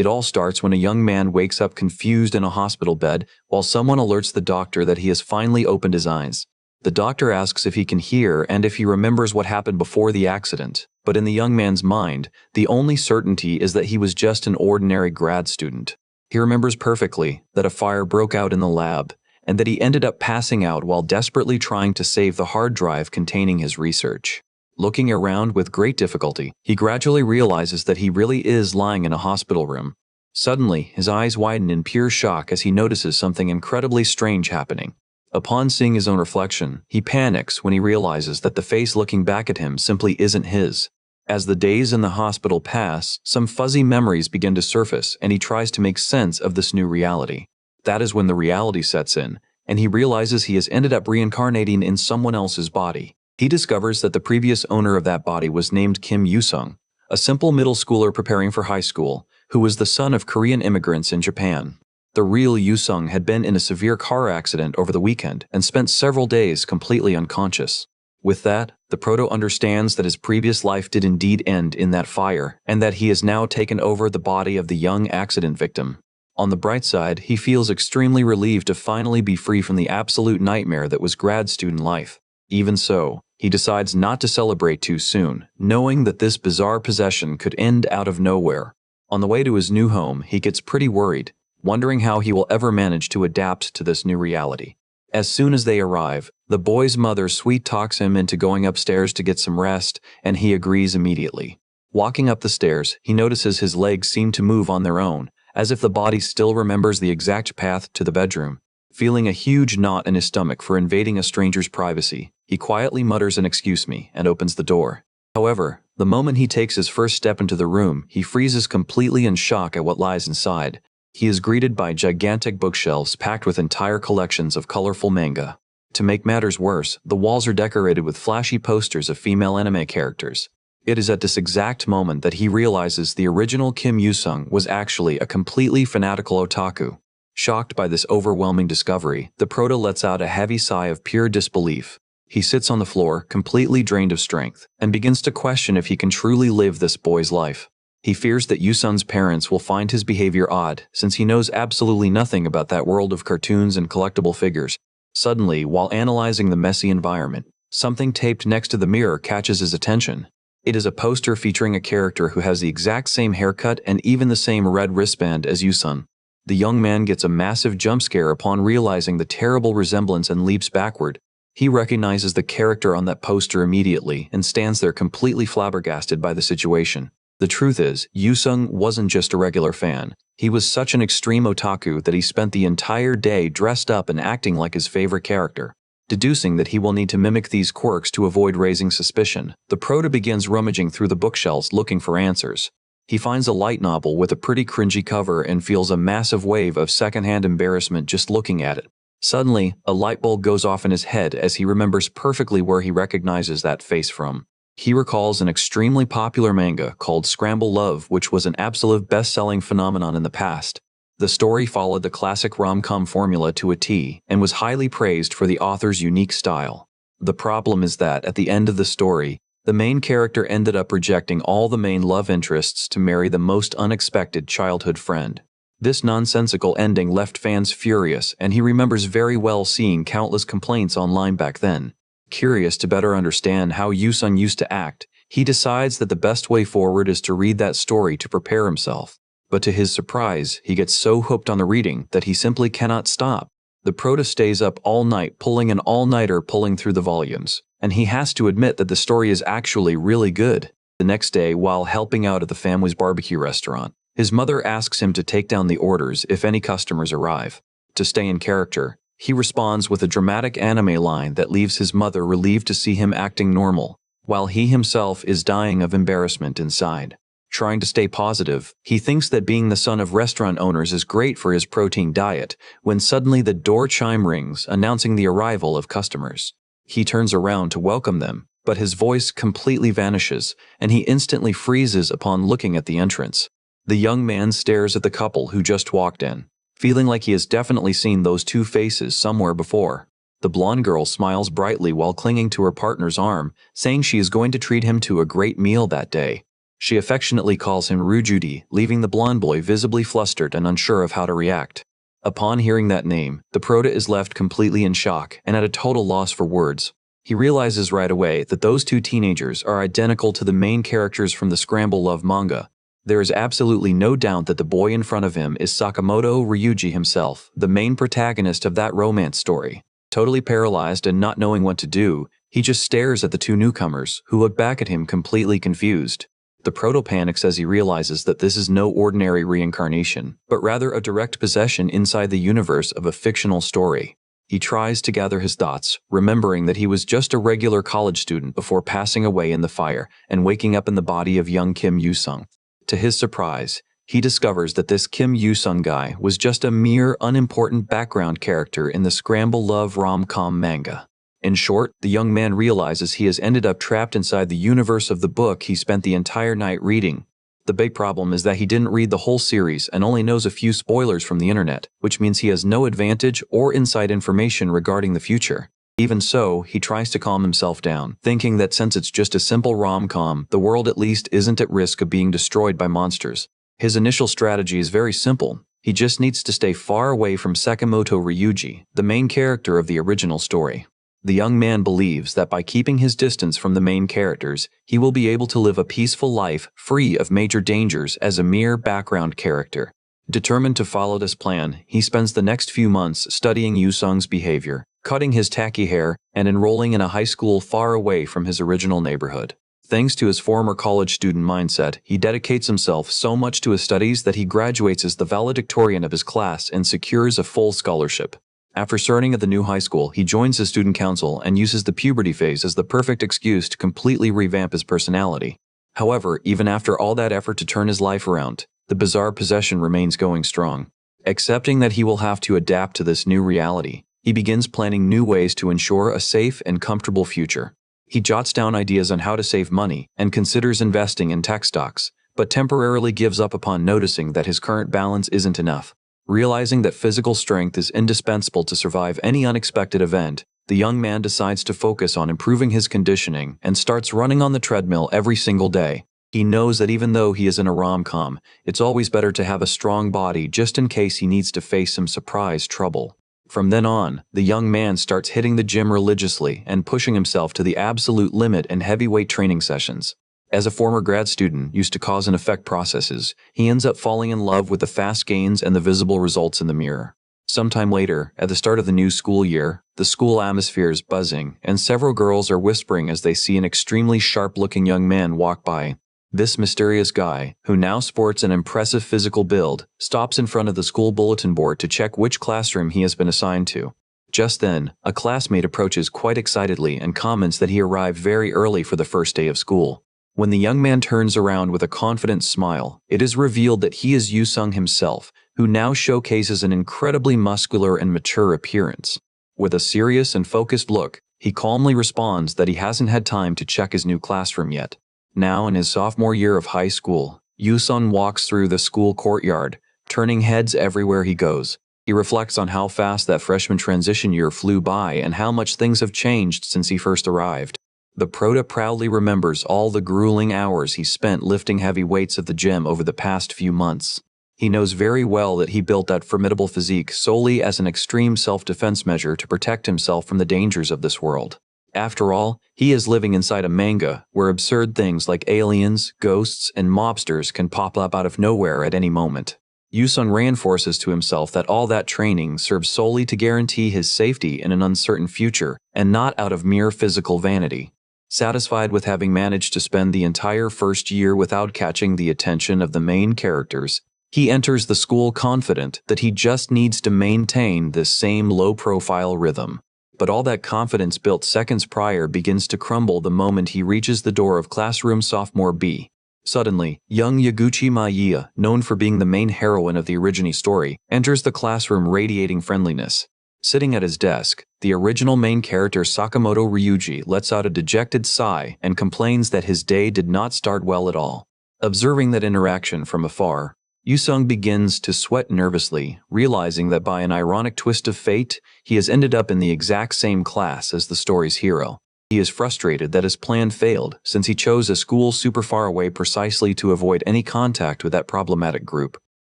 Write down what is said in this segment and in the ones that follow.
It all starts when a young man wakes up confused in a hospital bed while someone alerts the doctor that he has finally opened his eyes. The doctor asks if he can hear and if he remembers what happened before the accident, but in the young man's mind, the only certainty is that he was just an ordinary grad student. He remembers perfectly that a fire broke out in the lab, and that he ended up passing out while desperately trying to save the hard drive containing his research. Looking around with great difficulty, he gradually realizes that he really is lying in a hospital room. Suddenly, his eyes widen in pure shock as he notices something incredibly strange happening. Upon seeing his own reflection, he panics when he realizes that the face looking back at him simply isn't his. As the days in the hospital pass, some fuzzy memories begin to surface and he tries to make sense of this new reality. That is when the reality sets in, and he realizes he has ended up reincarnating in someone else's body. He discovers that the previous owner of that body was named Kim Yusung, a simple middle schooler preparing for high school, who was the son of Korean immigrants in Japan. The real Yusung had been in a severe car accident over the weekend and spent several days completely unconscious. With that, the proto understands that his previous life did indeed end in that fire and that he has now taken over the body of the young accident victim. On the bright side, he feels extremely relieved to finally be free from the absolute nightmare that was grad student life. Even so, he decides not to celebrate too soon, knowing that this bizarre possession could end out of nowhere. On the way to his new home, he gets pretty worried, wondering how he will ever manage to adapt to this new reality. As soon as they arrive, the boy's mother sweet-talks him into going upstairs to get some rest, and he agrees immediately. Walking up the stairs, he notices his legs seem to move on their own, as if the body still remembers the exact path to the bedroom. Feeling a huge knot in his stomach for invading a stranger's privacy, he quietly mutters an "excuse me" and opens the door. However, the moment he takes his first step into the room, he freezes completely in shock at what lies inside. He is greeted by gigantic bookshelves packed with entire collections of colorful manga. To make matters worse, the walls are decorated with flashy posters of female anime characters. It is at this exact moment that he realizes the original Kim Yusung was actually a completely fanatical otaku. Shocked by this overwhelming discovery, the proto lets out a heavy sigh of pure disbelief. He sits on the floor, completely drained of strength, and begins to question if he can truly live this boy's life. He fears that Yusung's parents will find his behavior odd, since he knows absolutely nothing about that world of cartoons and collectible figures. Suddenly, while analyzing the messy environment, something taped next to the mirror catches his attention. It is a poster featuring a character who has the exact same haircut and even the same red wristband as Yusung. The young man gets a massive jump scare upon realizing the terrible resemblance and leaps backward. He recognizes the character on that poster immediately and stands there completely flabbergasted by the situation. The truth is, Yusung wasn't just a regular fan. He was such an extreme otaku that he spent the entire day dressed up and acting like his favorite character. Deducing that he will need to mimic these quirks to avoid raising suspicion, the proto begins rummaging through the bookshelves looking for answers. He finds a light novel with a pretty cringy cover and feels a massive wave of secondhand embarrassment just looking at it. Suddenly, a light bulb goes off in his head as he remembers perfectly where he recognizes that face from. He recalls an extremely popular manga called Scramble Love, which was an absolute best-selling phenomenon in the past. The story followed the classic rom-com formula to a T and was highly praised for the author's unique style. The problem is that, at the end of the story, the main character ended up rejecting all the main love interests to marry the most unexpected childhood friend. This nonsensical ending left fans furious, and he remembers very well seeing countless complaints online back then. Curious to better understand how Yusung used to act, he decides that the best way forward is to read that story to prepare himself. But to his surprise, he gets so hooked on the reading that he simply cannot stop. The proto stays up all night pulling an all-nighter pulling through the volumes, and he has to admit that the story is actually really good. The next day, while helping out at the family's barbecue restaurant, his mother asks him to take down the orders if any customers arrive. To stay in character, he responds with a dramatic anime line that leaves his mother relieved to see him acting normal, while he himself is dying of embarrassment inside. Trying to stay positive, he thinks that being the son of restaurant owners is great for his protein diet, when suddenly the door chime rings, announcing the arrival of customers. He turns around to welcome them, but his voice completely vanishes, and he instantly freezes upon looking at the entrance. The young man stares at the couple who just walked in, feeling like he has definitely seen those two faces somewhere before. The blonde girl smiles brightly while clinging to her partner's arm, saying she is going to treat him to a great meal that day. She affectionately calls him Ryujuji, leaving the blonde boy visibly flustered and unsure of how to react. Upon hearing that name, the prota is left completely in shock and at a total loss for words. He realizes right away that those two teenagers are identical to the main characters from the Scramble Love manga. There is absolutely no doubt that the boy in front of him is Sakamoto Ryuji himself, the main protagonist of that romance story. Totally paralyzed and not knowing what to do, he just stares at the two newcomers, who look back at him completely confused. The proto panics as he realizes that this is no ordinary reincarnation, but rather a direct possession inside the universe of a fictional story. He tries to gather his thoughts, remembering that he was just a regular college student before passing away in the fire and waking up in the body of young Kim Yoo-sung. To his surprise, he discovers that this Kim Yoo-sung guy was just a mere unimportant background character in the Scramble Love rom-com manga. In short, the young man realizes he has ended up trapped inside the universe of the book he spent the entire night reading. The big problem is that he didn't read the whole series and only knows a few spoilers from the internet, which means he has no advantage or inside information regarding the future. Even so, he tries to calm himself down, thinking that since it's just a simple rom-com, the world at least isn't at risk of being destroyed by monsters. His initial strategy is very simple. He just needs to stay far away from Sakamoto Ryuji, the main character of the original story. The young man believes that by keeping his distance from the main characters, he will be able to live a peaceful life free of major dangers as a mere background character. Determined to follow this plan, he spends the next few months studying Yoo-sung's behavior, cutting his tacky hair, and enrolling in a high school far away from his original neighborhood. Thanks to his former college student mindset, he dedicates himself so much to his studies that he graduates as the valedictorian of his class and secures a full scholarship. After starting at the new high school, he joins the student council and uses the puberty phase as the perfect excuse to completely revamp his personality. However, even after all that effort to turn his life around, the bizarre possession remains going strong. Accepting that he will have to adapt to this new reality, he begins planning new ways to ensure a safe and comfortable future. He jots down ideas on how to save money and considers investing in tech stocks, but temporarily gives up upon noticing that his current balance isn't enough. Realizing that physical strength is indispensable to survive any unexpected event, the young man decides to focus on improving his conditioning and starts running on the treadmill every single day. He knows that even though he is in a rom-com, it's always better to have a strong body just in case he needs to face some surprise trouble. From then on, the young man starts hitting the gym religiously and pushing himself to the absolute limit in heavyweight training sessions. As a former grad student used to cause and effect processes, he ends up falling in love with the fast gains and the visible results in the mirror. Sometime later, at the start of the new school year, the school atmosphere is buzzing, and several girls are whispering as they see an extremely sharp-looking young man walk by. This mysterious guy, who now sports an impressive physical build, stops in front of the school bulletin board to check which classroom he has been assigned to. Just then, a classmate approaches quite excitedly and comments that he arrived very early for the first day of school. When the young man turns around with a confident smile, it is revealed that he is Yoo-sung himself, who now showcases an incredibly muscular and mature appearance. With a serious and focused look, he calmly responds that he hasn't had time to check his new classroom yet. Now in his sophomore year of high school, Yoo-sung walks through the school courtyard, turning heads everywhere he goes. He reflects on how fast that freshman transition year flew by and how much things have changed since he first arrived. The prota proudly remembers all the grueling hours he spent lifting heavy weights at the gym over the past few months. He knows very well that he built that formidable physique solely as an extreme self-defense measure to protect himself from the dangers of this world. After all, he is living inside a manga where absurd things like aliens, ghosts, and mobsters can pop up out of nowhere at any moment. Yoo-sung reinforces to himself that all that training serves solely to guarantee his safety in an uncertain future and not out of mere physical vanity. Satisfied with having managed to spend the entire first year without catching the attention of the main characters, he enters the school confident that he just needs to maintain this same low-profile rhythm. But all that confidence built seconds prior begins to crumble the moment he reaches the door of classroom sophomore B. Suddenly, young Yaguchi Maya, known for being the main heroine of the original story, enters the classroom radiating friendliness. Sitting at his desk, the original main character Sakamoto Ryuji lets out a dejected sigh and complains that his day did not start well at all. Observing that interaction from afar, Yoo-sung begins to sweat nervously, realizing that by an ironic twist of fate, he has ended up in the exact same class as the story's hero. He is frustrated that his plan failed since he chose a school super far away precisely to avoid any contact with that problematic group.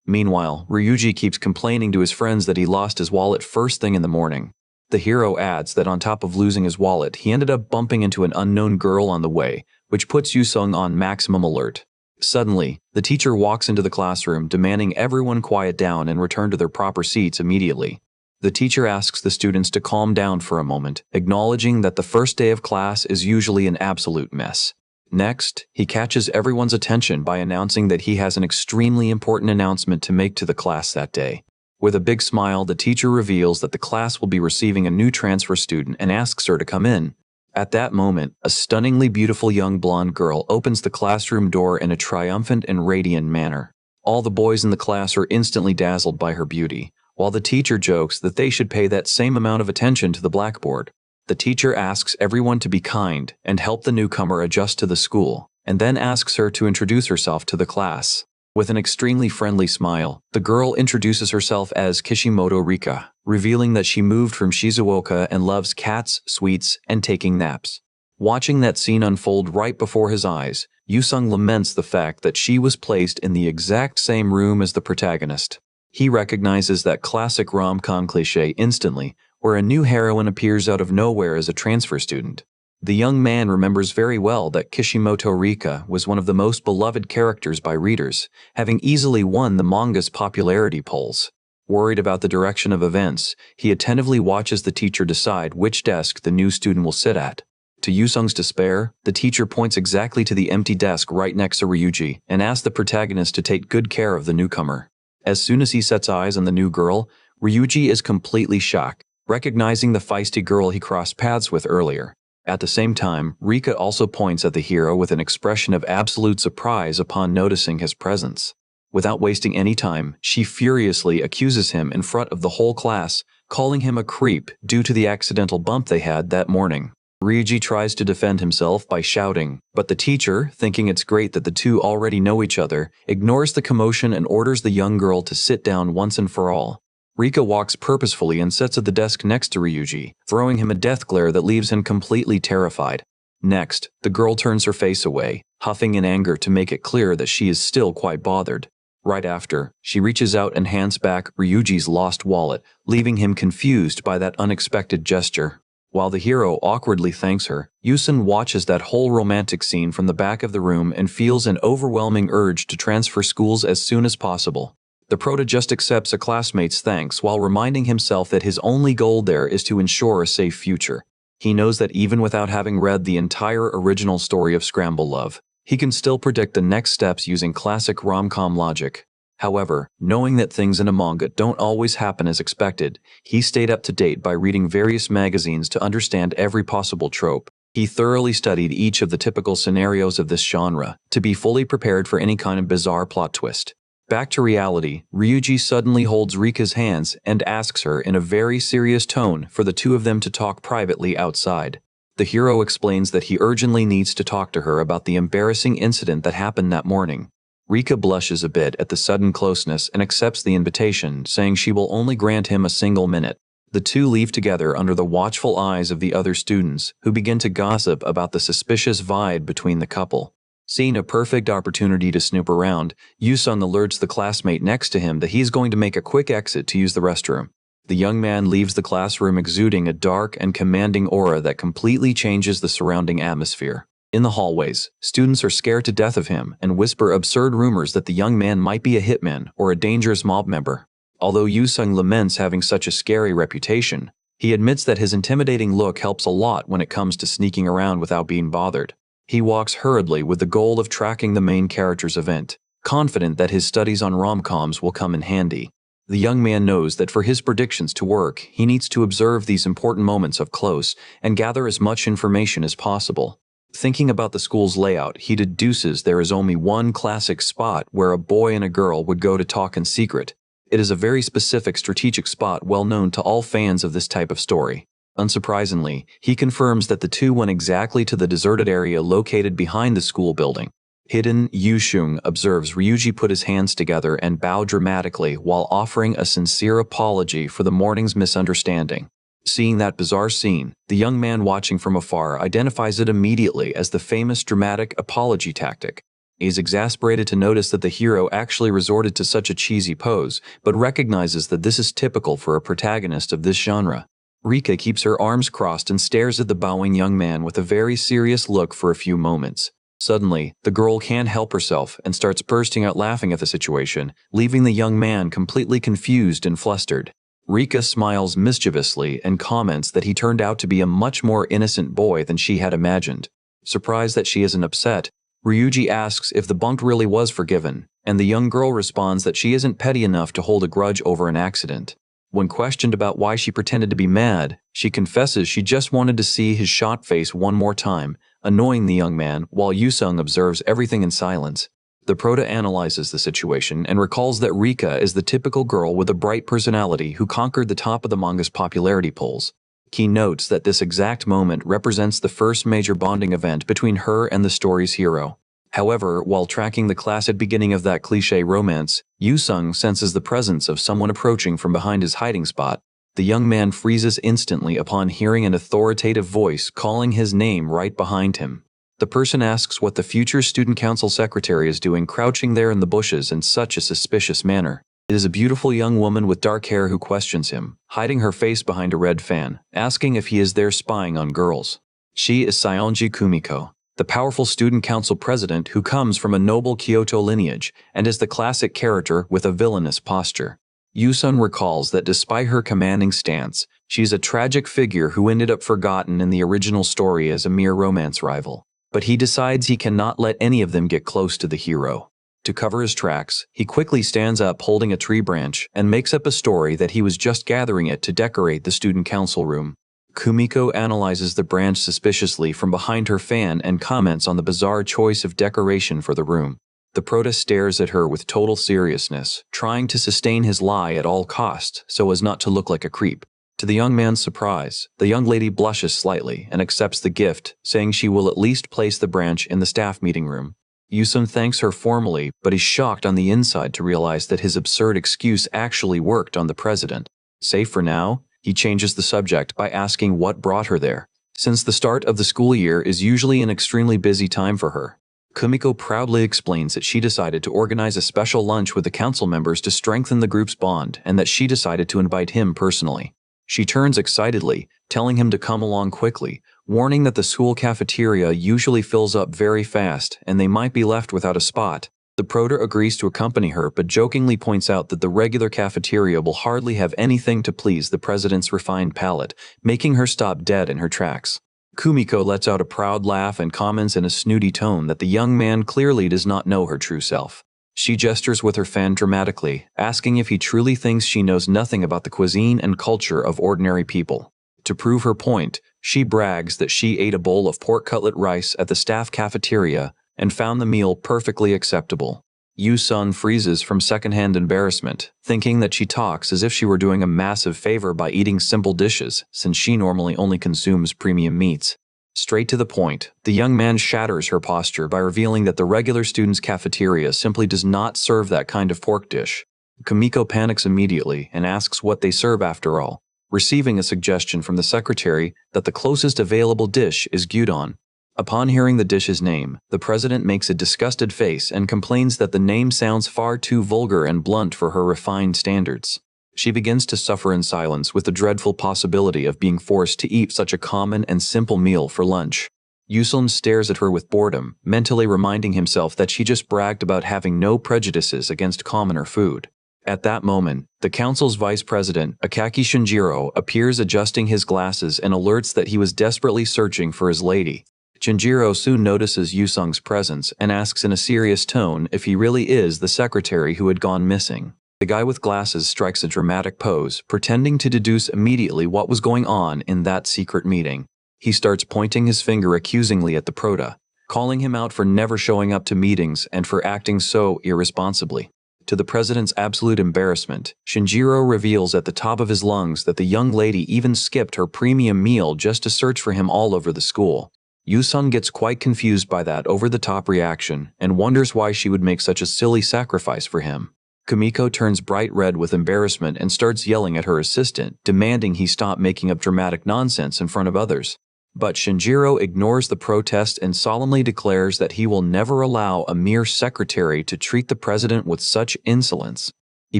Meanwhile, Ryuji keeps complaining to his friends that he lost his wallet first thing in the morning. The hero adds that on top of losing his wallet, he ended up bumping into an unknown girl on the way, which puts Yusung on maximum alert. Suddenly, the teacher walks into the classroom demanding everyone quiet down and return to their proper seats immediately. The teacher asks the students to calm down for a moment, acknowledging that the first day of class is usually an absolute mess. Next, he catches everyone's attention by announcing that he has an extremely important announcement to make to the class that day. With a big smile, the teacher reveals that the class will be receiving a new transfer student and asks her to come in. At that moment, a stunningly beautiful young blonde girl opens the classroom door in a triumphant and radiant manner. All the boys in the class are instantly dazzled by her beauty, while the teacher jokes that they should pay that same amount of attention to the blackboard. The teacher asks everyone to be kind and help the newcomer adjust to the school, and then asks her to introduce herself to the class. With an extremely friendly smile, the girl introduces herself as Kishimoto Rika, revealing that she moved from Shizuoka and loves cats, sweets, and taking naps. Watching that scene unfold right before his eyes, Yusung laments the fact that she was placed in the exact same room as the protagonist. He recognizes that classic rom-com cliché instantly, where a new heroine appears out of nowhere as a transfer student. The young man remembers very well that Kishimoto Rika was one of the most beloved characters by readers, having easily won the manga's popularity polls. Worried about the direction of events, he attentively watches the teacher decide which desk the new student will sit at. To Yusung's despair, the teacher points exactly to the empty desk right next to Ryuji and asks the protagonist to take good care of the newcomer. As soon as he sets eyes on the new girl, Ryuji is completely shocked, recognizing the feisty girl he crossed paths with earlier. At the same time, Rika also points at the hero with an expression of absolute surprise upon noticing his presence. Without wasting any time, she furiously accuses him in front of the whole class, calling him a creep due to the accidental bump they had that morning. Ryuji tries to defend himself by shouting, but the teacher, thinking it's great that the two already know each other, ignores the commotion and orders the young girl to sit down once and for all. Rika walks purposefully and sits at the desk next to Ryuji, throwing him a death glare that leaves him completely terrified. Next, the girl turns her face away, huffing in anger to make it clear that she is still quite bothered. Right after, she reaches out and hands back Ryuji's lost wallet, leaving him confused by that unexpected gesture. While the hero awkwardly thanks her, Yusun watches that whole romantic scene from the back of the room and feels an overwhelming urge to transfer schools as soon as possible. The prota just accepts a classmate's thanks while reminding himself that his only goal there is to ensure a safe future. He knows that even without having read the entire original story of Scramble Love, he can still predict the next steps using classic rom-com logic. However, knowing that things in a manga don't always happen as expected, he stayed up to date by reading various magazines to understand every possible trope. He thoroughly studied each of the typical scenarios of this genre to be fully prepared for any kind of bizarre plot twist. Back to reality, Ryuji suddenly holds Rika's hands and asks her in a very serious tone for the two of them to talk privately outside. The hero explains that he urgently needs to talk to her about the embarrassing incident that happened that morning. Rika blushes a bit at the sudden closeness and accepts the invitation, saying she will only grant him a single minute. The two leave together under the watchful eyes of the other students, who begin to gossip about the suspicious vibe between the couple. Seeing a perfect opportunity to snoop around, Yusun alerts the classmate next to him that he's going to make a quick exit to use the restroom. The young man leaves the classroom exuding a dark and commanding aura that completely changes the surrounding atmosphere. In the hallways, students are scared to death of him and whisper absurd rumors that the young man might be a hitman or a dangerous mob member. Although Yusung laments having such a scary reputation, he admits that his intimidating look helps a lot when it comes to sneaking around without being bothered. He walks hurriedly with the goal of tracking the main character's event, confident that his studies on rom-coms will come in handy. The young man knows that for his predictions to work, he needs to observe these important moments up close and gather as much information as possible. Thinking about the school's layout, he deduces there is only one classic spot where a boy and a girl would go to talk in secret. It is a very specific strategic spot well known to all fans of this type of story. Unsurprisingly, he confirms that the two went exactly to the deserted area located behind the school building. Hidden, Yushung observes Ryuji put his hands together and bow dramatically while offering a sincere apology for the morning's misunderstanding. Seeing that bizarre scene, the young man watching from afar identifies it immediately as the famous dramatic apology tactic. He is exasperated to notice that the hero actually resorted to such a cheesy pose, but recognizes that this is typical for a protagonist of this genre. Rika keeps her arms crossed and stares at the bowing young man with a very serious look for a few moments. Suddenly, the girl can't help herself and starts bursting out laughing at the situation, leaving the young man completely confused and flustered. Rika smiles mischievously and comments that he turned out to be a much more innocent boy than she had imagined. Surprised that she isn't upset, Ryuji asks if the bunk really was forgiven, and the young girl responds that she isn't petty enough to hold a grudge over an accident. When questioned about why she pretended to be mad, she confesses she just wanted to see his shot face one more time, annoying the young man while Yusung observes everything in silence. The prota analyzes the situation and recalls that Rika is the typical girl with a bright personality who conquered the top of the manga's popularity polls. He notes that this exact moment represents the first major bonding event between her and the story's hero. However, while tracking the classic beginning of that cliché romance, Yusung senses the presence of someone approaching from behind his hiding spot. The young man freezes instantly upon hearing an authoritative voice calling his name right behind him. The person asks what the future student council secretary is doing crouching there in the bushes in such a suspicious manner. It is a beautiful young woman with dark hair who questions him, hiding her face behind a red fan, asking if he is there spying on girls. She is Saionji Kumiko, the powerful student council president who comes from a noble Kyoto lineage and is the classic character with a villainous posture. Yusun recalls that despite her commanding stance, she's a tragic figure who ended up forgotten in the original story as a mere romance rival. But he decides he cannot let any of them get close to the hero. To cover his tracks, he quickly stands up holding a tree branch and makes up a story that he was just gathering it to decorate the student council room. Kumiko analyzes the branch suspiciously from behind her fan and comments on the bizarre choice of decoration for the room. The prota stares at her with total seriousness, trying to sustain his lie at all costs so as not to look like a creep. To the young man's surprise, the young lady blushes slightly and accepts the gift, saying she will at least place the branch in the staff meeting room. Yusun thanks her formally, but is shocked on the inside to realize that his absurd excuse actually worked on the president. Safe for now, he changes the subject by asking what brought her there, since the start of the school year is usually an extremely busy time for her. Kumiko proudly explains that she decided to organize a special lunch with the council members to strengthen the group's bond and that she decided to invite him personally. She turns excitedly, telling him to come along quickly, warning that the school cafeteria usually fills up very fast and they might be left without a spot. The prota agrees to accompany her but jokingly points out that the regular cafeteria will hardly have anything to please the president's refined palate, making her stop dead in her tracks. Kumiko lets out a proud laugh and comments in a snooty tone that the young man clearly does not know her true self. She gestures with her fan dramatically, asking if he truly thinks she knows nothing about the cuisine and culture of ordinary people. To prove her point, she brags that she ate a bowl of pork cutlet rice at the staff cafeteria and found the meal perfectly acceptable. Yusun freezes from secondhand embarrassment, thinking that she talks as if she were doing a massive favor by eating simple dishes, since she normally only consumes premium meats. Straight to the point, the young man shatters her posture by revealing that the regular students' cafeteria simply does not serve that kind of pork dish. Kumiko panics immediately and asks what they serve after all, receiving a suggestion from the secretary that the closest available dish is gyudon. Upon hearing the dish's name, the president makes a disgusted face and complains that the name sounds far too vulgar and blunt for her refined standards. She begins to suffer in silence with the dreadful possibility of being forced to eat such a common and simple meal for lunch. Yusun stares at her with boredom, mentally reminding himself that she just bragged about having no prejudices against commoner food. At that moment, the council's vice president, Akaki Shinjiro, appears adjusting his glasses and alerts that he was desperately searching for his lady. Shinjiro soon notices Yusung's presence and asks in a serious tone if he really is the secretary who had gone missing. The guy with glasses strikes a dramatic pose, pretending to deduce immediately what was going on in that secret meeting. He starts pointing his finger accusingly at the prota, calling him out for never showing up to meetings and for acting so irresponsibly. To the president's absolute embarrassment, Shinjiro reveals at the top of his lungs that the young lady even skipped her premium meal just to search for him all over the school. Yusun gets quite confused by that over-the-top reaction and wonders why she would make such a silly sacrifice for him. Kumiko turns bright red with embarrassment and starts yelling at her assistant, demanding he stop making up dramatic nonsense in front of others. But Shinjiro ignores the protest and solemnly declares that he will never allow a mere secretary to treat the president with such insolence. He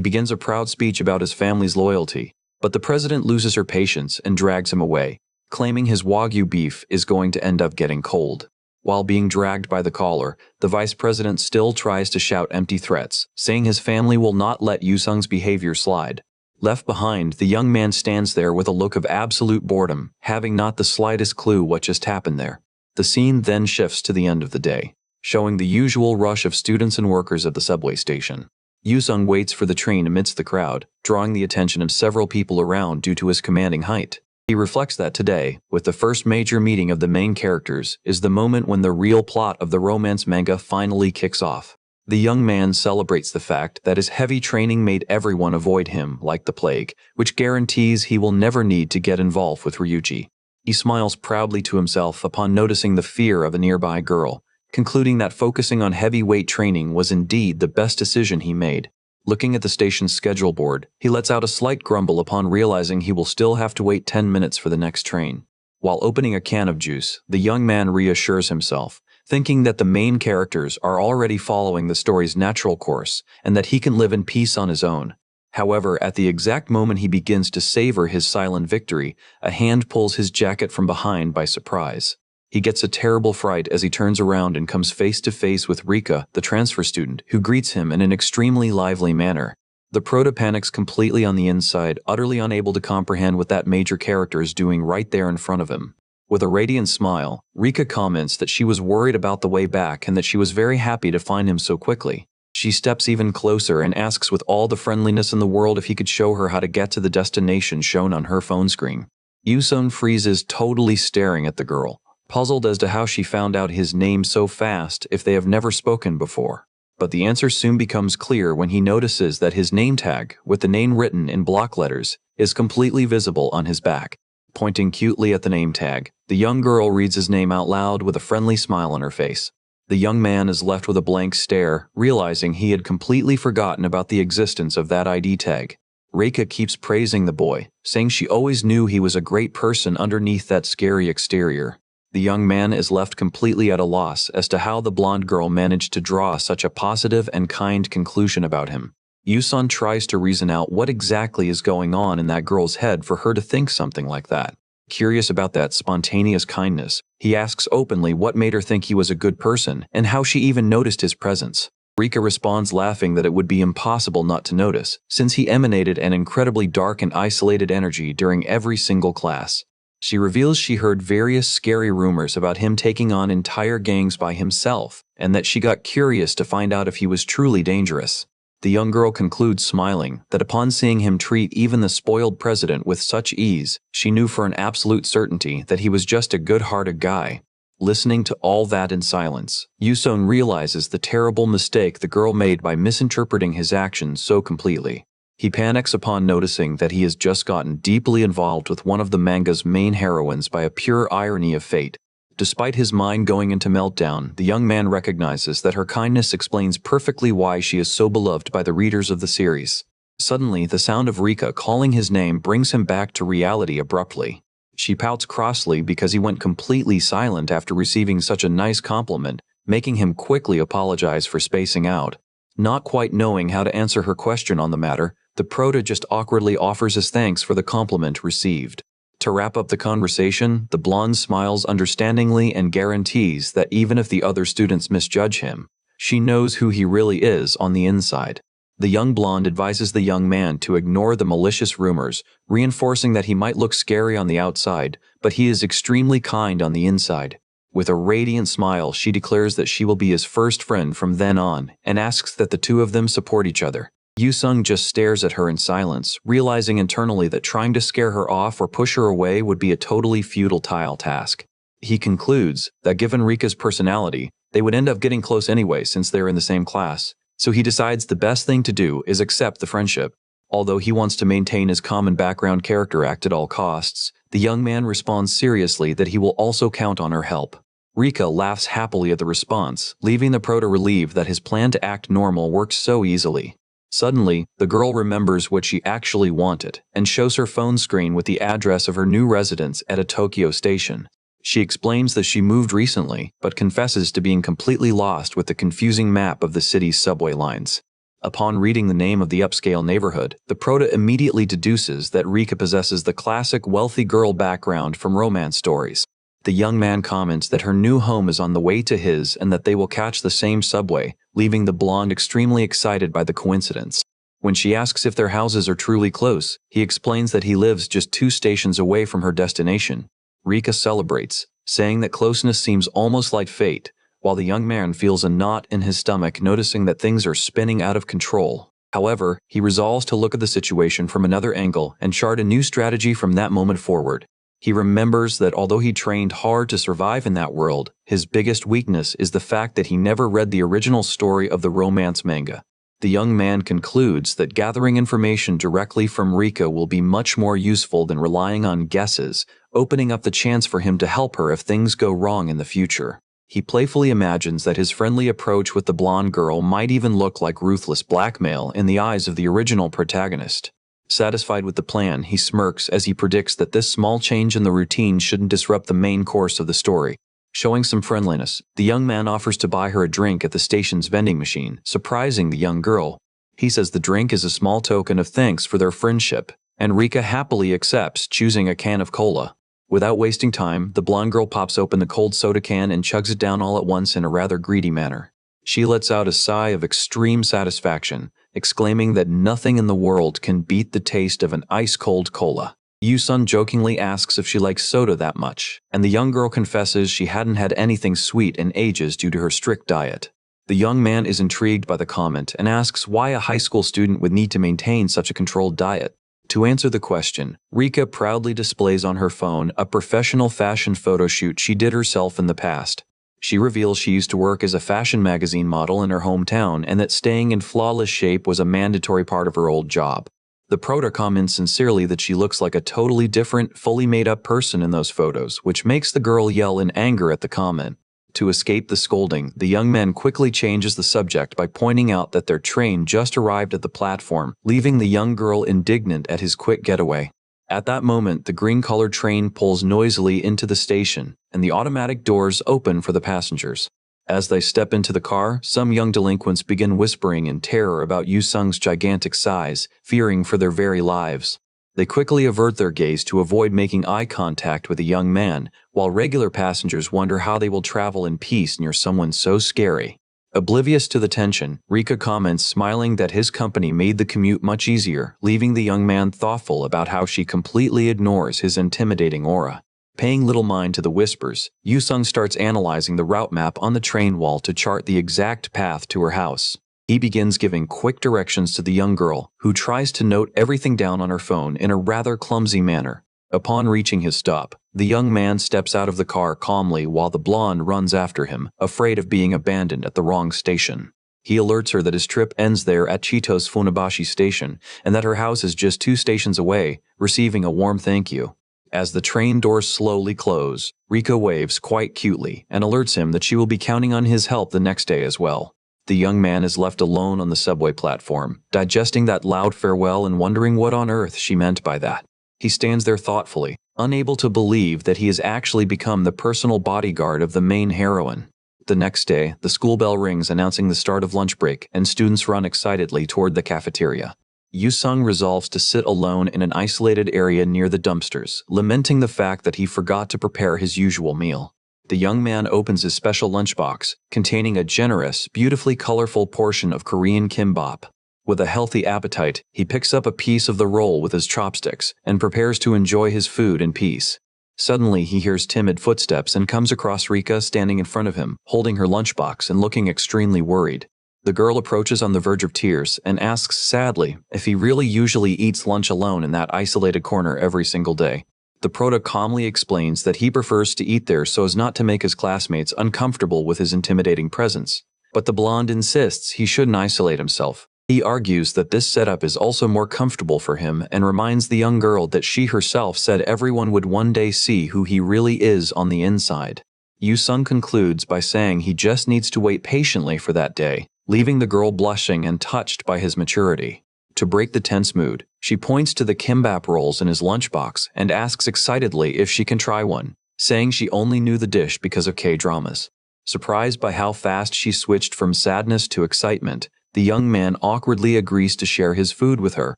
begins a proud speech about his family's loyalty, but the president loses her patience and drags him away, claiming his Wagyu beef is going to end up getting cold. While being dragged by the collar, the vice president still tries to shout empty threats, saying his family will not let Yusung's behavior slide. Left behind, the young man stands there with a look of absolute boredom, having not the slightest clue what just happened there. The scene then shifts to the end of the day, showing the usual rush of students and workers at the subway station. Yusung waits for the train amidst the crowd, drawing the attention of several people around due to his commanding height. He reflects that today, with the first major meeting of the main characters, is the moment when the real plot of the romance manga finally kicks off. The young man celebrates the fact that his heavy training made everyone avoid him like the plague, which guarantees he will never need to get involved with Ryuji. He smiles proudly to himself upon noticing the fear of a nearby girl, concluding that focusing on heavyweight training was indeed the best decision he made. Looking at the station's schedule board, he lets out a slight grumble upon realizing he will still have to wait 10 minutes for the next train. While opening a can of juice, the young man reassures himself, thinking that the main characters are already following the story's natural course and that he can live in peace on his own. However, at the exact moment he begins to savor his silent victory, a hand pulls his jacket from behind by surprise. He gets a terrible fright as he turns around and comes face to face with Rika, the transfer student, who greets him in an extremely lively manner. The prota panics completely on the inside, utterly unable to comprehend what that major character is doing right there in front of him. With a radiant smile, Rika comments that she was worried about the way back and that she was very happy to find him so quickly. She steps even closer and asks with all the friendliness in the world if he could show her how to get to the destination shown on her phone screen. Yusung freezes, totally staring at the girl, puzzled as to how she found out his name so fast if they have never spoken before. But the answer soon becomes clear when he notices that his name tag, with the name written in block letters, is completely visible on his back. Pointing cutely at the name tag, the young girl reads his name out loud with a friendly smile on her face. The young man is left with a blank stare, realizing he had completely forgotten about the existence of that ID tag. Reika keeps praising the boy, saying she always knew he was a great person underneath that scary exterior. The young man is left completely at a loss as to how the blonde girl managed to draw such a positive and kind conclusion about him. Yusun tries to reason out what exactly is going on in that girl's head for her to think something like that. Curious about that spontaneous kindness, he asks openly what made her think he was a good person and how she even noticed his presence. Rika responds laughing that it would be impossible not to notice, since he emanated an incredibly dark and isolated energy during every single class. She reveals she heard various scary rumors about him taking on entire gangs by himself, and that she got curious to find out if he was truly dangerous. The young girl concludes smiling that upon seeing him treat even the spoiled president with such ease, she knew for an absolute certainty that he was just a good-hearted guy. Listening to all that in silence, Yusung realizes the terrible mistake the girl made by misinterpreting his actions so completely. He panics upon noticing that he has just gotten deeply involved with one of the manga's main heroines by a pure irony of fate. Despite his mind going into meltdown, the young man recognizes that her kindness explains perfectly why she is so beloved by the readers of the series. Suddenly, the sound of Rika calling his name brings him back to reality abruptly. She pouts crossly because he went completely silent after receiving such a nice compliment, making him quickly apologize for spacing out. Not quite knowing how to answer her question on the matter, the prota just awkwardly offers his thanks for the compliment received. To wrap up the conversation, the blonde smiles understandingly and guarantees that even if the other students misjudge him, she knows who he really is on the inside. The young blonde advises the young man to ignore the malicious rumors, reinforcing that he might look scary on the outside, but he is extremely kind on the inside. With a radiant smile, she declares that she will be his first friend from then on and asks that the two of them support each other. Yusung just stares at her in silence, realizing internally that trying to scare her off or push her away would be a totally futile task. He concludes that given Rika's personality, they would end up getting close anyway since they're in the same class, so he decides the best thing to do is accept the friendship. Although he wants to maintain his common background character act at all costs, the young man responds seriously that he will also count on her help. Rika laughs happily at the response, leaving the prota relieved that his plan to act normal works so easily. Suddenly, the girl remembers what she actually wanted and shows her phone screen with the address of her new residence at a Tokyo station. She explains that she moved recently, but confesses to being completely lost with the confusing map of the city's subway lines. Upon reading the name of the upscale neighborhood, the prota immediately deduces that Rika possesses the classic wealthy girl background from romance stories. The young man comments that her new home is on the way to his and that they will catch the same subway, leaving the blonde extremely excited by the coincidence. When she asks if their houses are truly close, he explains that he lives just 2 stations away from her destination. Rika celebrates, saying that closeness seems almost like fate, while the young man feels a knot in his stomach noticing that things are spinning out of control. However, he resolves to look at the situation from another angle and chart a new strategy from that moment forward. He remembers that although he trained hard to survive in that world, his biggest weakness is the fact that he never read the original story of the romance manga. The young man concludes that gathering information directly from Rika will be much more useful than relying on guesses, opening up the chance for him to help her if things go wrong in the future. He playfully imagines that his friendly approach with the blonde girl might even look like ruthless blackmail in the eyes of the original protagonist. Satisfied with the plan, he smirks as he predicts that this small change in the routine shouldn't disrupt the main course of the story. Showing some friendliness, the young man offers to buy her a drink at the station's vending machine, surprising the young girl. He says the drink is a small token of thanks for their friendship, and Rika happily accepts, choosing a can of cola. Without wasting time, the blonde girl pops open the cold soda can and chugs it down all at once in a rather greedy manner. She lets out a sigh of extreme satisfaction, exclaiming that nothing in the world can beat the taste of an ice-cold cola. Yu-sun jokingly asks if she likes soda that much, and the young girl confesses she hadn't had anything sweet in ages due to her strict diet. The young man is intrigued by the comment and asks why a high school student would need to maintain such a controlled diet. To answer the question, Rika proudly displays on her phone a professional fashion photo shoot she did herself in the past. She reveals she used to work as a fashion magazine model in her hometown and that staying in flawless shape was a mandatory part of her old job. The prota comments sincerely that she looks like a totally different, fully made-up person in those photos, which makes the girl yell in anger at the comment. To escape the scolding, the young man quickly changes the subject by pointing out that their train just arrived at the platform, leaving the young girl indignant at his quick getaway. At that moment, the green-colored train pulls noisily into the station, and the automatic doors open for the passengers. As they step into the car, some young delinquents begin whispering in terror about Yu-sung's gigantic size, fearing for their very lives. They quickly avert their gaze to avoid making eye contact with the young man, while regular passengers wonder how they will travel in peace near someone so scary. Oblivious to the tension, Rika comments smiling that his company made the commute much easier, leaving the young man thoughtful about how she completely ignores his intimidating aura. Paying little mind to the whispers, Yu-sung starts analyzing the route map on the train wall to chart the exact path to her house. He begins giving quick directions to the young girl, who tries to note everything down on her phone in a rather clumsy manner. Upon reaching his stop, the young man steps out of the car calmly while the blonde runs after him, afraid of being abandoned at the wrong station. He alerts her that his trip ends there at Chito's Funabashi station and that her house is just 2 stations away, receiving a warm thank you. As the train doors slowly close, Rika waves quite cutely and alerts him that she will be counting on his help the next day as well. The young man is left alone on the subway platform, digesting that loud farewell and wondering what on earth she meant by that. He stands there thoughtfully, unable to believe that he has actually become the personal bodyguard of the main heroine. The next day, the school bell rings announcing the start of lunch break, and students run excitedly toward the cafeteria. Yu-sung resolves to sit alone in an isolated area near the dumpsters, lamenting the fact that he forgot to prepare his usual meal. The young man opens his special lunchbox, containing a generous, beautifully colorful portion of Korean kimbap. With a healthy appetite, he picks up a piece of the roll with his chopsticks and prepares to enjoy his food in peace. Suddenly, he hears timid footsteps and comes across Rika standing in front of him, holding her lunchbox and looking extremely worried. The girl approaches on the verge of tears and asks sadly if he really usually eats lunch alone in that isolated corner every single day. The prota calmly explains that he prefers to eat there so as not to make his classmates uncomfortable with his intimidating presence. But the blonde insists he shouldn't isolate himself. He argues that this setup is also more comfortable for him and reminds the young girl that she herself said everyone would one day see who he really is on the inside. Yu-sung concludes by saying he just needs to wait patiently for that day, leaving the girl blushing and touched by his maturity. To break the tense mood, she points to the kimbap rolls in his lunchbox and asks excitedly if she can try one, saying she only knew the dish because of K-dramas. Surprised by how fast she switched from sadness to excitement, the young man awkwardly agrees to share his food with her.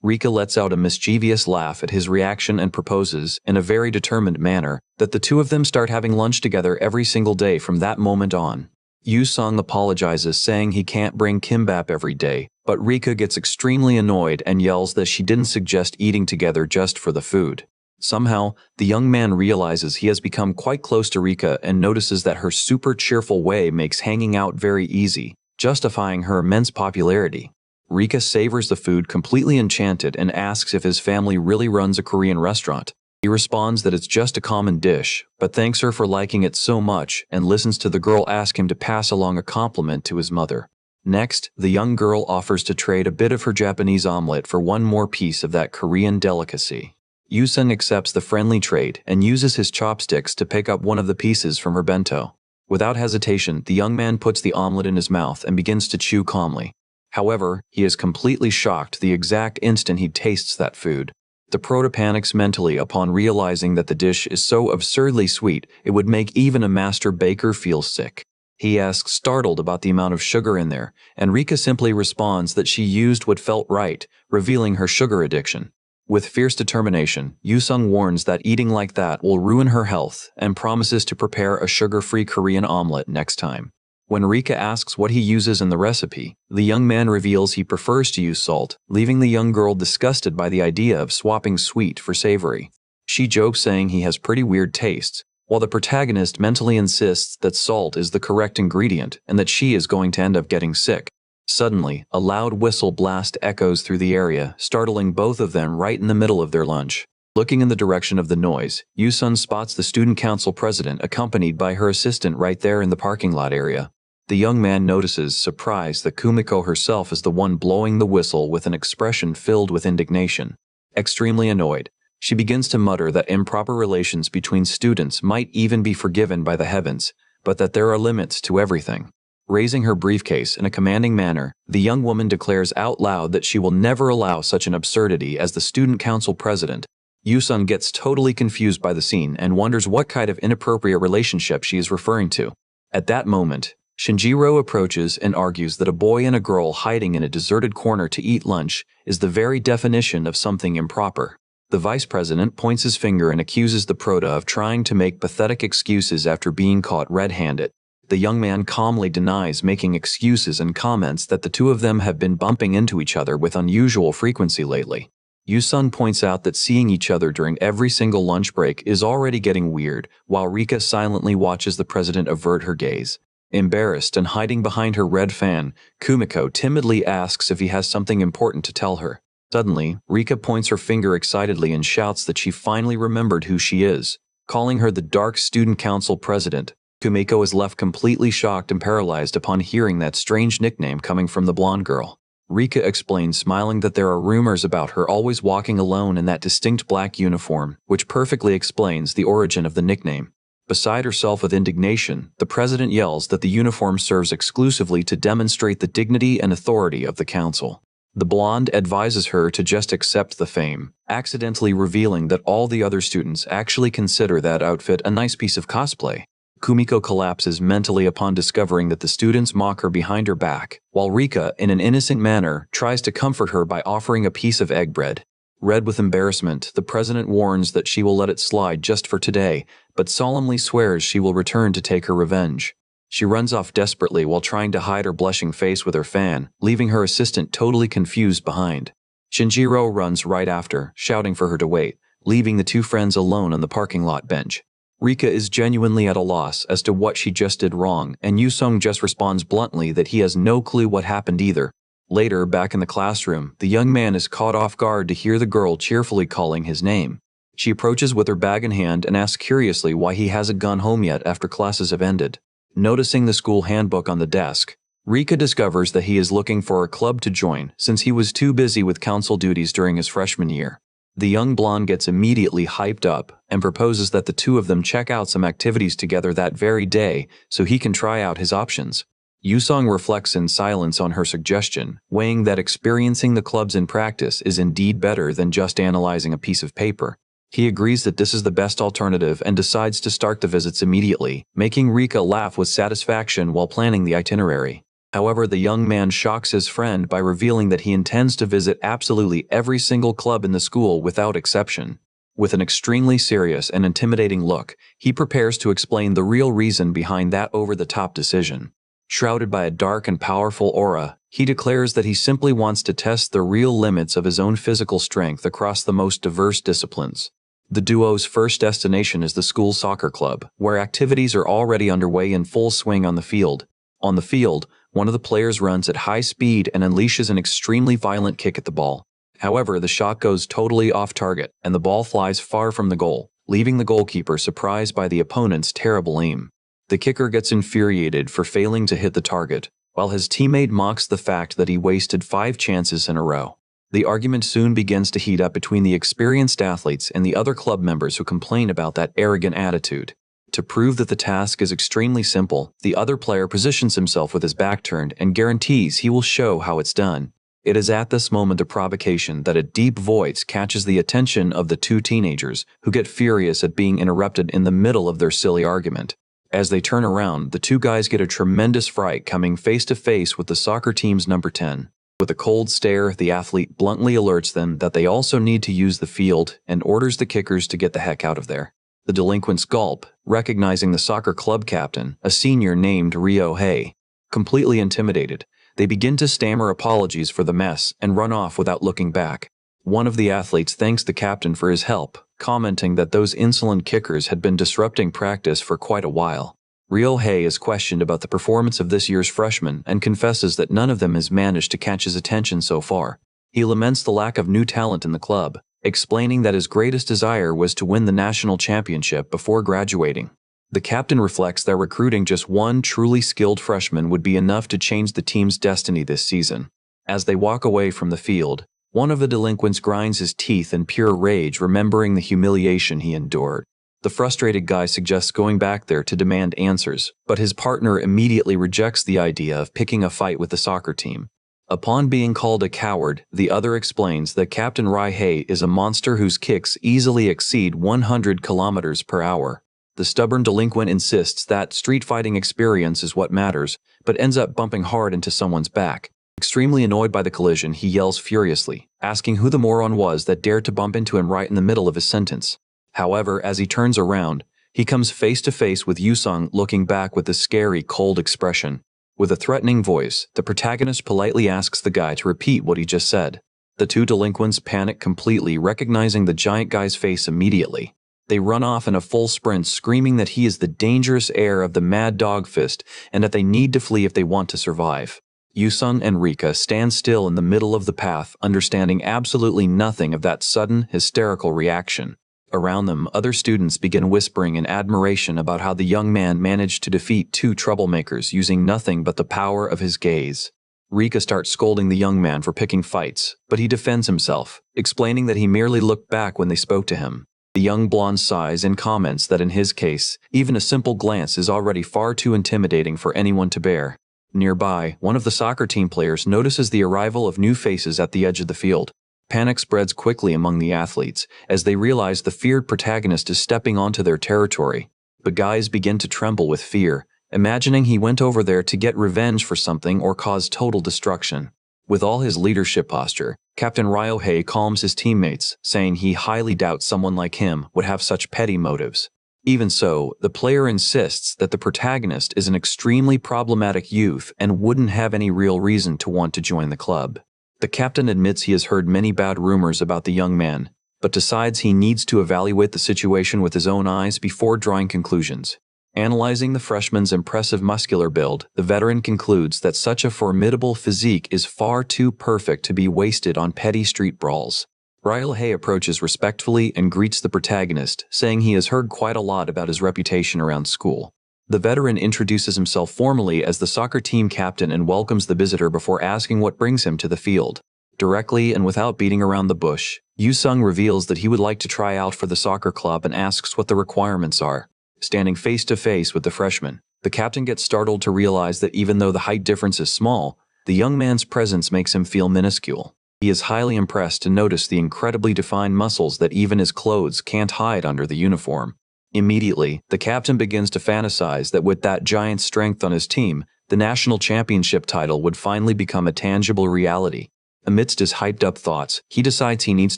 Rika lets out a mischievous laugh at his reaction and proposes, in a very determined manner, that the two of them start having lunch together every single day from that moment on. Yoo-sung apologizes, saying he can't bring kimbap every day, but Rika gets extremely annoyed and yells that she didn't suggest eating together just for the food. Somehow, the young man realizes he has become quite close to Rika and notices that her super cheerful way makes hanging out very easy, justifying her immense popularity. Rika savors the food completely enchanted and asks if his family really runs a Korean restaurant. He responds that it's just a common dish, but thanks her for liking it so much and listens to the girl ask him to pass along a compliment to his mother. Next, the young girl offers to trade a bit of her Japanese omelet for one more piece of that Korean delicacy. Yoo-sung accepts the friendly trade and uses his chopsticks to pick up one of the pieces from her bento. Without hesitation, the young man puts the omelet in his mouth and begins to chew calmly. However, he is completely shocked the exact instant he tastes that food. The prota panics mentally upon realizing that the dish is so absurdly sweet it would make even a master baker feel sick. He asks, startled about the amount of sugar in there, and Rika simply responds that she used what felt right, revealing her sugar addiction. With fierce determination, Yoo-sung warns that eating like that will ruin her health and promises to prepare a sugar-free Korean omelet next time. When Rika asks what he uses in the recipe, the young man reveals he prefers to use salt, leaving the young girl disgusted by the idea of swapping sweet for savory. She jokes, saying he has pretty weird tastes, while the protagonist mentally insists that salt is the correct ingredient and that she is going to end up getting sick. Suddenly, a loud whistle blast echoes through the area, startling both of them right in the middle of their lunch. Looking in the direction of the noise, Yoo-sung spots the student council president accompanied by her assistant right there in the parking lot area. The young man notices, surprised, that Kumiko herself is the one blowing the whistle with an expression filled with indignation. Extremely annoyed, she begins to mutter that improper relations between students might even be forgiven by the heavens, but that there are limits to everything. Raising her briefcase in a commanding manner, the young woman declares out loud that she will never allow such an absurdity as the student council president. Yoo-sung gets totally confused by the scene and wonders what kind of inappropriate relationship she is referring to. At that moment, Shinjiro approaches and argues that a boy and a girl hiding in a deserted corner to eat lunch is the very definition of something improper. The vice president points his finger and accuses the prota of trying to make pathetic excuses after being caught red-handed. The young man calmly denies making excuses and comments that the two of them have been bumping into each other with unusual frequency lately. Yoo-sung points out that seeing each other during every single lunch break is already getting weird, while Rika silently watches the president avert her gaze. Embarrassed and hiding behind her red fan, Kumiko timidly asks if he has something important to tell her. Suddenly, Rika points her finger excitedly and shouts that she finally remembered who she is, calling her the Dark Student Council President. Kumiko is left completely shocked and paralyzed upon hearing that strange nickname coming from the blonde girl. Rika explains, smiling, that there are rumors about her always walking alone in that distinct black uniform, which perfectly explains the origin of the nickname. Beside herself with indignation, the president yells that the uniform serves exclusively to demonstrate the dignity and authority of the council. The blonde advises her to just accept the fame, accidentally revealing that all the other students actually consider that outfit a nice piece of cosplay. Kumiko collapses mentally upon discovering that the students mock her behind her back, while Rika, in an innocent manner, tries to comfort her by offering a piece of egg bread. Red with embarrassment, the president warns that she will let it slide just for today, but solemnly swears she will return to take her revenge. She runs off desperately while trying to hide her blushing face with her fan, leaving her assistant totally confused behind. Shinjiro runs right after, shouting for her to wait, leaving the two friends alone on the parking lot bench. Rika is genuinely at a loss as to what she just did wrong, and Yoo-sung just responds bluntly that he has no clue what happened either. Later, back in the classroom, the young man is caught off guard to hear the girl cheerfully calling his name. She approaches with her bag in hand and asks curiously why he hasn't gone home yet after classes have ended. Noticing the school handbook on the desk, Rika discovers that he is looking for a club to join since he was too busy with council duties during his freshman year. The young blonde gets immediately hyped up and proposes that the two of them check out some activities together that very day so he can try out his options. Yusong reflects in silence on her suggestion, weighing that experiencing the clubs in practice is indeed better than just analyzing a piece of paper. He agrees that this is the best alternative and decides to start the visits immediately, making Rika laugh with satisfaction while planning the itinerary. However, the young man shocks his friend by revealing that he intends to visit absolutely every single club in the school without exception. With an extremely serious and intimidating look, he prepares to explain the real reason behind that over-the-top decision. Shrouded by a dark and powerful aura, he declares that he simply wants to test the real limits of his own physical strength across the most diverse disciplines. The duo's first destination is the school soccer club, where activities are already underway in full swing on the field. On the field, one of the players runs at high speed and unleashes an extremely violent kick at the ball. However, the shot goes totally off target, and the ball flies far from the goal, leaving the goalkeeper surprised by the opponent's terrible aim. The kicker gets infuriated for failing to hit the target, while his teammate mocks the fact that he wasted 5 chances in a row. The argument soon begins to heat up between the experienced athletes and the other club members who complain about that arrogant attitude. To prove that the task is extremely simple, the other player positions himself with his back turned and guarantees he will show how it's done. It is at this moment of provocation that a deep voice catches the attention of the 2 teenagers, who get furious at being interrupted in the middle of their silly argument. As they turn around, the 2 guys get a tremendous fright coming face to face with the soccer team's number 10. With a cold stare, the athlete bluntly alerts them that they also need to use the field and orders the kickers to get the heck out of there. The delinquents gulp, recognizing the soccer club captain, a senior named Ryohei. Completely intimidated, they begin to stammer apologies for the mess and run off without looking back. One of the athletes thanks the captain for his help, commenting that those insolent kickers had been disrupting practice for quite a while. Ryohei is questioned about the performance of this year's freshmen and confesses that none of them has managed to catch his attention so far. He laments the lack of new talent in the club, explaining that his greatest desire was to win the national championship before graduating. The captain reflects that recruiting just one truly skilled freshman would be enough to change the team's destiny this season. As they walk away from the field, one of the delinquents grinds his teeth in pure rage, remembering the humiliation he endured. The frustrated guy suggests going back there to demand answers, but his partner immediately rejects the idea of picking a fight with the soccer team. Upon being called a coward, the other explains that Captain Ryohei is a monster whose kicks easily exceed 100 kilometers per hour. The stubborn delinquent insists that street fighting experience is what matters, but ends up bumping hard into someone's back. Extremely annoyed by the collision, he yells furiously, asking who the moron was that dared to bump into him right in the middle of his sentence. However, as he turns around, he comes face to face with Yusong looking back with a scary, cold expression. With a threatening voice, the protagonist politely asks the guy to repeat what he just said. The 2 delinquents panic completely, recognizing the giant guy's face immediately. They run off in a full sprint, screaming that he is the dangerous heir of the Mad Dog Fist and that they need to flee if they want to survive. Yusung and Rika stand still in the middle of the path, understanding absolutely nothing of that sudden, hysterical reaction. Around them, other students begin whispering in admiration about how the young man managed to defeat 2 troublemakers using nothing but the power of his gaze. Rika starts scolding the young man for picking fights, but he defends himself, explaining that he merely looked back when they spoke to him. The young blonde sighs and comments that in his case, even a simple glance is already far too intimidating for anyone to bear. Nearby, one of the soccer team players notices the arrival of new faces at the edge of the field. Panic spreads quickly among the athletes, as they realize the feared protagonist is stepping onto their territory. The guys begin to tremble with fear, imagining he went over there to get revenge for something or cause total destruction. With all his leadership posture, Captain Ryohei calms his teammates, saying he highly doubts someone like him would have such petty motives. Even so, the player insists that the protagonist is an extremely problematic youth and wouldn't have any real reason to want to join the club. The captain admits he has heard many bad rumors about the young man, but decides he needs to evaluate the situation with his own eyes before drawing conclusions. Analyzing the freshman's impressive muscular build, the veteran concludes that such a formidable physique is far too perfect to be wasted on petty street brawls. Ryohei approaches respectfully and greets the protagonist, saying he has heard quite a lot about his reputation around school. The veteran introduces himself formally as the soccer team captain and welcomes the visitor before asking what brings him to the field. Directly and without beating around the bush, Yusung reveals that he would like to try out for the soccer club and asks what the requirements are. Standing face to face with the freshman, The captain gets startled to realize that even though the height difference is small, the young man's presence makes him feel minuscule. He is highly impressed to notice the incredibly defined muscles that even his clothes can't hide under the uniform. Immediately, the captain begins to fantasize that with that giant strength on his team, the national championship title would finally become a tangible reality. Amidst his hyped-up thoughts, he decides he needs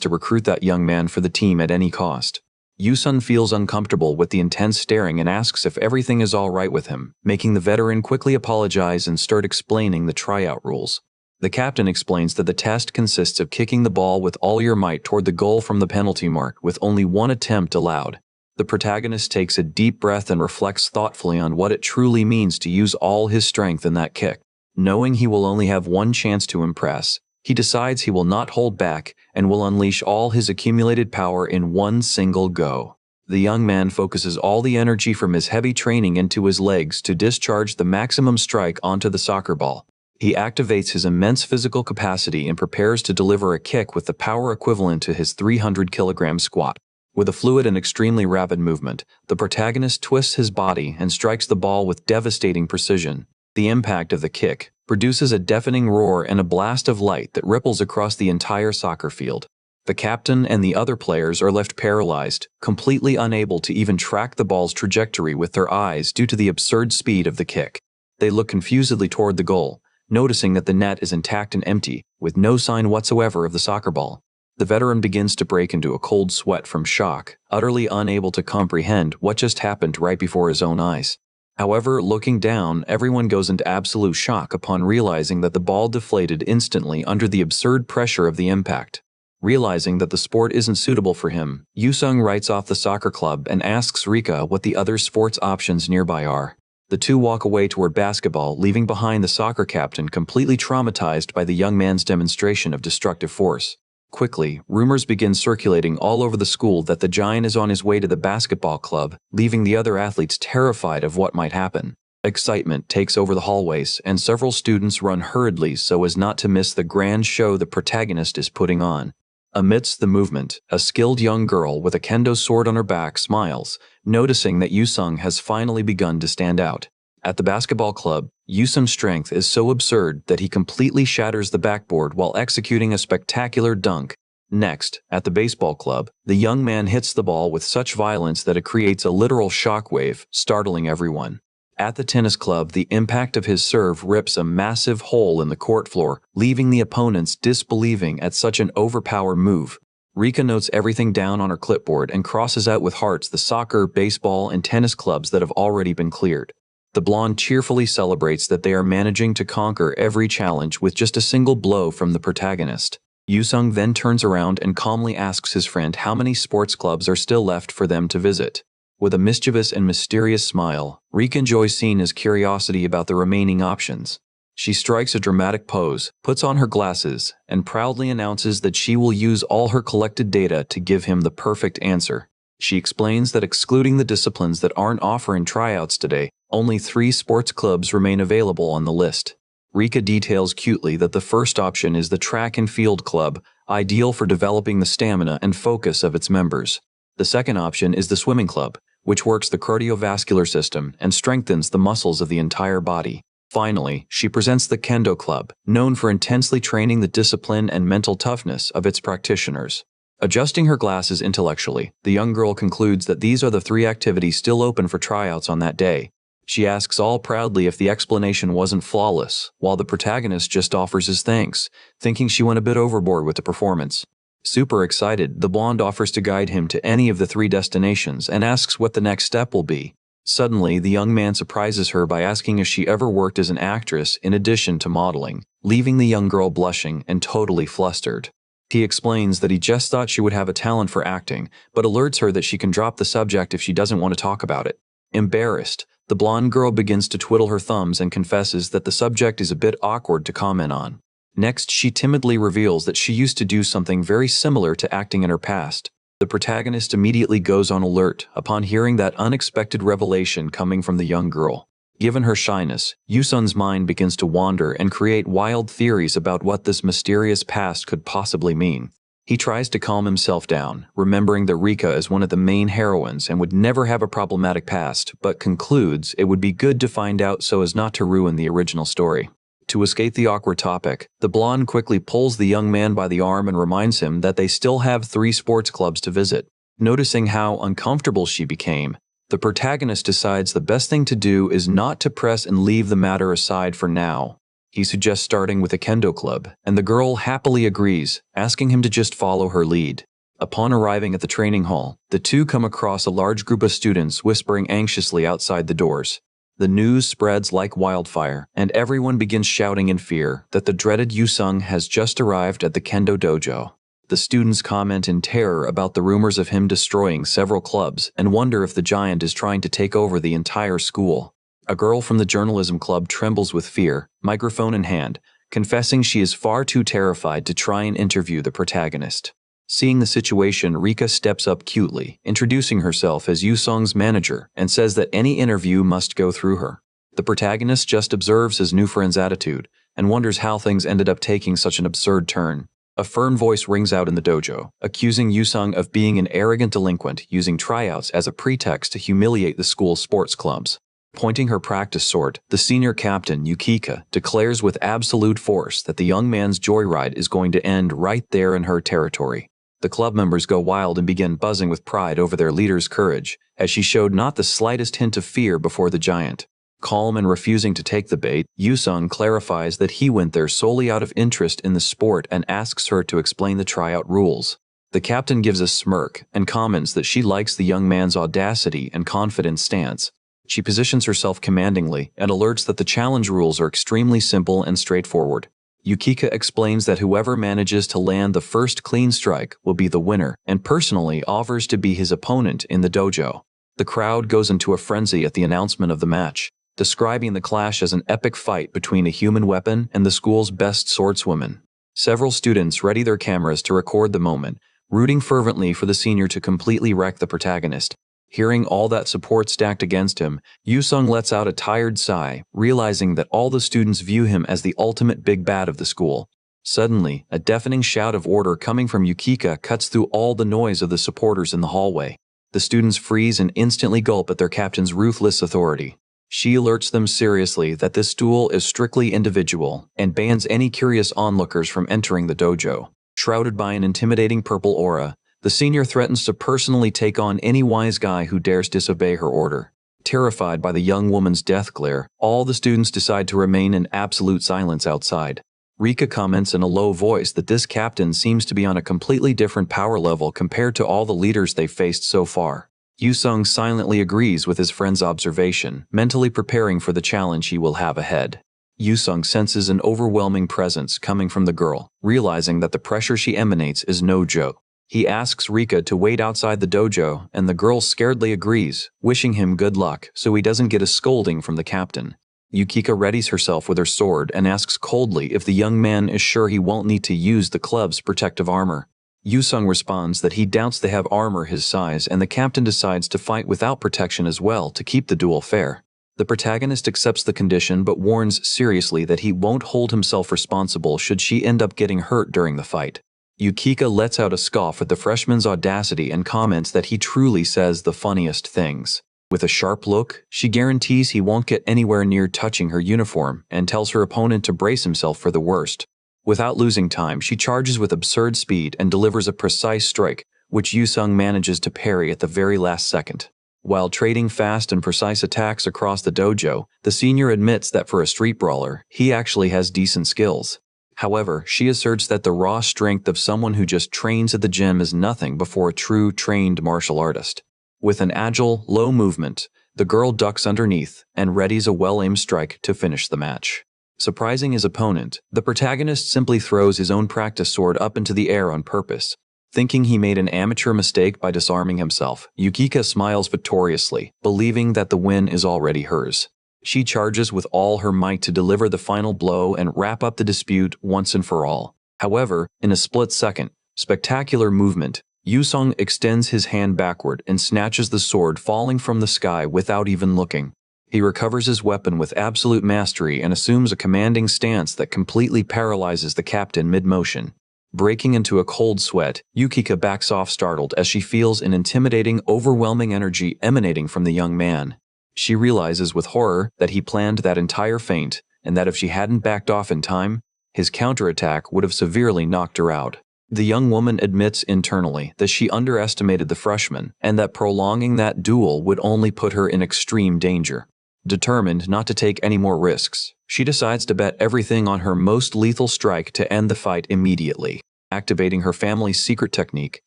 to recruit that young man for the team at any cost. Yusung feels uncomfortable with the intense staring and asks if everything is all right with him, making the veteran quickly apologize and start explaining the tryout rules. The captain explains that the test consists of kicking the ball with all your might toward the goal from the penalty mark with only one attempt allowed. The protagonist takes a deep breath and reflects thoughtfully on what it truly means to use all his strength in that kick. Knowing he will only have one chance to impress, he decides he will not hold back and will unleash all his accumulated power in one single go. The young man focuses all the energy from his heavy training into his legs to discharge the maximum strike onto the soccer ball. He activates his immense physical capacity and prepares to deliver a kick with the power equivalent to his 300-kilogram squat. With a fluid and extremely rapid movement, the protagonist twists his body and strikes the ball with devastating precision. The impact of the kick produces a deafening roar and a blast of light that ripples across the entire soccer field. The captain and the other players are left paralyzed, completely unable to even track the ball's trajectory with their eyes due to the absurd speed of the kick. They look confusedly toward the goal, noticing that the net is intact and empty, with no sign whatsoever of the soccer ball. The veteran begins to break into a cold sweat from shock, utterly unable to comprehend what just happened right before his own eyes. However, looking down, everyone goes into absolute shock upon realizing that the ball deflated instantly under the absurd pressure of the impact. Realizing that the sport isn't suitable for him, Yusung writes off the soccer club and asks Rika what the other sports options nearby are. The two walk away toward basketball, leaving behind the soccer captain completely traumatized by the young man's demonstration of destructive force. Quickly, rumors begin circulating all over the school that the giant is on his way to the basketball club, leaving the other athletes terrified of what might happen. Excitement takes over the hallways, and several students run hurriedly so as not to miss the grand show the protagonist is putting on. Amidst the movement, a skilled young girl with a kendo sword on her back smiles, noticing that Yusung has finally begun to stand out. At the basketball club, Yusung's strength is so absurd that he completely shatters the backboard while executing a spectacular dunk. Next, at the baseball club, the young man hits the ball with such violence that it creates a literal shockwave, startling everyone. At the tennis club, the impact of his serve rips a massive hole in the court floor, leaving the opponents disbelieving at such an overpowered move. Rika notes everything down on her clipboard and crosses out with hearts the soccer, baseball, and tennis clubs that have already been cleared. The blonde cheerfully celebrates that they are managing to conquer every challenge with just a single blow from the protagonist. Yusung then turns around and calmly asks his friend how many sports clubs are still left for them to visit. With a mischievous and mysterious smile, Rika enjoys seeing his curiosity about the remaining options. She strikes a dramatic pose, puts on her glasses, and proudly announces that she will use all her collected data to give him the perfect answer. She explains that excluding the disciplines that aren't offering tryouts today, only 3 sports clubs remain available on the list. Rika details cutely that the first option is the track and field club, ideal for developing the stamina and focus of its members. The second option is the swimming club, which works the cardiovascular system and strengthens the muscles of the entire body. Finally, she presents the Kendo Club, known for intensely training the discipline and mental toughness of its practitioners. Adjusting her glasses intellectually, the young girl concludes that these are the 3 activities still open for tryouts on that day. She asks all proudly if the explanation wasn't flawless, while the protagonist just offers his thanks, thinking she went a bit overboard with the performance. Super excited, the blonde offers to guide him to any of the 3 destinations and asks what the next step will be. Suddenly, the young man surprises her by asking if she ever worked as an actress in addition to modeling, leaving the young girl blushing and totally flustered. He explains that he just thought she would have a talent for acting, but alerts her that she can drop the subject if she doesn't want to talk about it. Embarrassed, the blonde girl begins to twiddle her thumbs and confesses that the subject is a bit awkward to comment on. Next, she timidly reveals that she used to do something very similar to acting in her past. The protagonist immediately goes on alert upon hearing that unexpected revelation coming from the young girl. Given her shyness, Yusung's mind begins to wander and create wild theories about what this mysterious past could possibly mean. He tries to calm himself down, remembering that Rika is one of the main heroines and would never have a problematic past, but concludes it would be good to find out so as not to ruin the original story. To escape the awkward topic, the blonde quickly pulls the young man by the arm and reminds him that they still have 3 sports clubs to visit. Noticing how uncomfortable she became, the protagonist decides the best thing to do is not to press and leave the matter aside for now. He suggests starting with a kendo club, and the girl happily agrees, asking him to just follow her lead. Upon arriving at the training hall, the two come across a large group of students whispering anxiously outside the doors. The news spreads like wildfire, and everyone begins shouting in fear that the dreaded Yusung has just arrived at the kendo dojo. The students comment in terror about the rumors of him destroying several clubs and wonder if the giant is trying to take over the entire school. A girl from the journalism club trembles with fear, microphone in hand, confessing she is far too terrified to try and interview the protagonist. Seeing the situation, Rika steps up cutely, introducing herself as Yusung's manager, and says that any interview must go through her. The protagonist just observes his new friend's attitude and wonders how things ended up taking such an absurd turn. A firm voice rings out in the dojo, accusing Yusung of being an arrogant delinquent using tryouts as a pretext to humiliate the school's sports clubs. Pointing her practice sword, the senior captain, Yukika, declares with absolute force that the young man's joyride is going to end right there in her territory. The club members go wild and begin buzzing with pride over their leader's courage, as she showed not the slightest hint of fear before the giant. Calm and refusing to take the bait, Yusung clarifies that he went there solely out of interest in the sport and asks her to explain the tryout rules. The captain gives a smirk and comments that she likes the young man's audacity and confident stance. She positions herself commandingly and alerts that the challenge rules are extremely simple and straightforward. Yukika explains that whoever manages to land the first clean strike will be the winner and personally offers to be his opponent in the dojo. The crowd goes into a frenzy at the announcement of the match, describing the clash as an epic fight between a human weapon and the school's best swordswoman. Several students ready their cameras to record the moment, rooting fervently for the senior to completely wreck the protagonist. Hearing all that support stacked against him, Yusung lets out a tired sigh, realizing that all the students view him as the ultimate big bad of the school. Suddenly, a deafening shout of order coming from Yukika cuts through all the noise of the supporters in the hallway. The students freeze and instantly gulp at their captain's ruthless authority. She alerts them seriously that this duel is strictly individual and bans any curious onlookers from entering the dojo. Shrouded by an intimidating purple aura, the senior threatens to personally take on any wise guy who dares disobey her order. Terrified by the young woman's death glare, all the students decide to remain in absolute silence outside. Rika comments in a low voice that this captain seems to be on a completely different power level compared to all the leaders they've faced so far. Yusung silently agrees with his friend's observation, mentally preparing for the challenge he will have ahead. Yusung senses an overwhelming presence coming from the girl, realizing that the pressure she emanates is no joke. He asks Rika to wait outside the dojo, and the girl scaredly agrees, wishing him good luck so he doesn't get a scolding from the captain. Yukika readies herself with her sword and asks coldly if the young man is sure he won't need to use the club's protective armor. Yusung responds that he doubts they have armor his size, and the captain decides to fight without protection as well to keep the duel fair. The protagonist accepts the condition but warns seriously that he won't hold himself responsible should she end up getting hurt during the fight. Yukika lets out a scoff at the freshman's audacity and comments that he truly says the funniest things. With a sharp look, she guarantees he won't get anywhere near touching her uniform and tells her opponent to brace himself for the worst. Without losing time, she charges with absurd speed and delivers a precise strike, which Yusung manages to parry at the very last second. While trading fast and precise attacks across the dojo, the senior admits that for a street brawler, he actually has decent skills. However, she asserts that the raw strength of someone who just trains at the gym is nothing before a true trained martial artist. With an agile, low movement, the girl ducks underneath and readies a well-aimed strike to finish the match. Surprising his opponent, the protagonist simply throws his own practice sword up into the air on purpose. Thinking he made an amateur mistake by disarming himself, Yukika smiles victoriously, believing that the win is already hers. She charges with all her might to deliver the final blow and wrap up the dispute once and for all. However, in a split second, spectacular movement, Yusung extends his hand backward and snatches the sword falling from the sky without even looking. He recovers his weapon with absolute mastery and assumes a commanding stance that completely paralyzes the captain mid-motion. Breaking into a cold sweat, Yukika backs off startled as she feels an intimidating, overwhelming energy emanating from the young man. She realizes with horror that he planned that entire feint, and that if she hadn't backed off in time, his counterattack would have severely knocked her out. The young woman admits internally that she underestimated the freshman, and that prolonging that duel would only put her in extreme danger. Determined not to take any more risks, she decides to bet everything on her most lethal strike to end the fight immediately. Activating her family's secret technique,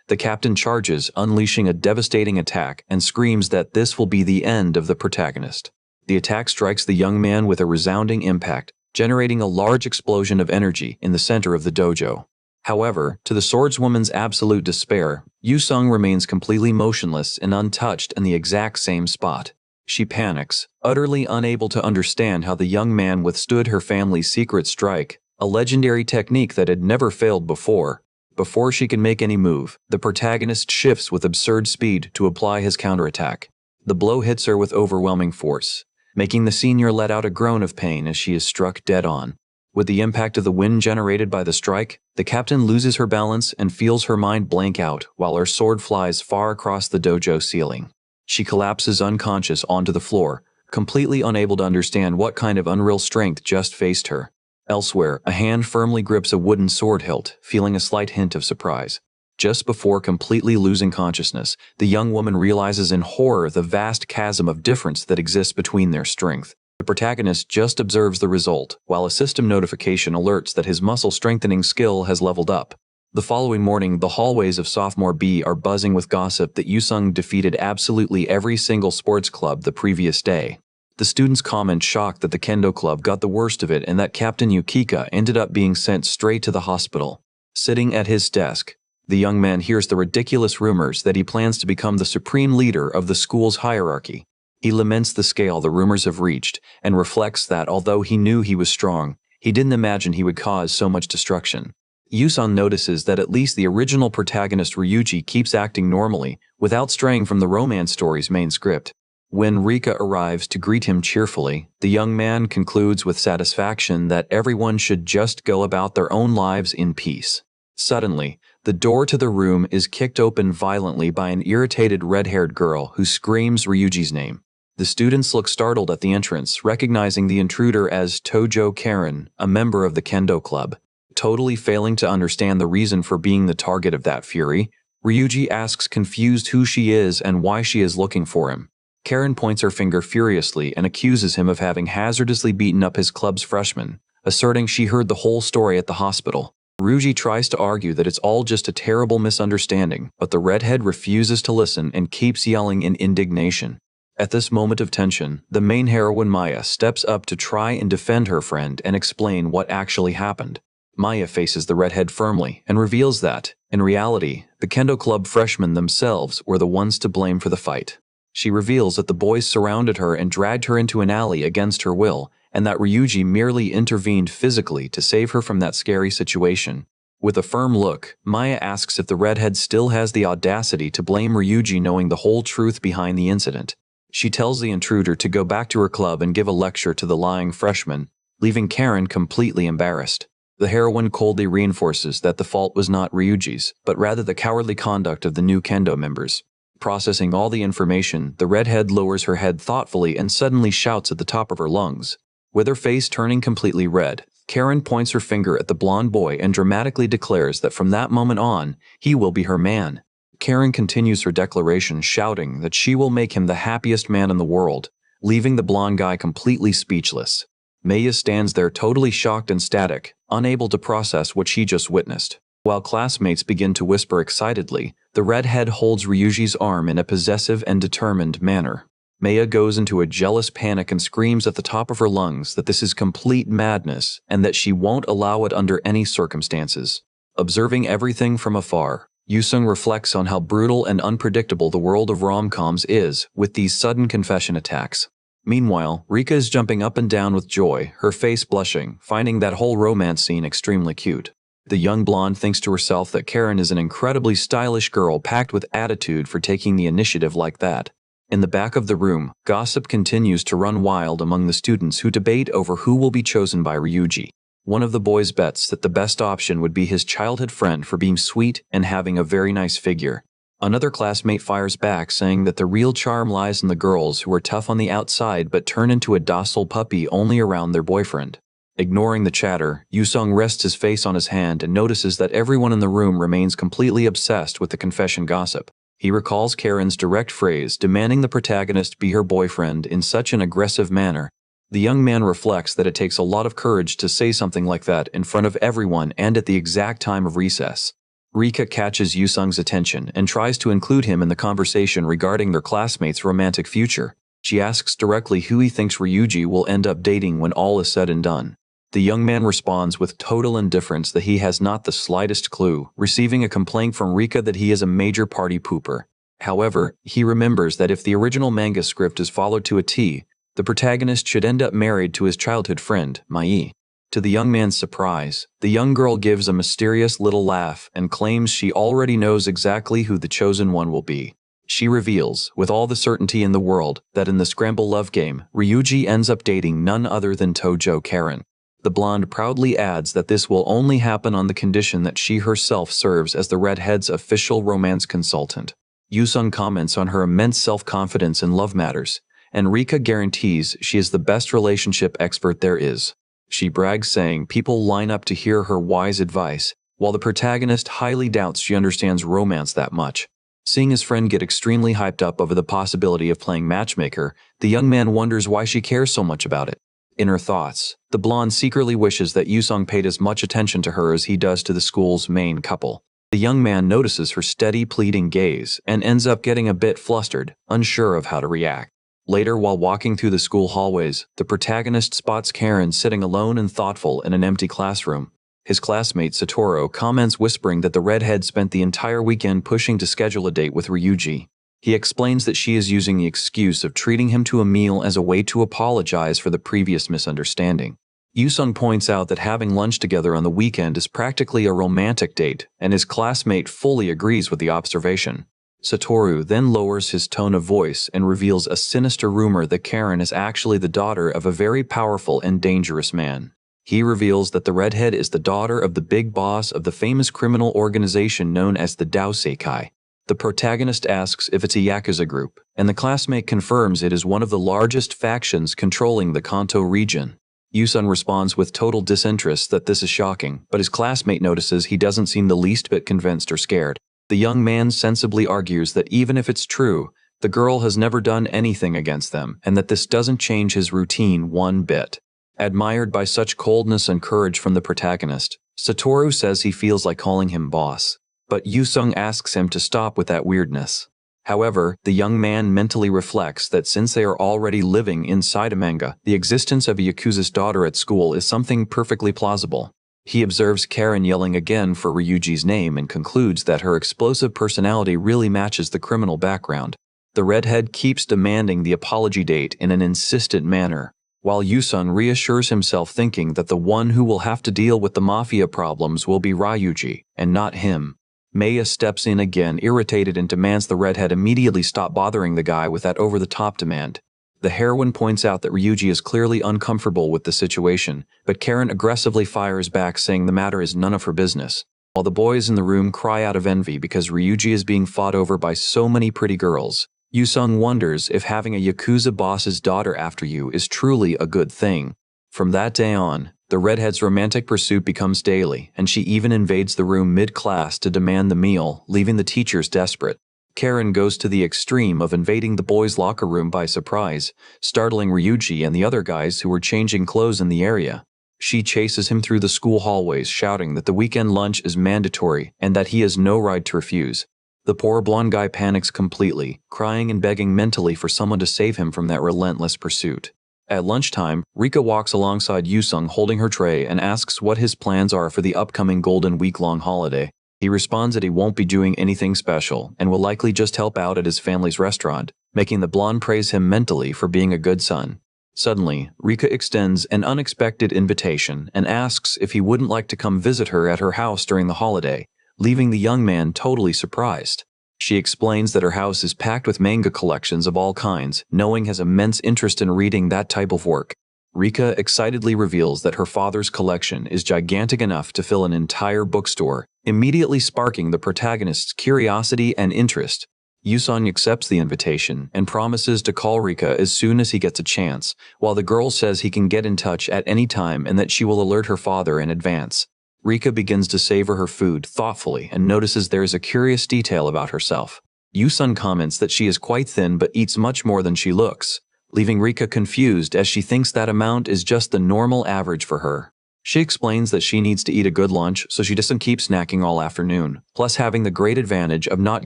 the captain charges, unleashing a devastating attack, and screams that this will be the end of the protagonist. The attack strikes the young man with a resounding impact, generating a large explosion of energy in the center of the dojo. However, to the swordswoman's absolute despair, Yusung remains completely motionless and untouched in the exact same spot. She panics, utterly unable to understand how the young man withstood her family's secret strike, a legendary technique that had never failed before. Before she can make any move, the protagonist shifts with absurd speed to apply his counterattack. The blow hits her with overwhelming force, making the senior let out a groan of pain as she is struck dead on. With the impact of the wind generated by the strike, the captain loses her balance and feels her mind blank out while her sword flies far across the dojo ceiling. She collapses unconscious onto the floor, completely unable to understand what kind of unreal strength just faced her. Elsewhere, a hand firmly grips a wooden sword hilt, feeling a slight hint of surprise. Just before completely losing consciousness, the young woman realizes in horror the vast chasm of difference that exists between their strength. The protagonist just observes the result, while a system notification alerts that his muscle-strengthening skill has leveled up. The following morning, the hallways of Sophomore B are buzzing with gossip that Yusung defeated absolutely every single sports club the previous day. The students comment shocked that the Kendo Club got the worst of it and that Captain Yukika ended up being sent straight to the hospital. Sitting at his desk, the young man hears the ridiculous rumors that he plans to become the supreme leader of the school's hierarchy. He laments the scale the rumors have reached and reflects that although he knew he was strong, he didn't imagine he would cause so much destruction. Yusun notices that at least the original protagonist Ryuji keeps acting normally, without straying from the romance story's main script. When Rika arrives to greet him cheerfully, the young man concludes with satisfaction that everyone should just go about their own lives in peace. Suddenly, the door to the room is kicked open violently by an irritated red-haired girl who screams Ryuji's name. The students look startled at the entrance, recognizing the intruder as Tojo Karen, a member of the Kendo Club. Totally failing to understand the reason for being the target of that fury, Ryuji asks confused who she is and why she is looking for him. Karen points her finger furiously and accuses him of having hazardously beaten up his club's freshman, asserting she heard the whole story at the hospital. Ryuji tries to argue that it's all just a terrible misunderstanding, but the redhead refuses to listen and keeps yelling in indignation. At this moment of tension, the main heroine Maya steps up to try and defend her friend and explain what actually happened. Maya faces the redhead firmly and reveals that, in reality, the Kendo Club freshmen themselves were the ones to blame for the fight. She reveals that the boys surrounded her and dragged her into an alley against her will, and that Ryuji merely intervened physically to save her from that scary situation. With a firm look, Maya asks if the redhead still has the audacity to blame Ryuji knowing the whole truth behind the incident. She tells the intruder to go back to her club and give a lecture to the lying freshman, leaving Karen completely embarrassed. The heroine coldly reinforces that the fault was not Ryuji's, but rather the cowardly conduct of the new Kendo members. Processing all the information, the redhead lowers her head thoughtfully and suddenly shouts at the top of her lungs. With her face turning completely red, Karen points her finger at the blonde boy and dramatically declares that from that moment on, he will be her man. Karen continues her declaration, shouting that she will make him the happiest man in the world, leaving the blonde guy completely speechless. Maya stands there totally shocked and static, unable to process what she just witnessed. While classmates begin to whisper excitedly, the redhead holds Ryuji's arm in a possessive and determined manner. Maya goes into a jealous panic and screams at the top of her lungs that this is complete madness and that she won't allow it under any circumstances. Observing everything from afar, Yusung reflects on how brutal and unpredictable the world of rom-coms is with these sudden confession attacks. Meanwhile, Rika is jumping up and down with joy, her face blushing, finding that whole romance scene extremely cute. The young blonde thinks to herself that Karen is an incredibly stylish girl packed with attitude for taking the initiative like that. In the back of the room, gossip continues to run wild among the students who debate over who will be chosen by Ryuji. One of the boys bets that the best option would be his childhood friend for being sweet and having a very nice figure. Another classmate fires back, saying that the real charm lies in the girls who are tough on the outside but turn into a docile puppy only around their boyfriend. Ignoring the chatter, Yusung rests his face on his hand and notices that everyone in the room remains completely obsessed with the confession gossip. He recalls Karen's direct phrase demanding the protagonist be her boyfriend in such an aggressive manner. The young man reflects that it takes a lot of courage to say something like that in front of everyone and at the exact time of recess. Rika catches Yusung's attention and tries to include him in the conversation regarding their classmates' romantic future. She asks directly who he thinks Ryuji will end up dating when all is said and done. The young man responds with total indifference that he has not the slightest clue, receiving a complaint from Rika that he is a major party pooper. However, he remembers that if the original manga script is followed to a T, the protagonist should end up married to his childhood friend, Mai. To the young man's surprise, the young girl gives a mysterious little laugh and claims she already knows exactly who the chosen one will be. She reveals, with all the certainty in the world, that in the Scramble Love game, Ryuji ends up dating none other than Tojo Karen. The blonde proudly adds that this will only happen on the condition that she herself serves as the redhead's official romance consultant. Yusung comments on her immense self-confidence in love matters, and Rika guarantees she is the best relationship expert there is. She brags, saying people line up to hear her wise advice, while the protagonist highly doubts she understands romance that much. Seeing his friend get extremely hyped up over the possibility of playing matchmaker, the young man wonders why she cares so much about it. In her thoughts, the blonde secretly wishes that Yusung paid as much attention to her as he does to the school's main couple. The young man notices her steady, pleading gaze and ends up getting a bit flustered, unsure of how to react. Later, while walking through the school hallways, the protagonist spots Karen sitting alone and thoughtful in an empty classroom. His classmate Satoru comments, whispering that the redhead spent the entire weekend pushing to schedule a date with Ryuji. He explains that she is using the excuse of treating him to a meal as a way to apologize for the previous misunderstanding. Yusung points out that having lunch together on the weekend is practically a romantic date, and his classmate fully agrees with the observation. Satoru then lowers his tone of voice and reveals a sinister rumor that Karen is actually the daughter of a very powerful and dangerous man. He reveals that the redhead is the daughter of the big boss of the famous criminal organization known as the Daoseikai. The protagonist asks if it's a Yakuza group, and the classmate confirms it is one of the largest factions controlling the Kanto region. Yusung responds with total disinterest that this is shocking, but his classmate notices he doesn't seem the least bit convinced or scared. The young man sensibly argues that even if it's true, the girl has never done anything against them, and that this doesn't change his routine one bit. Admired by such coldness and courage from the protagonist, Satoru says he feels like calling him boss. But Yusung asks him to stop with that weirdness. However, the young man mentally reflects that since they are already living inside a manga, the existence of a Yakuza's daughter at school is something perfectly plausible. He observes Karen yelling again for Ryuji's name and concludes that her explosive personality really matches the criminal background. The redhead keeps demanding the apology date in an insistent manner, while Yusung reassures himself, thinking that the one who will have to deal with the mafia problems will be Ryuji, and not him. Maya steps in again, irritated, and demands the redhead immediately stop bothering the guy with that over-the-top demand. The heroine points out that Ryuji is clearly uncomfortable with the situation, but Karen aggressively fires back, saying the matter is none of her business. While the boys in the room cry out of envy because Ryuji is being fought over by so many pretty girls, Yusung wonders if having a Yakuza boss's daughter after you is truly a good thing. From that day on, the redhead's romantic pursuit becomes daily, and she even invades the room mid-class to demand the meal, leaving the teachers desperate. Karen goes to the extreme of invading the boys' locker room by surprise, startling Ryuji and the other guys who were changing clothes in the area. She chases him through the school hallways, shouting that the weekend lunch is mandatory and that he has no right to refuse. The poor blonde guy panics completely, crying and begging mentally for someone to save him from that relentless pursuit. At lunchtime, Rika walks alongside Yusung holding her tray and asks what his plans are for the upcoming golden week-long holiday. He responds that he won't be doing anything special and will likely just help out at his family's restaurant, making the blonde praise him mentally for being a good son. Suddenly, Rika extends an unexpected invitation and asks if he wouldn't like to come visit her at her house during the holiday, leaving the young man totally surprised. She explains that her house is packed with manga collections of all kinds, knowing has immense interest in reading that type of work. Rika excitedly reveals that her father's collection is gigantic enough to fill an entire bookstore, immediately sparking the protagonist's curiosity and interest. Yusong accepts the invitation and promises to call Rika as soon as he gets a chance, while the girl says he can get in touch at any time and that she will alert her father in advance. Rika begins to savor her food thoughtfully and notices there is a curious detail about herself. Yusong comments that she is quite thin but eats much more than she looks, leaving Rika confused as she thinks that amount is just the normal average for her. She explains that she needs to eat a good lunch so she doesn't keep snacking all afternoon, plus having the great advantage of not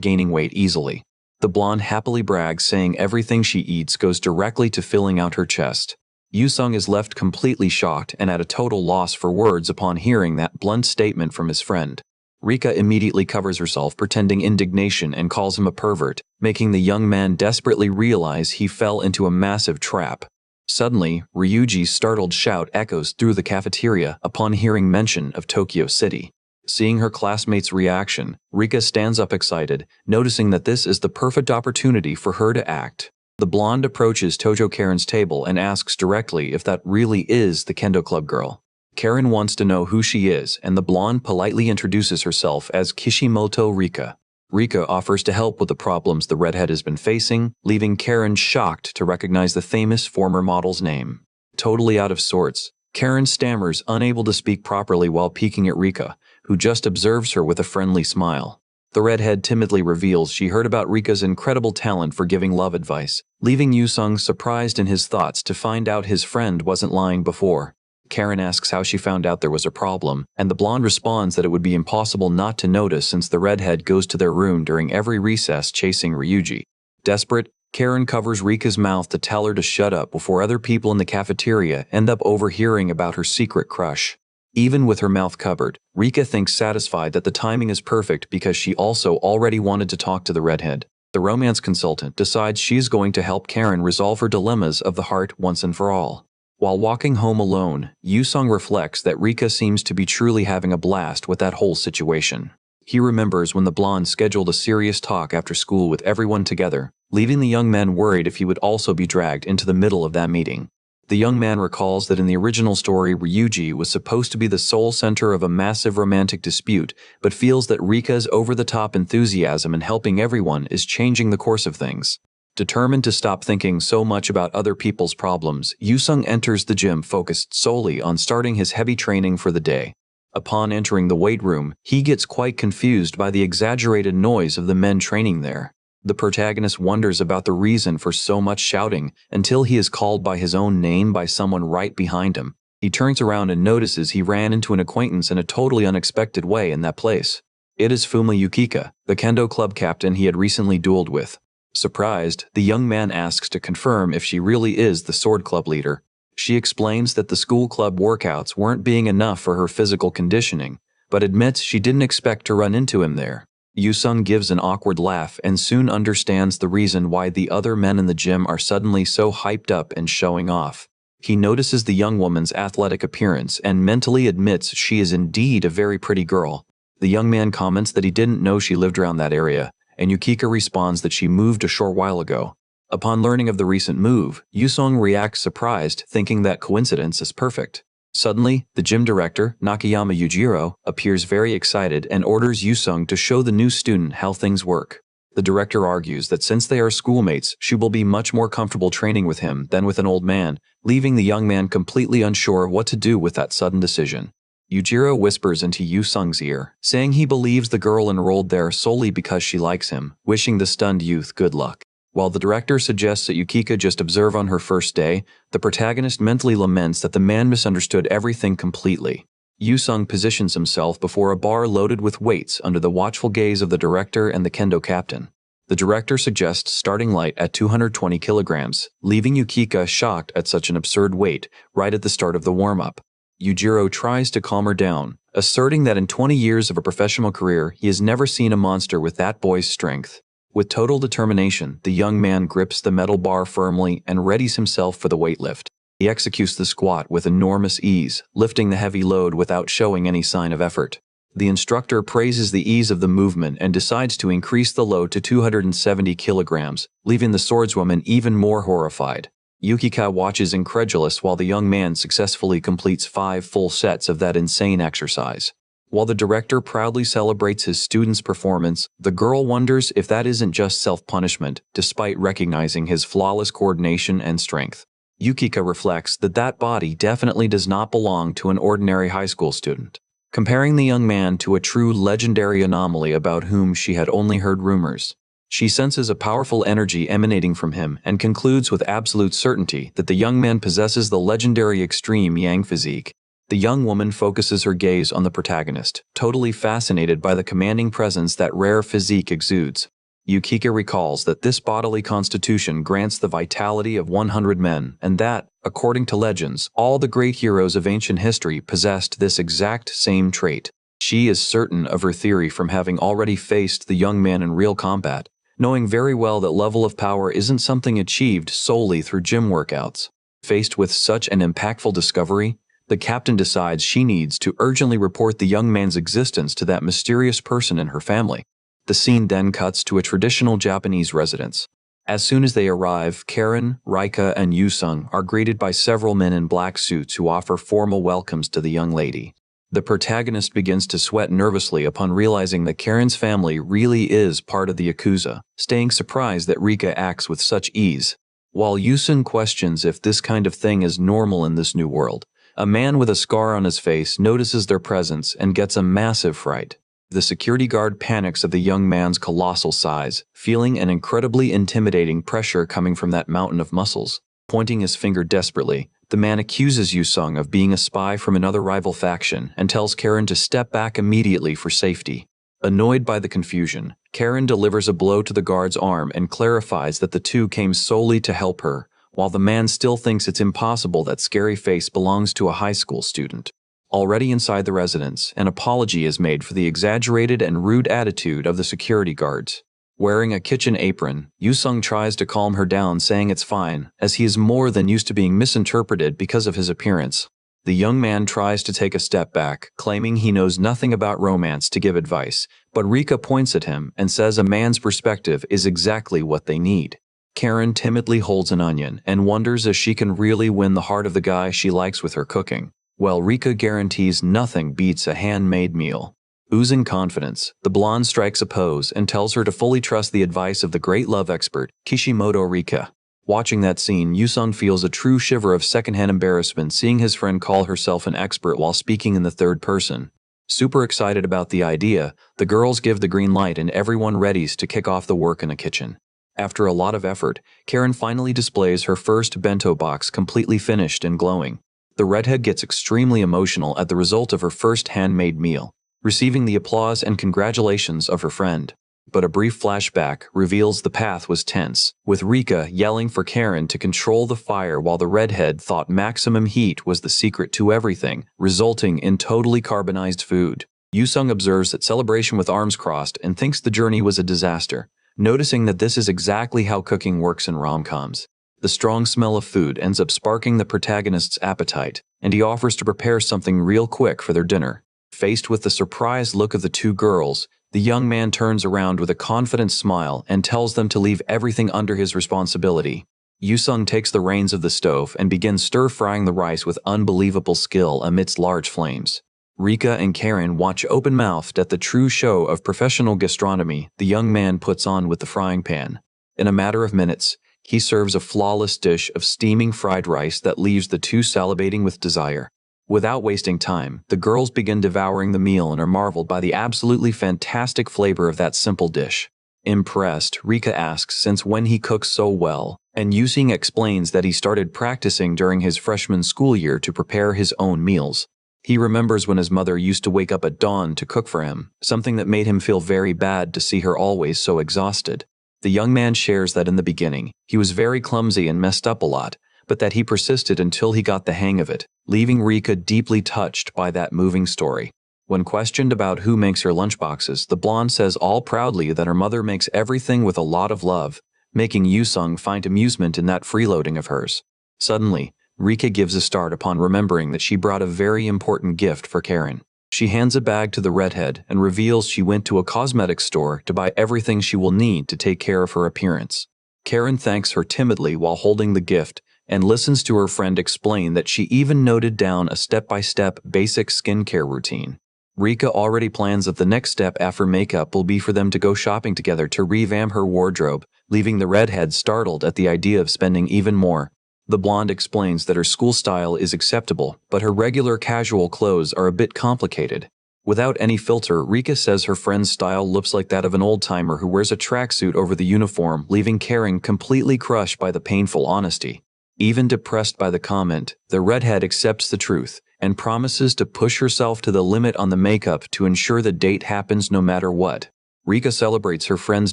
gaining weight easily. The blonde happily brags, saying everything she eats goes directly to filling out her chest. Yusong is left completely shocked and at a total loss for words upon hearing that blunt statement from his friend. Rika immediately covers herself, pretending indignation, and calls him a pervert, making the young man desperately realize he fell into a massive trap. Suddenly, Ryuji's startled shout echoes through the cafeteria upon hearing mention of Tokyo City. Seeing her classmates' reaction, Rika stands up excited, noticing that this is the perfect opportunity for her to act. The blonde approaches Tojo Karen's table and asks directly if that really is the Kendo Club girl. Karen wants to know who she is, and the blonde politely introduces herself as Kishimoto Rika. Rika offers to help with the problems the redhead has been facing, leaving Karen shocked to recognize the famous former model's name. Totally out of sorts, Karen stammers, unable to speak properly while peeking at Rika, who just observes her with a friendly smile. The redhead timidly reveals she heard about Rika's incredible talent for giving love advice, leaving Yusong surprised in his thoughts to find out his friend wasn't lying before. Karen asks how she found out there was a problem, and the blonde responds that it would be impossible not to notice since the redhead goes to their room during every recess chasing Ryuji. Desperate, Karen covers Rika's mouth to tell her to shut up before other people in the cafeteria end up overhearing about her secret crush. Even with her mouth covered, Rika thinks satisfied that the timing is perfect because she also already wanted to talk to the redhead. The romance consultant decides she's going to help Karen resolve her dilemmas of the heart once and for all. While walking home alone, Yusong reflects that Rika seems to be truly having a blast with that whole situation. He remembers when the blonde scheduled a serious talk after school with everyone together, leaving the young man worried if he would also be dragged into the middle of that meeting. The young man recalls that in the original story, Ryuji was supposed to be the sole center of a massive romantic dispute, but feels that Rika's over-the-top enthusiasm in helping everyone is changing the course of things. Determined to stop thinking so much about other people's problems, Yusong enters the gym focused solely on starting his heavy training for the day. Upon entering the weight room, he gets quite confused by the exaggerated noise of the men training there. The protagonist wonders about the reason for so much shouting until he is called by his own name by someone right behind him. He turns around and notices he ran into an acquaintance in a totally unexpected way in that place. It is Fuma Yukika, the Kendo Club captain he had recently dueled with. Surprised, the young man asks to confirm if she really is the sword club leader. She explains that the school club workouts weren't being enough for her physical conditioning, but admits she didn't expect to run into him there. Yusong gives an awkward laugh and soon understands the reason why the other men in the gym are suddenly so hyped up and showing off. He notices the young woman's athletic appearance and mentally admits she is indeed a very pretty girl. The young man comments that he didn't know she lived around that area, and Yukika responds that she moved a short while ago. Upon learning of the recent move, Yusong reacts surprised, thinking that coincidence is perfect. Suddenly, the gym director, Nakayama Yujiro, appears very excited and orders Yusong to show the new student how things work. The director argues that since they are schoolmates, she will be much more comfortable training with him than with an old man, leaving the young man completely unsure what to do with that sudden decision. Yujiro whispers into Yusong's ear, saying he believes the girl enrolled there solely because she likes him, wishing the stunned youth good luck. While the director suggests that Yukika just observe on her first day, the protagonist mentally laments that the man misunderstood everything completely. Yusong positions himself before a bar loaded with weights under the watchful gaze of the director and the kendo captain. The director suggests starting light at 220 kilograms, leaving Yukika shocked at such an absurd weight right at the start of the warm-up. Yujiro tries to calm her down, asserting that in 20 years of a professional career, he has never seen a monster with that boy's strength. With total determination, the young man grips the metal bar firmly and readies himself for the weightlift. He executes the squat with enormous ease, lifting the heavy load without showing any sign of effort. The instructor praises the ease of the movement and decides to increase the load to 270 kilograms, leaving the swordswoman even more horrified. Yukika watches incredulous while the young man successfully completes 5 full sets of that insane exercise. While the director proudly celebrates his student's performance, the girl wonders if that isn't just self-punishment, despite recognizing his flawless coordination and strength. Yukika reflects that that body definitely does not belong to an ordinary high school student. Comparing the young man to a true legendary anomaly about whom she had only heard rumors, she senses a powerful energy emanating from him and concludes with absolute certainty that the young man possesses the legendary extreme yang physique. The young woman focuses her gaze on the protagonist, totally fascinated by the commanding presence that rare physique exudes. Yukika recalls that this bodily constitution grants the vitality of 100 men, and that, according to legends, all the great heroes of ancient history possessed this exact same trait. She is certain of her theory from having already faced the young man in real combat, knowing very well that level of power isn't something achieved solely through gym workouts. Faced with such an impactful discovery, the captain decides she needs to urgently report the young man's existence to that mysterious person in her family. The scene then cuts to a traditional Japanese residence. As soon as they arrive, Karen, Rika, and Yusung are greeted by several men in black suits who offer formal welcomes to the young lady. The protagonist begins to sweat nervously upon realizing that Karen's family really is part of the Yakuza, staying surprised that Rika acts with such ease. While Yusung questions if this kind of thing is normal in this new world, a man with a scar on his face notices their presence and gets a massive fright. The security guard panics at the young man's colossal size, feeling an incredibly intimidating pressure coming from that mountain of muscles. Pointing his finger desperately, the man accuses Yusung of being a spy from another rival faction and tells Karen to step back immediately for safety. Annoyed by the confusion, Karen delivers a blow to the guard's arm and clarifies that the two came solely to help her, while the man still thinks it's impossible that scary face belongs to a high school student. Already inside the residence, an apology is made for the exaggerated and rude attitude of the security guards. Wearing a kitchen apron, Yusung tries to calm her down, saying it's fine, as he is more than used to being misinterpreted because of his appearance. The young man tries to take a step back, claiming he knows nothing about romance to give advice, but Rika points at him and says a man's perspective is exactly what they need. Karen timidly holds an onion and wonders if she can really win the heart of the guy she likes with her cooking, while Rika guarantees nothing beats a handmade meal. Oozing confidence, the blonde strikes a pose and tells her to fully trust the advice of the great love expert, Kishimoto Rika. Watching that scene, Yusung feels a true shiver of secondhand embarrassment seeing his friend call herself an expert while speaking in the third person. Super excited about the idea, the girls give the green light and everyone readies to kick off the work in the kitchen. After a lot of effort, Karen finally displays her first bento box completely finished and glowing. The redhead gets extremely emotional at the result of her first handmade meal, receiving the applause and congratulations of her friend. But a brief flashback reveals the path was tense, with Rika yelling for Karen to control the fire while the redhead thought maximum heat was the secret to everything, resulting in totally carbonized food. Yusung observes that celebration with arms crossed and thinks the journey was a disaster, noticing that this is exactly how cooking works in rom-coms. The strong smell of food ends up sparking the protagonist's appetite, and he offers to prepare something real quick for their dinner. Faced with the surprised look of the two girls, the young man turns around with a confident smile and tells them to leave everything under his responsibility. Yusung takes the reins of the stove and begins stir-frying the rice with unbelievable skill amidst large flames. Rika and Karen watch open-mouthed at the true show of professional gastronomy the young man puts on with the frying pan. In a matter of minutes, he serves a flawless dish of steaming fried rice that leaves the two salivating with desire. Without wasting time, the girls begin devouring the meal and are marveled by the absolutely fantastic flavor of that simple dish. Impressed, Rika asks since when he cooks so well, and Yusung explains that he started practicing during his freshman school year to prepare his own meals. He remembers when his mother used to wake up at dawn to cook for him, something that made him feel very bad to see her always so exhausted. The young man shares that in the beginning, he was very clumsy and messed up a lot, but that he persisted until he got the hang of it, leaving Rika deeply touched by that moving story. When questioned about who makes her lunchboxes, the blonde says all proudly that her mother makes everything with a lot of love, making Yusung find amusement in that freeloading of hers. Suddenly, Rika gives a start upon remembering that she brought a very important gift for Karen. She hands a bag to the redhead and reveals she went to a cosmetics store to buy everything she will need to take care of her appearance. Karen thanks her timidly while holding the gift and listens to her friend explain that she even noted down a step-by-step basic skincare routine. Rika already plans that the next step after makeup will be for them to go shopping together to revamp her wardrobe, leaving the redhead startled at the idea of spending even more. The blonde explains that her school style is acceptable, but her regular casual clothes are a bit complicated. Without any filter, Rika says her friend's style looks like that of an old-timer who wears a tracksuit over the uniform, leaving Karen completely crushed by the painful honesty. Even depressed by the comment, the redhead accepts the truth and promises to push herself to the limit on the makeup to ensure the date happens no matter what. Rika celebrates her friend's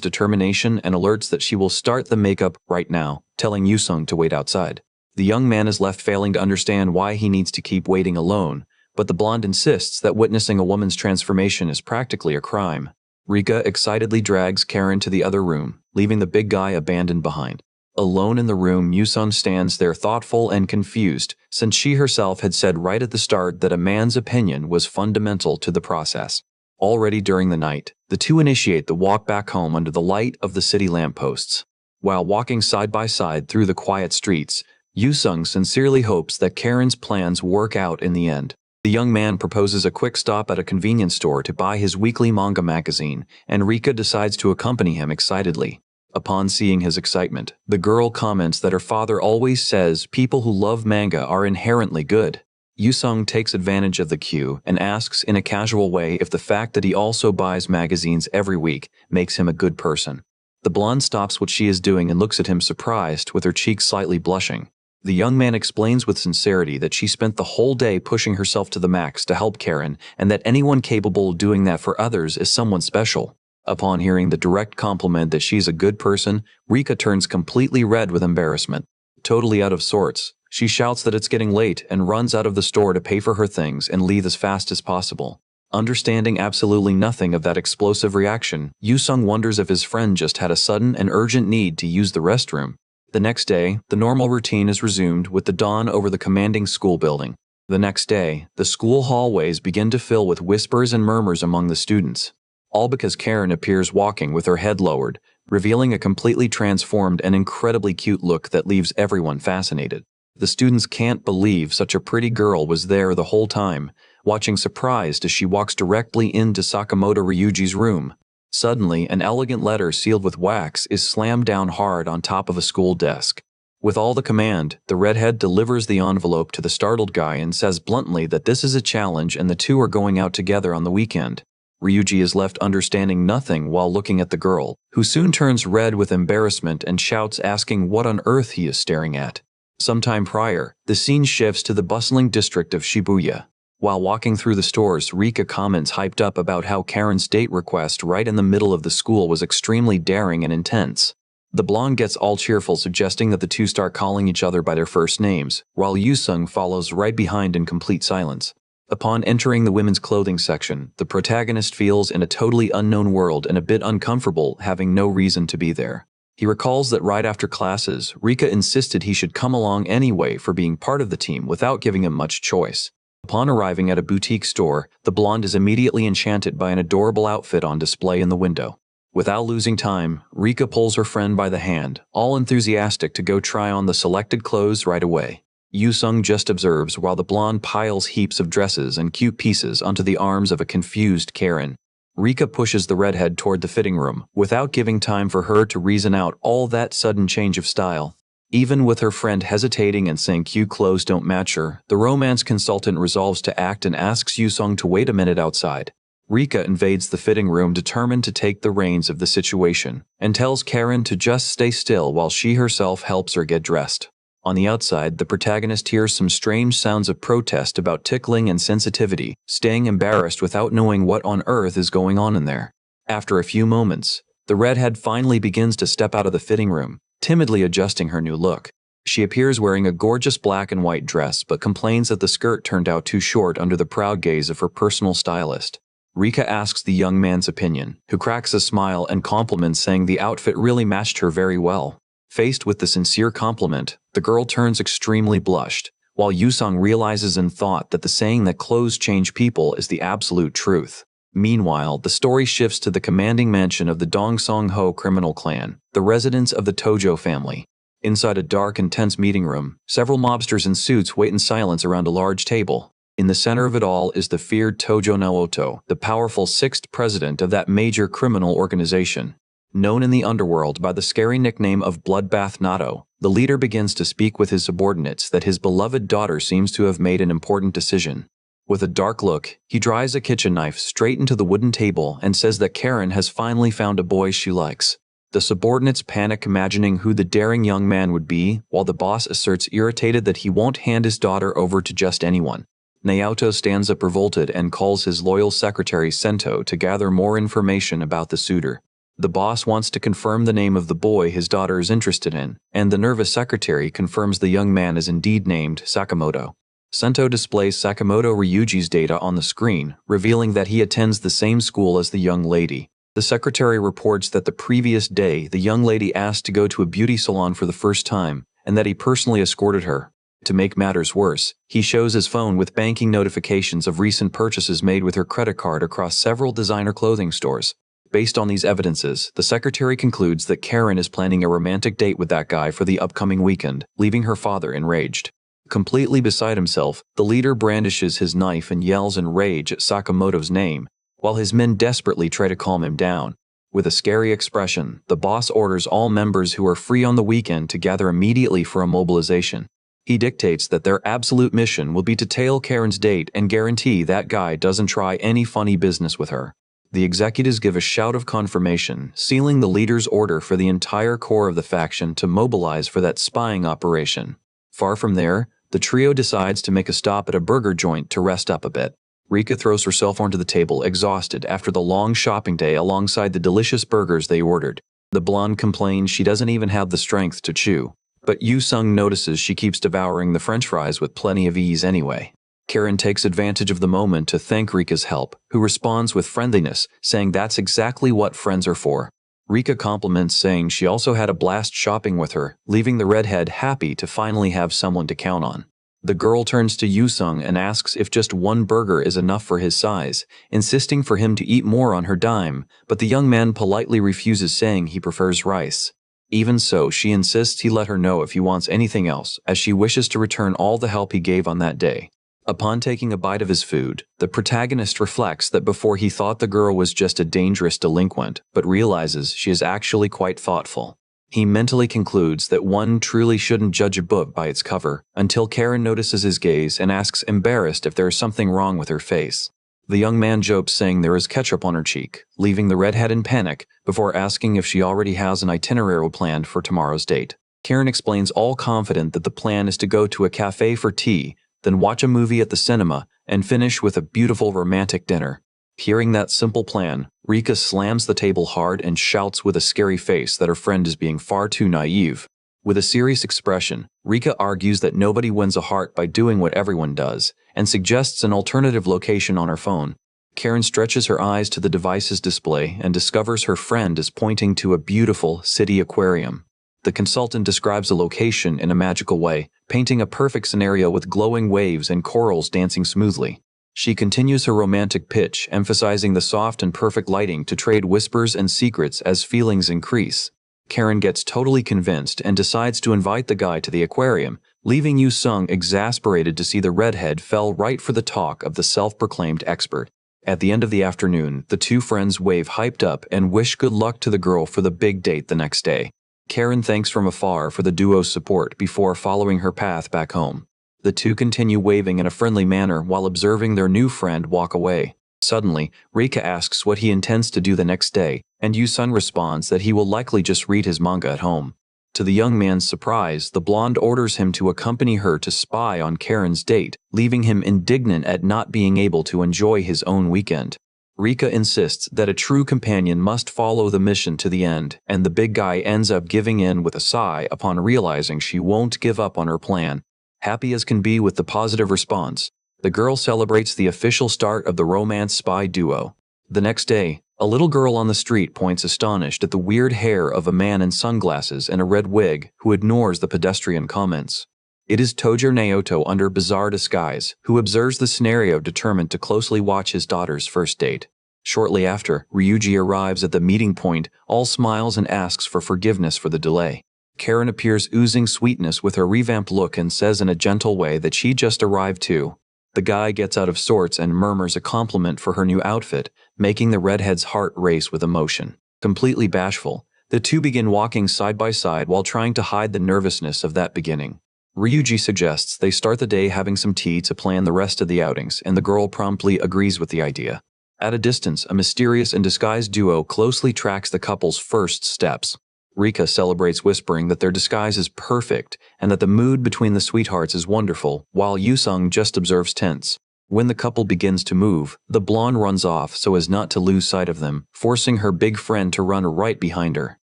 determination and alerts that she will start the makeup right now, telling Yusung to wait outside. The young man is left failing to understand why he needs to keep waiting alone, but the blonde insists that witnessing a woman's transformation is practically a crime. Rika excitedly drags Karen to the other room, leaving the big guy abandoned behind. Alone in the room, Yusung stands there thoughtful and confused, since she herself had said right at the start that a man's opinion was fundamental to the process. Already during the night, the two initiate the walk back home under the light of the city lampposts. While walking side by side through the quiet streets, Yusung sincerely hopes that Karen's plans work out in the end. The young man proposes a quick stop at a convenience store to buy his weekly manga magazine, and Rika decides to accompany him excitedly. Upon seeing his excitement, the girl comments that her father always says people who love manga are inherently good. Yusung takes advantage of the cue and asks in a casual way if the fact that he also buys magazines every week makes him a good person. The blonde stops what she is doing and looks at him surprised, with her cheeks slightly blushing. The young man explains with sincerity that she spent the whole day pushing herself to the max to help Karen, and that anyone capable of doing that for others is someone special. Upon hearing the direct compliment that she's a good person, Rika turns completely red with embarrassment. Totally out of sorts, she shouts that it's getting late and runs out of the store to pay for her things and leave as fast as possible. Understanding absolutely nothing of that explosive reaction, Yusung wonders if his friend just had a sudden and urgent need to use the restroom. The next day, the normal routine is resumed with the dawn over the commanding school building. The next day, the school hallways begin to fill with whispers and murmurs among the students. All because Karen appears walking with her head lowered, revealing a completely transformed and incredibly cute look that leaves everyone fascinated. The students can't believe such a pretty girl was there the whole time, watching surprised as she walks directly into Sakamoto Ryuji's room. Suddenly, an elegant letter sealed with wax is slammed down hard on top of a school desk. With all the command, the redhead delivers the envelope to the startled guy and says bluntly that this is a challenge and the two are going out together on the weekend. Ryuji is left understanding nothing while looking at the girl, who soon turns red with embarrassment and shouts asking what on earth he is staring at. Sometime prior, the scene shifts to the bustling district of Shibuya. While walking through the stores, Rika comments hyped up about how Karen's date request right in the middle of the school was extremely daring and intense. The blonde gets all cheerful, suggesting that the two start calling each other by their first names, while Yusung follows right behind in complete silence. Upon entering the women's clothing section, the protagonist feels in a totally unknown world and a bit uncomfortable, having no reason to be there. He recalls that right after classes, Rika insisted he should come along anyway for being part of the team without giving him much choice. Upon arriving at a boutique store, the blonde is immediately enchanted by an adorable outfit on display in the window. Without losing time, Rika pulls her friend by the hand, all enthusiastic to go try on the selected clothes right away. Yusung just observes while the blonde piles heaps of dresses and cute pieces onto the arms of a confused Karen. Rika pushes the redhead toward the fitting room, without giving time for her to reason out all that sudden change of style. Even with her friend hesitating and saying cute clothes don't match her, the romance consultant resolves to act and asks Yusung to wait a minute outside. Rika invades the fitting room determined to take the reins of the situation, and tells Karen to just stay still while she herself helps her get dressed. On the outside, the protagonist hears some strange sounds of protest about tickling and sensitivity, staying embarrassed without knowing what on earth is going on in there. After a few moments, the redhead finally begins to step out of the fitting room, timidly adjusting her new look. She appears wearing a gorgeous black and white dress, but complains that the skirt turned out too short under the proud gaze of her personal stylist. Rika asks the young man's opinion, who cracks a smile and compliments, saying the outfit really matched her very well. Faced with the sincere compliment, the girl turns extremely blushed, while Yusung realizes in thought that the saying that clothes change people is the absolute truth. Meanwhile, the story shifts to the commanding mansion of the Dongsong-ho criminal clan, the residence of the Tojo family. Inside a dark and tense meeting room, several mobsters in suits wait in silence around a large table. In the center of it all is the feared Tojo Naoto, the powerful sixth president of that major criminal organization. Known in the underworld by the scary nickname of Bloodbath Nato, the leader begins to speak with his subordinates that his beloved daughter seems to have made an important decision. With a dark look, he drives a kitchen knife straight into the wooden table and says that Karen has finally found a boy she likes. The subordinates panic imagining who the daring young man would be, while the boss asserts irritated that he won't hand his daughter over to just anyone. Naoto stands up revolted and calls his loyal secretary Sento to gather more information about the suitor. The boss wants to confirm the name of the boy his daughter is interested in, and the nervous secretary confirms the young man is indeed named Sakamoto. Sento displays Sakamoto Ryuji's data on the screen, revealing that he attends the same school as the young lady. The secretary reports that the previous day the young lady asked to go to a beauty salon for the first time, and that he personally escorted her. To make matters worse, he shows his phone with banking notifications of recent purchases made with her credit card across several designer clothing stores. Based on these evidences, the secretary concludes that Karen is planning a romantic date with that guy for the upcoming weekend, leaving her father enraged. Completely beside himself, the leader brandishes his knife and yells in rage at Sakamoto's name, while his men desperately try to calm him down. With a scary expression, the boss orders all members who are free on the weekend to gather immediately for a mobilization. He dictates that their absolute mission will be to tail Karen's date and guarantee that guy doesn't try any funny business with her. The executives give a shout of confirmation, sealing the leader's order for the entire core of the faction to mobilize for that spying operation. Far from there, the trio decides to make a stop at a burger joint to rest up a bit. Rika throws herself onto the table, exhausted after the long shopping day alongside the delicious burgers they ordered. The blonde complains she doesn't even have the strength to chew. But Yu-sung notices she keeps devouring the french fries with plenty of ease anyway. Karen takes advantage of the moment to thank Rika's help, who responds with friendliness, saying that's exactly what friends are for. Rika compliments, saying she also had a blast shopping with her, leaving the redhead happy to finally have someone to count on. The girl turns to Yu-sung and asks if just one burger is enough for his size, insisting for him to eat more on her dime, but the young man politely refuses, saying he prefers rice. Even so, she insists he let her know if he wants anything else, as she wishes to return all the help he gave on that day. Upon taking a bite of his food, the protagonist reflects that before he thought the girl was just a dangerous delinquent, but realizes she is actually quite thoughtful. He mentally concludes that one truly shouldn't judge a book by its cover, until Karen notices his gaze and asks embarrassed if there is something wrong with her face. The young man jokes, saying there is ketchup on her cheek, leaving the redhead in panic before asking if she already has an itinerary planned for tomorrow's date. Karen explains, all confident that the plan is to go to a cafe for tea, then watch a movie at the cinema, and finish with a beautiful romantic dinner. Hearing that simple plan, Rika slams the table hard and shouts with a scary face that her friend is being far too naive. With a serious expression, Rika argues that nobody wins a heart by doing what everyone does, and suggests an alternative location on her phone. Karen stretches her eyes to the device's display and discovers her friend is pointing to a beautiful city aquarium. The consultant describes the location in a magical way, painting a perfect scenario with glowing waves and corals dancing smoothly. She continues her romantic pitch, emphasizing the soft and perfect lighting to trade whispers and secrets as feelings increase. Karen gets totally convinced and decides to invite the guy to the aquarium, leaving Yu-sung exasperated to see the redhead fell right for the talk of the self-proclaimed expert. At the end of the afternoon, the two friends wave hyped up and wish good luck to the girl for the big date the next day. Karen thanks from afar for the duo's support before following her path back home. The two continue waving in a friendly manner while observing their new friend walk away. Suddenly, Rika asks what he intends to do the next day, and Yu-sung responds that he will likely just read his manga at home. To the young man's surprise, the blonde orders him to accompany her to spy on Karen's date, leaving him indignant at not being able to enjoy his own weekend. Rika insists that a true companion must follow the mission to the end, and the big guy ends up giving in with a sigh upon realizing she won't give up on her plan. Happy as can be with the positive response, the girl celebrates the official start of the romance spy duo. The next day, a little girl on the street points astonished at the weird hair of a man in sunglasses and a red wig who ignores the pedestrian comments. It is Tojo Naoto under bizarre disguise, who observes the scenario determined to closely watch his daughter's first date. Shortly after, Ryuji arrives at the meeting point, all smiles and asks for forgiveness for the delay. Karen appears oozing sweetness with her revamped look and says in a gentle way that she just arrived too. The guy gets out of sorts and murmurs a compliment for her new outfit, making the redhead's heart race with emotion. Completely bashful, the two begin walking side by side while trying to hide the nervousness of that beginning. Ryuji suggests they start the day having some tea to plan the rest of the outings, and the girl promptly agrees with the idea. At a distance, a mysterious and disguised duo closely tracks the couple's first steps. Rika celebrates, whispering that their disguise is perfect and that the mood between the sweethearts is wonderful, while Yusung just observes tense. When the couple begins to move, the blonde runs off so as not to lose sight of them, forcing her big friend to run right behind her.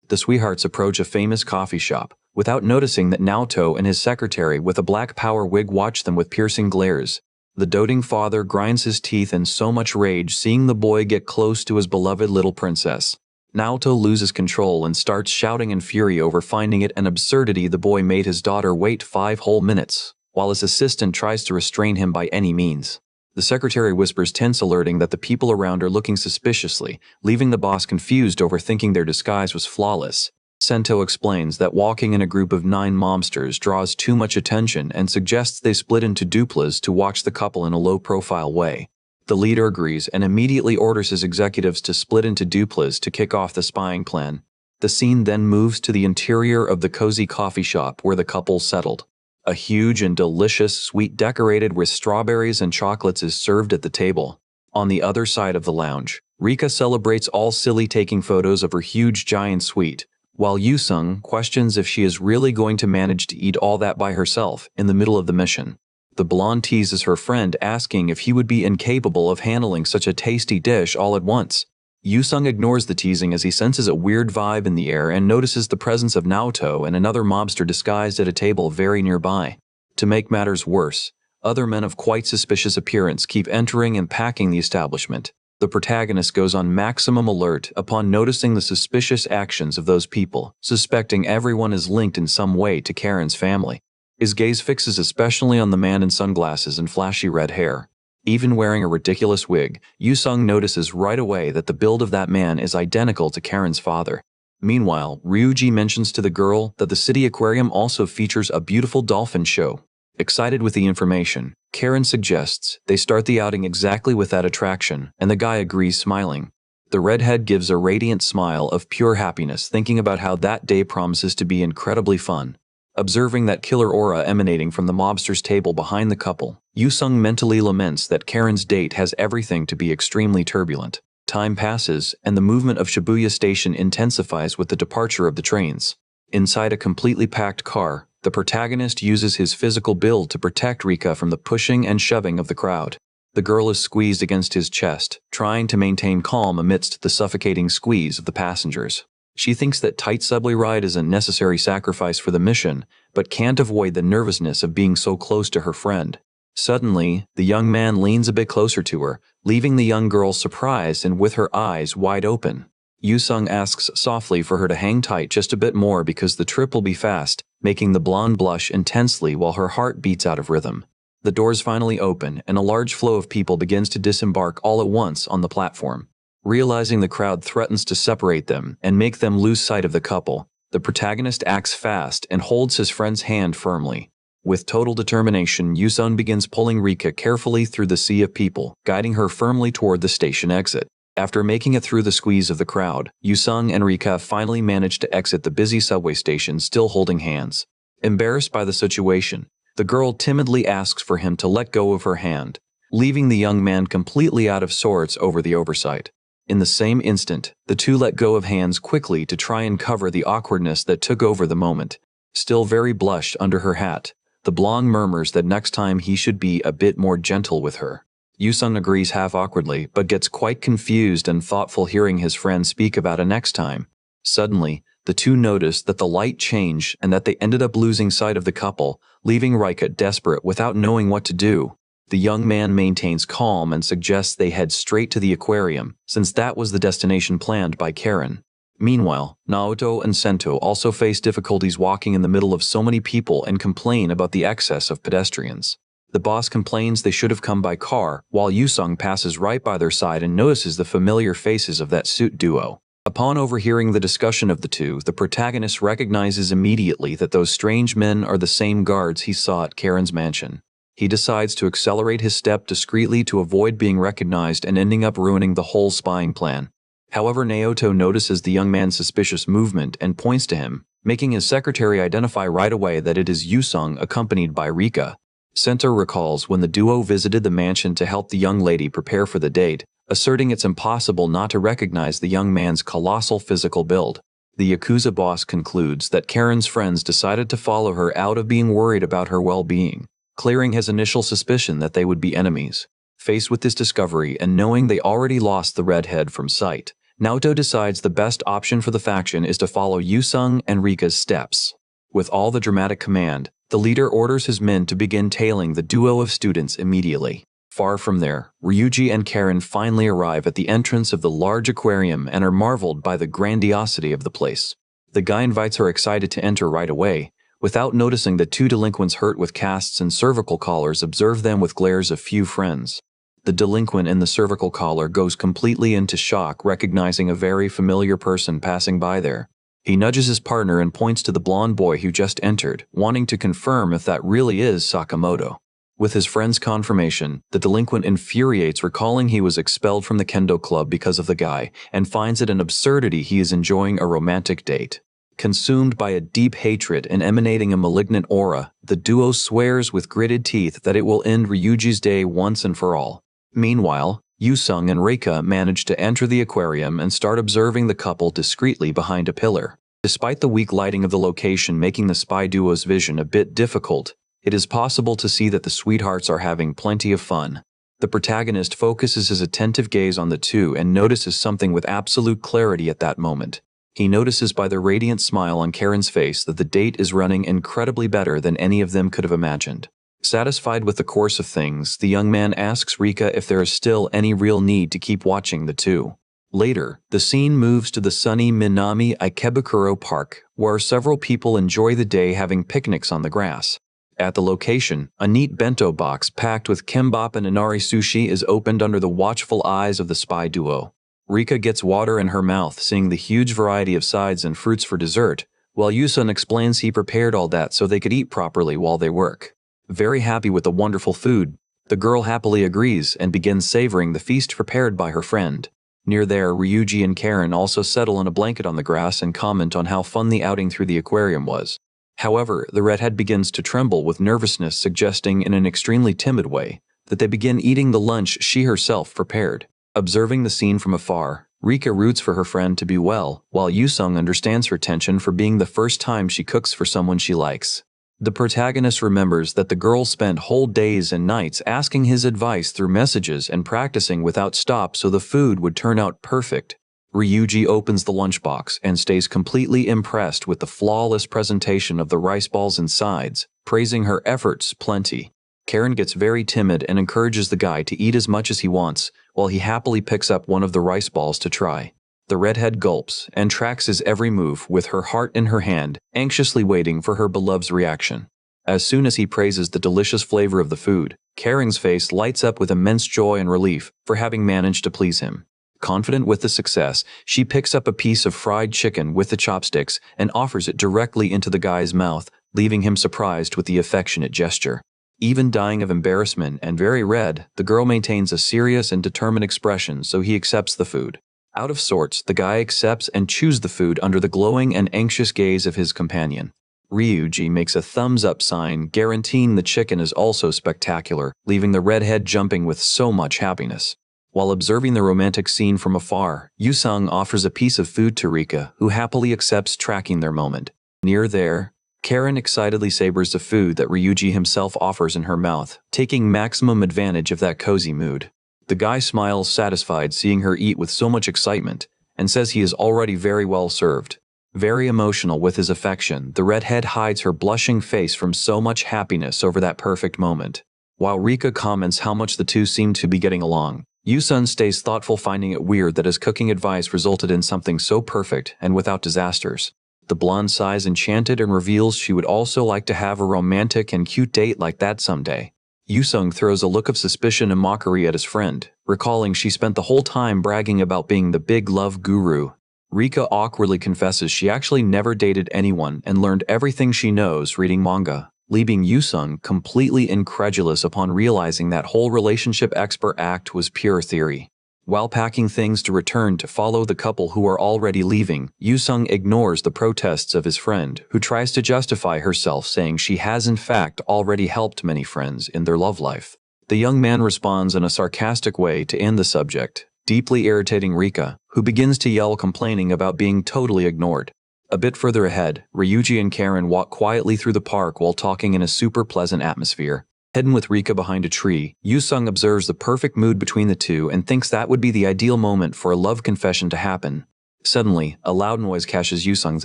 The sweethearts approach a famous coffee shop, without noticing that Naoto and his secretary with a black power wig watch them with piercing glares. The doting father grinds his teeth in so much rage seeing the boy get close to his beloved little princess. Naoto loses control and starts shouting in fury over finding it an absurdity the boy made his daughter wait 5 whole minutes, while his assistant tries to restrain him by any means. The secretary whispers tense, alerting that the people around are looking suspiciously, leaving the boss confused over thinking their disguise was flawless. Sento explains that walking in a group of 9 mobsters draws too much attention and suggests they split into duplas to watch the couple in a low-profile way. The leader agrees and immediately orders his executives to split into duplas to kick off the spying plan. The scene then moves to the interior of the cozy coffee shop where the couple settled. A huge and delicious sweet decorated with strawberries and chocolates is served at the table. On the other side of the lounge, Rika celebrates all silly, taking photos of her huge giant sweet, while Yusung questions if she is really going to manage to eat all that by herself in the middle of the mission. The blonde teases her friend, asking if he would be incapable of handling such a tasty dish all at once. Yusung ignores the teasing as he senses a weird vibe in the air and notices the presence of Naoto and another mobster disguised at a table very nearby. To make matters worse, other men of quite suspicious appearance keep entering and packing the establishment. The protagonist goes on maximum alert upon noticing the suspicious actions of those people, suspecting everyone is linked in some way to Karen's family. His gaze fixes especially on the man in sunglasses and flashy red hair. Even wearing a ridiculous wig, Yusung notices right away that the build of that man is identical to Karen's father. Meanwhile, Ryuji mentions to the girl that the city aquarium also features a beautiful dolphin show. Excited with the information, Karen suggests they start the outing exactly with that attraction, and the guy agrees, smiling. The redhead gives a radiant smile of pure happiness, thinking about how that day promises to be incredibly fun. Observing that killer aura emanating from the mobster's table behind the couple, Yusung mentally laments that Karen's date has everything to be extremely turbulent. Time passes, and the movement of Shibuya Station intensifies with the departure of the trains. Inside a completely packed car, the protagonist uses his physical build to protect Rika from the pushing and shoving of the crowd. The girl is squeezed against his chest, trying to maintain calm amidst the suffocating squeeze of the passengers. She thinks that tight subway ride is a necessary sacrifice for the mission, but can't avoid the nervousness of being so close to her friend. Suddenly, the young man leans a bit closer to her, leaving the young girl surprised and with her eyes wide open. Yusung asks softly for her to hang tight just a bit more because the trip will be fast, making the blonde blush intensely while her heart beats out of rhythm. The doors finally open, and a large flow of people begins to disembark all at once on the platform. Realizing the crowd threatens to separate them and make them lose sight of the couple, the protagonist acts fast and holds his friend's hand firmly. With total determination, Yusung begins pulling Rika carefully through the sea of people, guiding her firmly toward the station exit. After making it through the squeeze of the crowd, Yusung and Rika finally manage to exit the busy subway station, still holding hands. Embarrassed by the situation, the girl timidly asks for him to let go of her hand, leaving the young man completely out of sorts over the oversight. In the same instant, the two let go of hands quickly to try and cover the awkwardness that took over the moment. Still very blushed under her hat, the blonde murmurs that next time he should be a bit more gentle with her. Yusung agrees half awkwardly, but gets quite confused and thoughtful hearing his friend speak about a next time. Suddenly, the two notice that the light changed and that they ended up losing sight of the couple, leaving Rika desperate without knowing what to do. The young man maintains calm and suggests they head straight to the aquarium, since that was the destination planned by Karen. Meanwhile, Naoto and Sento also face difficulties walking in the middle of so many people and complain about the excess of pedestrians. The boss complains they should have come by car, while Yusung passes right by their side and notices the familiar faces of that suit duo. Upon overhearing the discussion of the two, the protagonist recognizes immediately that those strange men are the same guards he saw at Karen's mansion. He decides to accelerate his step discreetly to avoid being recognized and ending up ruining the whole spying plan. However, Naoto notices the young man's suspicious movement and points to him, making his secretary identify right away that it is Yusung accompanied by Rika. Senta recalls when the duo visited the mansion to help the young lady prepare for the date, asserting it's impossible not to recognize the young man's colossal physical build. The Yakuza boss concludes that Karen's friends decided to follow her out of being worried about her well-being, clearing his initial suspicion that they would be enemies. Faced with this discovery and knowing they already lost the redhead from sight, Naoto decides the best option for the faction is to follow Yusung and Rika's steps. With all the dramatic command, the leader orders his men to begin tailing the duo of students immediately. Far from there, Ryuji and Karen finally arrive at the entrance of the large aquarium and are marveled by the grandiosity of the place. The guy invites her excited to enter right away, without noticing that two delinquents hurt with casts and cervical collars observe them with glares of few friends. The delinquent in the cervical collar goes completely into shock, recognizing a very familiar person passing by there. He nudges his partner and points to the blonde boy who just entered, wanting to confirm if that really is Sakamoto. With his friend's confirmation, the delinquent infuriates, recalling he was expelled from the kendo club because of the guy, and finds it an absurdity he is enjoying a romantic date. Consumed by a deep hatred and emanating a malignant aura, the duo swears with gritted teeth that it will end Ryuji's day once and for all. Meanwhile, Yusung and Reika manage to enter the aquarium and start observing the couple discreetly behind a pillar. Despite the weak lighting of the location making the spy duo's vision a bit difficult, it is possible to see that the sweethearts are having plenty of fun. The protagonist focuses his attentive gaze on the two and notices something with absolute clarity at that moment. He notices by the radiant smile on Karen's face that the date is running incredibly better than any of them could have imagined. Satisfied with the course of things, the young man asks Rika if there is still any real need to keep watching the two. Later, the scene moves to the sunny Minami Ikebukuro Park, where several people enjoy the day having picnics on the grass. At the location, a neat bento box packed with kimbap and inari sushi is opened under the watchful eyes of the spy duo. Rika gets water in her mouth seeing the huge variety of sides and fruits for dessert, while Yusun explains he prepared all that so they could eat properly while they work. Very happy with the wonderful food, the girl happily agrees and begins savoring the feast prepared by her friend. Near there, Ryuji and Karen also settle in a blanket on the grass and comment on how fun the outing through the aquarium was. However, the redhead begins to tremble with nervousness, suggesting in an extremely timid way that they begin eating the lunch she herself prepared. Observing the scene from afar, Rika roots for her friend to be well, while Yusung understands her tension for being the first time she cooks for someone she likes. The protagonist remembers that the girl spent whole days and nights asking his advice through messages and practicing without stop so the food would turn out perfect. Ryuji opens the lunchbox and stays completely impressed with the flawless presentation of the rice balls and sides, praising her efforts plenty. Karen gets very timid and encourages the guy to eat as much as he wants, while he happily picks up one of the rice balls to try. The redhead gulps and tracks his every move with her heart in her hand, anxiously waiting for her beloved's reaction. As soon as he praises the delicious flavor of the food, Karen's face lights up with immense joy and relief for having managed to please him. Confident with the success, she picks up a piece of fried chicken with the chopsticks and offers it directly into the guy's mouth, leaving him surprised with the affectionate gesture. Even dying of embarrassment and very red, the girl maintains a serious and determined expression, so he accepts the food. Out of sorts, the guy accepts and chews the food under the glowing and anxious gaze of his companion. Ryuji makes a thumbs-up sign, guaranteeing the chicken is also spectacular, leaving the redhead jumping with so much happiness. While observing the romantic scene from afar, Yusung offers a piece of food to Rika, who happily accepts, tracking their moment. Near there, Karen excitedly savors the food that Ryuji himself offers in her mouth, taking maximum advantage of that cozy mood. The guy smiles satisfied seeing her eat with so much excitement, and says he is already very well served. Very emotional with his affection, the redhead hides her blushing face from so much happiness over that perfect moment. While Rika comments how much the two seem to be getting along, Yusun stays thoughtful, finding it weird that his cooking advice resulted in something so perfect and without disasters. The blonde sighs enchanted and reveals she would also like to have a romantic and cute date like that someday. Yusung throws a look of suspicion and mockery at his friend, recalling she spent the whole time bragging about being the big love guru. Rika awkwardly confesses she actually never dated anyone and learned everything she knows reading manga, leaving Yusung completely incredulous upon realizing that whole relationship expert act was pure theory. While packing things to return to follow the couple who are already leaving, Yusung ignores the protests of his friend, who tries to justify herself saying she has in fact already helped many friends in their love life. The young man responds in a sarcastic way to end the subject, deeply irritating Rika, who begins to yell complaining about being totally ignored. A bit further ahead, Ryuji and Karen walk quietly through the park while talking in a super pleasant atmosphere. Hidden with Rika behind a tree, Yusung observes the perfect mood between the two and thinks that would be the ideal moment for a love confession to happen. Suddenly, a loud noise catches Yusung's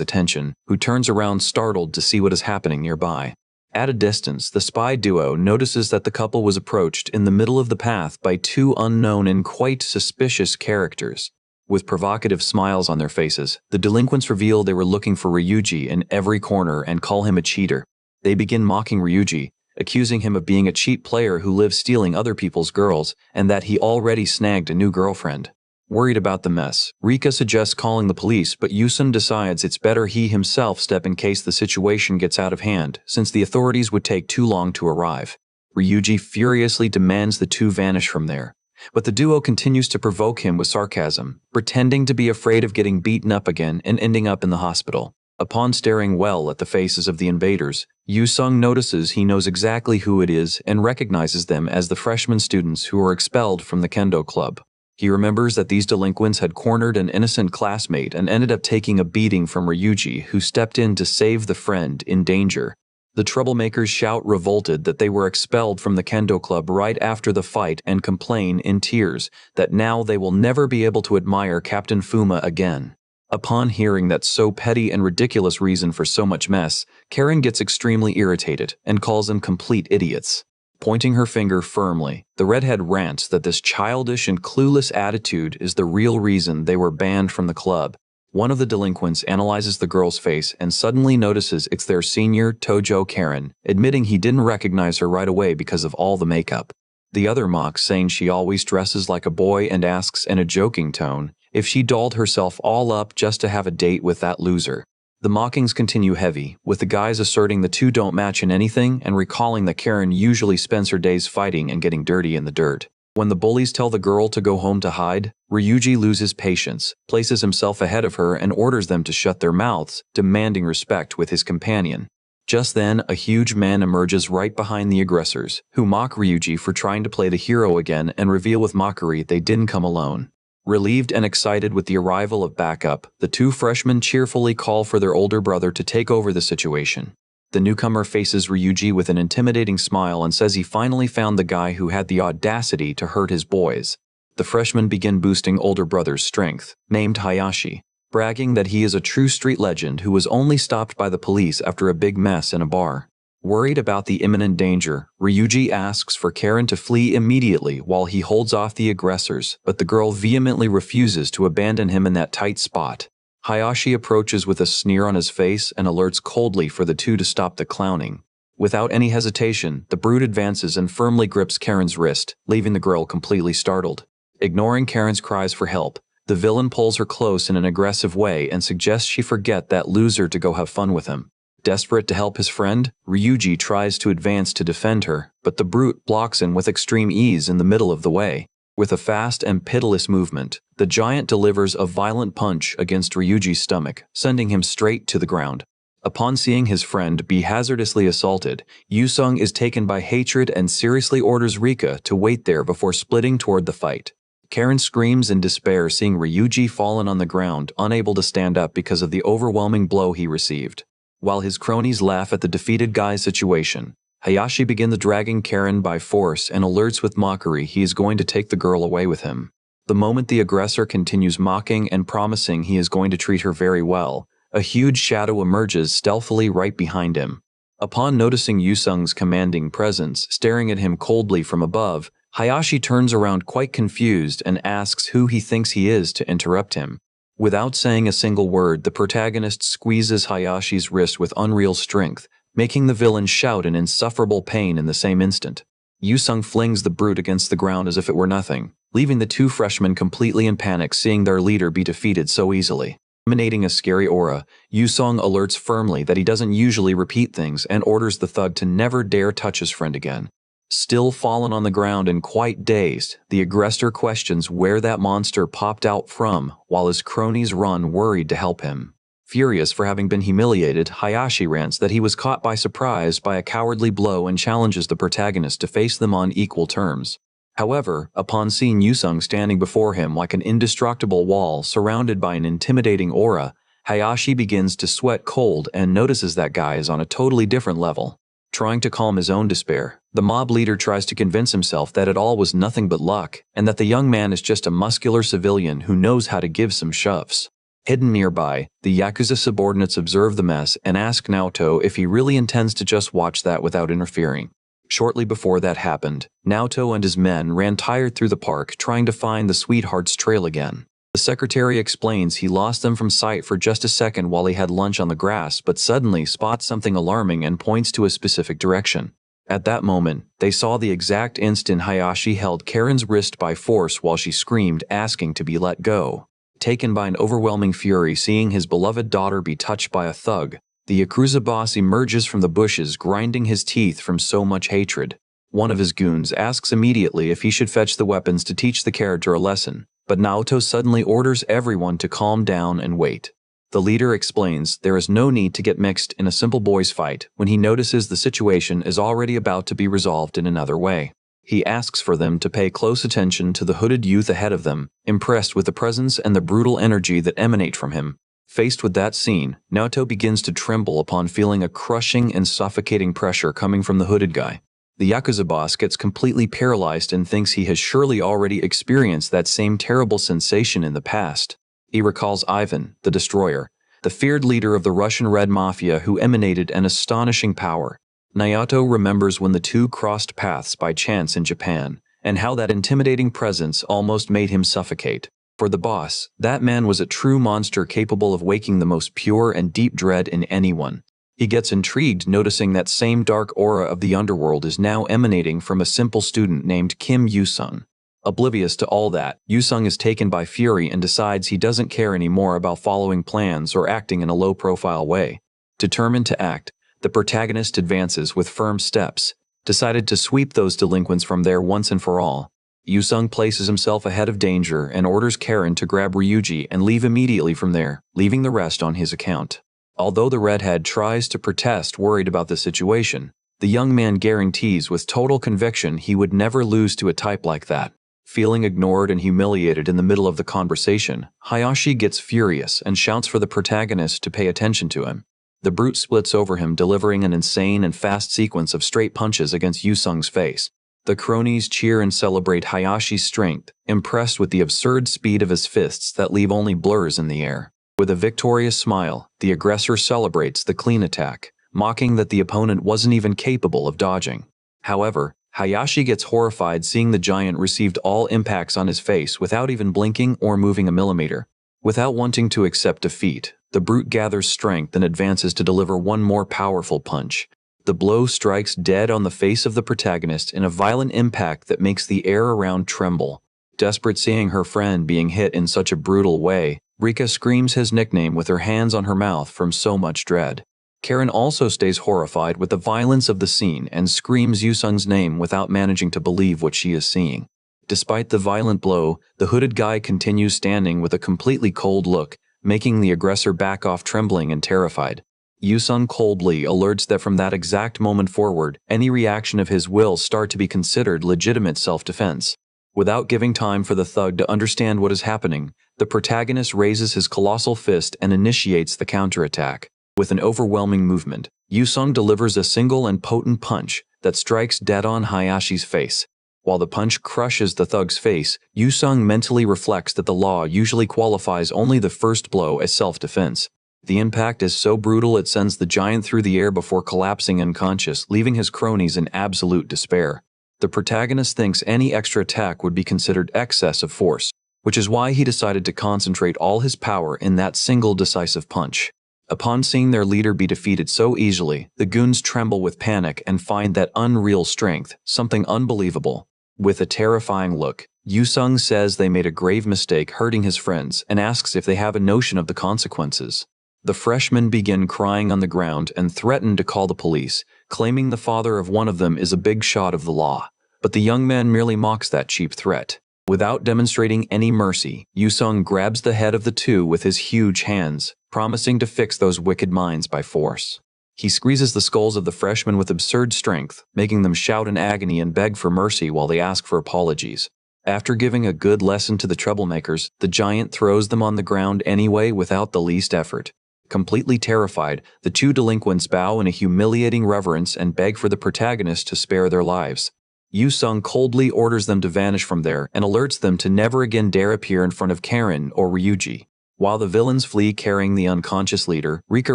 attention, who turns around startled to see what is happening nearby. At a distance, the spy duo notices that the couple was approached in the middle of the path by two unknown and quite suspicious characters. With provocative smiles on their faces, the delinquents reveal they were looking for Ryuji in every corner and call him a cheater. They begin mocking Ryuji, accusing him of being a cheap player who lives stealing other people's girls and that he already snagged a new girlfriend. Worried about the mess, Rika suggests calling the police, but Yusun decides it's better he himself step in case the situation gets out of hand, since the authorities would take too long to arrive. Ryuji furiously demands the two vanish from there, but the duo continues to provoke him with sarcasm, pretending to be afraid of getting beaten up again and ending up in the hospital. Upon staring well at the faces of the invaders, Yusung notices he knows exactly who it is and recognizes them as the freshman students who were expelled from the kendo club. He remembers that these delinquents had cornered an innocent classmate and ended up taking a beating from Ryuji, who stepped in to save the friend in danger. The troublemakers shout revolted that they were expelled from the kendo club right after the fight and complain in tears that now they will never be able to admire Captain Fuma again. Upon hearing that so petty and ridiculous reason for so much mess, Karen gets extremely irritated and calls them complete idiots. Pointing her finger firmly, the redhead rants that this childish and clueless attitude is the real reason they were banned from the club. One of the delinquents analyzes the girl's face and suddenly notices it's their senior, Tojo Karen, admitting he didn't recognize her right away because of all the makeup. The other mocks, saying she always dresses like a boy, and asks in a joking tone if she dolled herself all up just to have a date with that loser. The mockings continue heavy, with the guys asserting the two don't match in anything and recalling that Karen usually spends her days fighting and getting dirty in the dirt. When the bullies tell the girl to go home to hide, Ryuji loses patience, places himself ahead of her and orders them to shut their mouths, demanding respect with his companion. Just then, a huge man emerges right behind the aggressors, who mock Ryuji for trying to play the hero again and reveal with mockery they didn't come alone. Relieved and excited with the arrival of backup, the two freshmen cheerfully call for their older brother to take over the situation. The newcomer faces Ryuji with an intimidating smile and says he finally found the guy who had the audacity to hurt his boys. The freshmen begin boosting older brother's strength, named Hayashi, bragging that he is a true street legend who was only stopped by the police after a big mess in a bar. Worried about the imminent danger, Ryuji asks for Karen to flee immediately while he holds off the aggressors, but the girl vehemently refuses to abandon him in that tight spot. Hayashi approaches with a sneer on his face and alerts coldly for the two to stop the clowning. Without any hesitation, the brute advances and firmly grips Karen's wrist, leaving the girl completely startled. Ignoring Karen's cries for help, the villain pulls her close in an aggressive way and suggests she forget that loser to go have fun with him. Desperate to help his friend, Ryuji tries to advance to defend her, but the brute blocks him with extreme ease in the middle of the way. With a fast and pitiless movement, the giant delivers a violent punch against Ryuji's stomach, sending him straight to the ground. Upon seeing his friend be hazardously assaulted, Yusung is taken by hatred and seriously orders Rika to wait there before splitting toward the fight. Karen screams in despair seeing Ryuji fallen on the ground, unable to stand up because of the overwhelming blow he received. While his cronies laugh at the defeated guy's situation, Hayashi begins dragging Karen by force and alerts with mockery he is going to take the girl away with him. The moment the aggressor continues mocking and promising he is going to treat her very well, a huge shadow emerges stealthily right behind him. Upon noticing Yusung's commanding presence staring at him coldly from above, Hayashi turns around quite confused and asks who he thinks he is to interrupt him. Without saying a single word, the protagonist squeezes Hayashi's wrist with unreal strength, making the villain shout in insufferable pain in the same instant. Yusung flings the brute against the ground as if it were nothing, leaving the two freshmen completely in panic seeing their leader be defeated so easily. Emanating a scary aura, Yusung alerts firmly that he doesn't usually repeat things and orders the thug to never dare touch his friend again. Still fallen on the ground and quite dazed, the aggressor questions where that monster popped out from, while his cronies run worried to help him. Furious for having been humiliated, Hayashi rants that he was caught by surprise by a cowardly blow and challenges the protagonist to face them on equal terms. However, upon seeing Yusung standing before him like an indestructible wall surrounded by an intimidating aura, Hayashi begins to sweat cold and notices that guy is on a totally different level. Trying to calm his own despair, the mob leader tries to convince himself that it all was nothing but luck and that the young man is just a muscular civilian who knows how to give some shoves. Hidden nearby, the Yakuza subordinates observe the mess and ask Naoto if he really intends to just watch that without interfering. Shortly before that happened, Naoto and his men ran tired through the park trying to find the sweetheart's trail again. The secretary explains he lost them from sight for just a second while he had lunch on the grass, but suddenly spots something alarming and points to a specific direction. At that moment, they saw the exact instant Hayashi held Karen's wrist by force while she screamed, asking to be let go. Taken by an overwhelming fury seeing his beloved daughter be touched by a thug, the Yakuza boss emerges from the bushes, grinding his teeth from so much hatred. One of his goons asks immediately if he should fetch the weapons to teach the character a lesson, but Naoto suddenly orders everyone to calm down and wait. The leader explains there is no need to get mixed in a simple boys' fight when he notices the situation is already about to be resolved in another way. He asks for them to pay close attention to the hooded youth ahead of them, impressed with the presence and the brutal energy that emanate from him. Faced with that scene, Naoto begins to tremble upon feeling a crushing and suffocating pressure coming from the hooded guy. The Yakuza boss gets completely paralyzed and thinks he has surely already experienced that same terrible sensation in the past. He recalls Ivan, the Destroyer, the feared leader of the Russian Red Mafia who emanated an astonishing power. Naoto remembers when the two crossed paths by chance in Japan, and how that intimidating presence almost made him suffocate. For the boss, that man was a true monster capable of waking the most pure and deep dread in anyone. He gets intrigued noticing that same dark aura of the underworld is now emanating from a simple student named Kim Yusung. Oblivious to all that, Yusung is taken by fury and decides he doesn't care anymore about following plans or acting in a low-profile way. Determined to act, the protagonist advances with firm steps, decided to sweep those delinquents from there once and for all. Yusung places himself ahead of danger and orders Karen to grab Ryuji and leave immediately from there, leaving the rest on his account. Although the redhead tries to protest worried about the situation, the young man guarantees with total conviction he would never lose to a type like that. Feeling ignored and humiliated in the middle of the conversation, Hayashi gets furious and shouts for the protagonist to pay attention to him. The brute splits over him, delivering an insane and fast sequence of straight punches against Yusung's face. The cronies cheer and celebrate Hayashi's strength, impressed with the absurd speed of his fists that leave only blurs in the air. With a victorious smile, the aggressor celebrates the clean attack, mocking that the opponent wasn't even capable of dodging. However, Hayashi gets horrified seeing the giant received all impacts on his face without even blinking or moving a millimeter. Without wanting to accept defeat, the brute gathers strength and advances to deliver one more powerful punch. The blow strikes dead on the face of the protagonist in a violent impact that makes the air around tremble. Desperate seeing her friend being hit in such a brutal way, Rika screams his nickname with her hands on her mouth from so much dread. Karen also stays horrified with the violence of the scene and screams Yusung's name without managing to believe what she is seeing. Despite the violent blow, the hooded guy continues standing with a completely cold look, making the aggressor back off trembling and terrified. Yusung coldly alerts that from that exact moment forward, any reaction of his will start to be considered legitimate self-defense. Without giving time for the thug to understand what is happening, the protagonist raises his colossal fist and initiates the counterattack. With an overwhelming movement, Yusung delivers a single and potent punch that strikes dead on Hayashi's face. While the punch crushes the thug's face, Yusung mentally reflects that the law usually qualifies only the first blow as self-defense. The impact is so brutal it sends the giant through the air before collapsing unconscious, leaving his cronies in absolute despair. The protagonist thinks any extra attack would be considered excess of force, which is why he decided to concentrate all his power in that single decisive punch. Upon seeing their leader be defeated so easily, the goons tremble with panic and find that unreal strength, something unbelievable. With a terrifying look, Yu-sung says they made a grave mistake hurting his friends and asks if they have a notion of the consequences. The freshmen begin crying on the ground and threaten to call the police, claiming the father of one of them is a big shot of the law. But the young man merely mocks that cheap threat. Without demonstrating any mercy, Yu-sung grabs the head of the two with his huge hands, promising to fix those wicked minds by force. He squeezes the skulls of the freshmen with absurd strength, making them shout in agony and beg for mercy while they ask for apologies. After giving a good lesson to the troublemakers, the giant throws them on the ground anyway without the least effort. Completely terrified, the two delinquents bow in a humiliating reverence and beg for the protagonist to spare their lives. Yu-sung coldly orders them to vanish from there and alerts them to never again dare appear in front of Karen or Ryuji. While the villains flee carrying the unconscious leader, Rika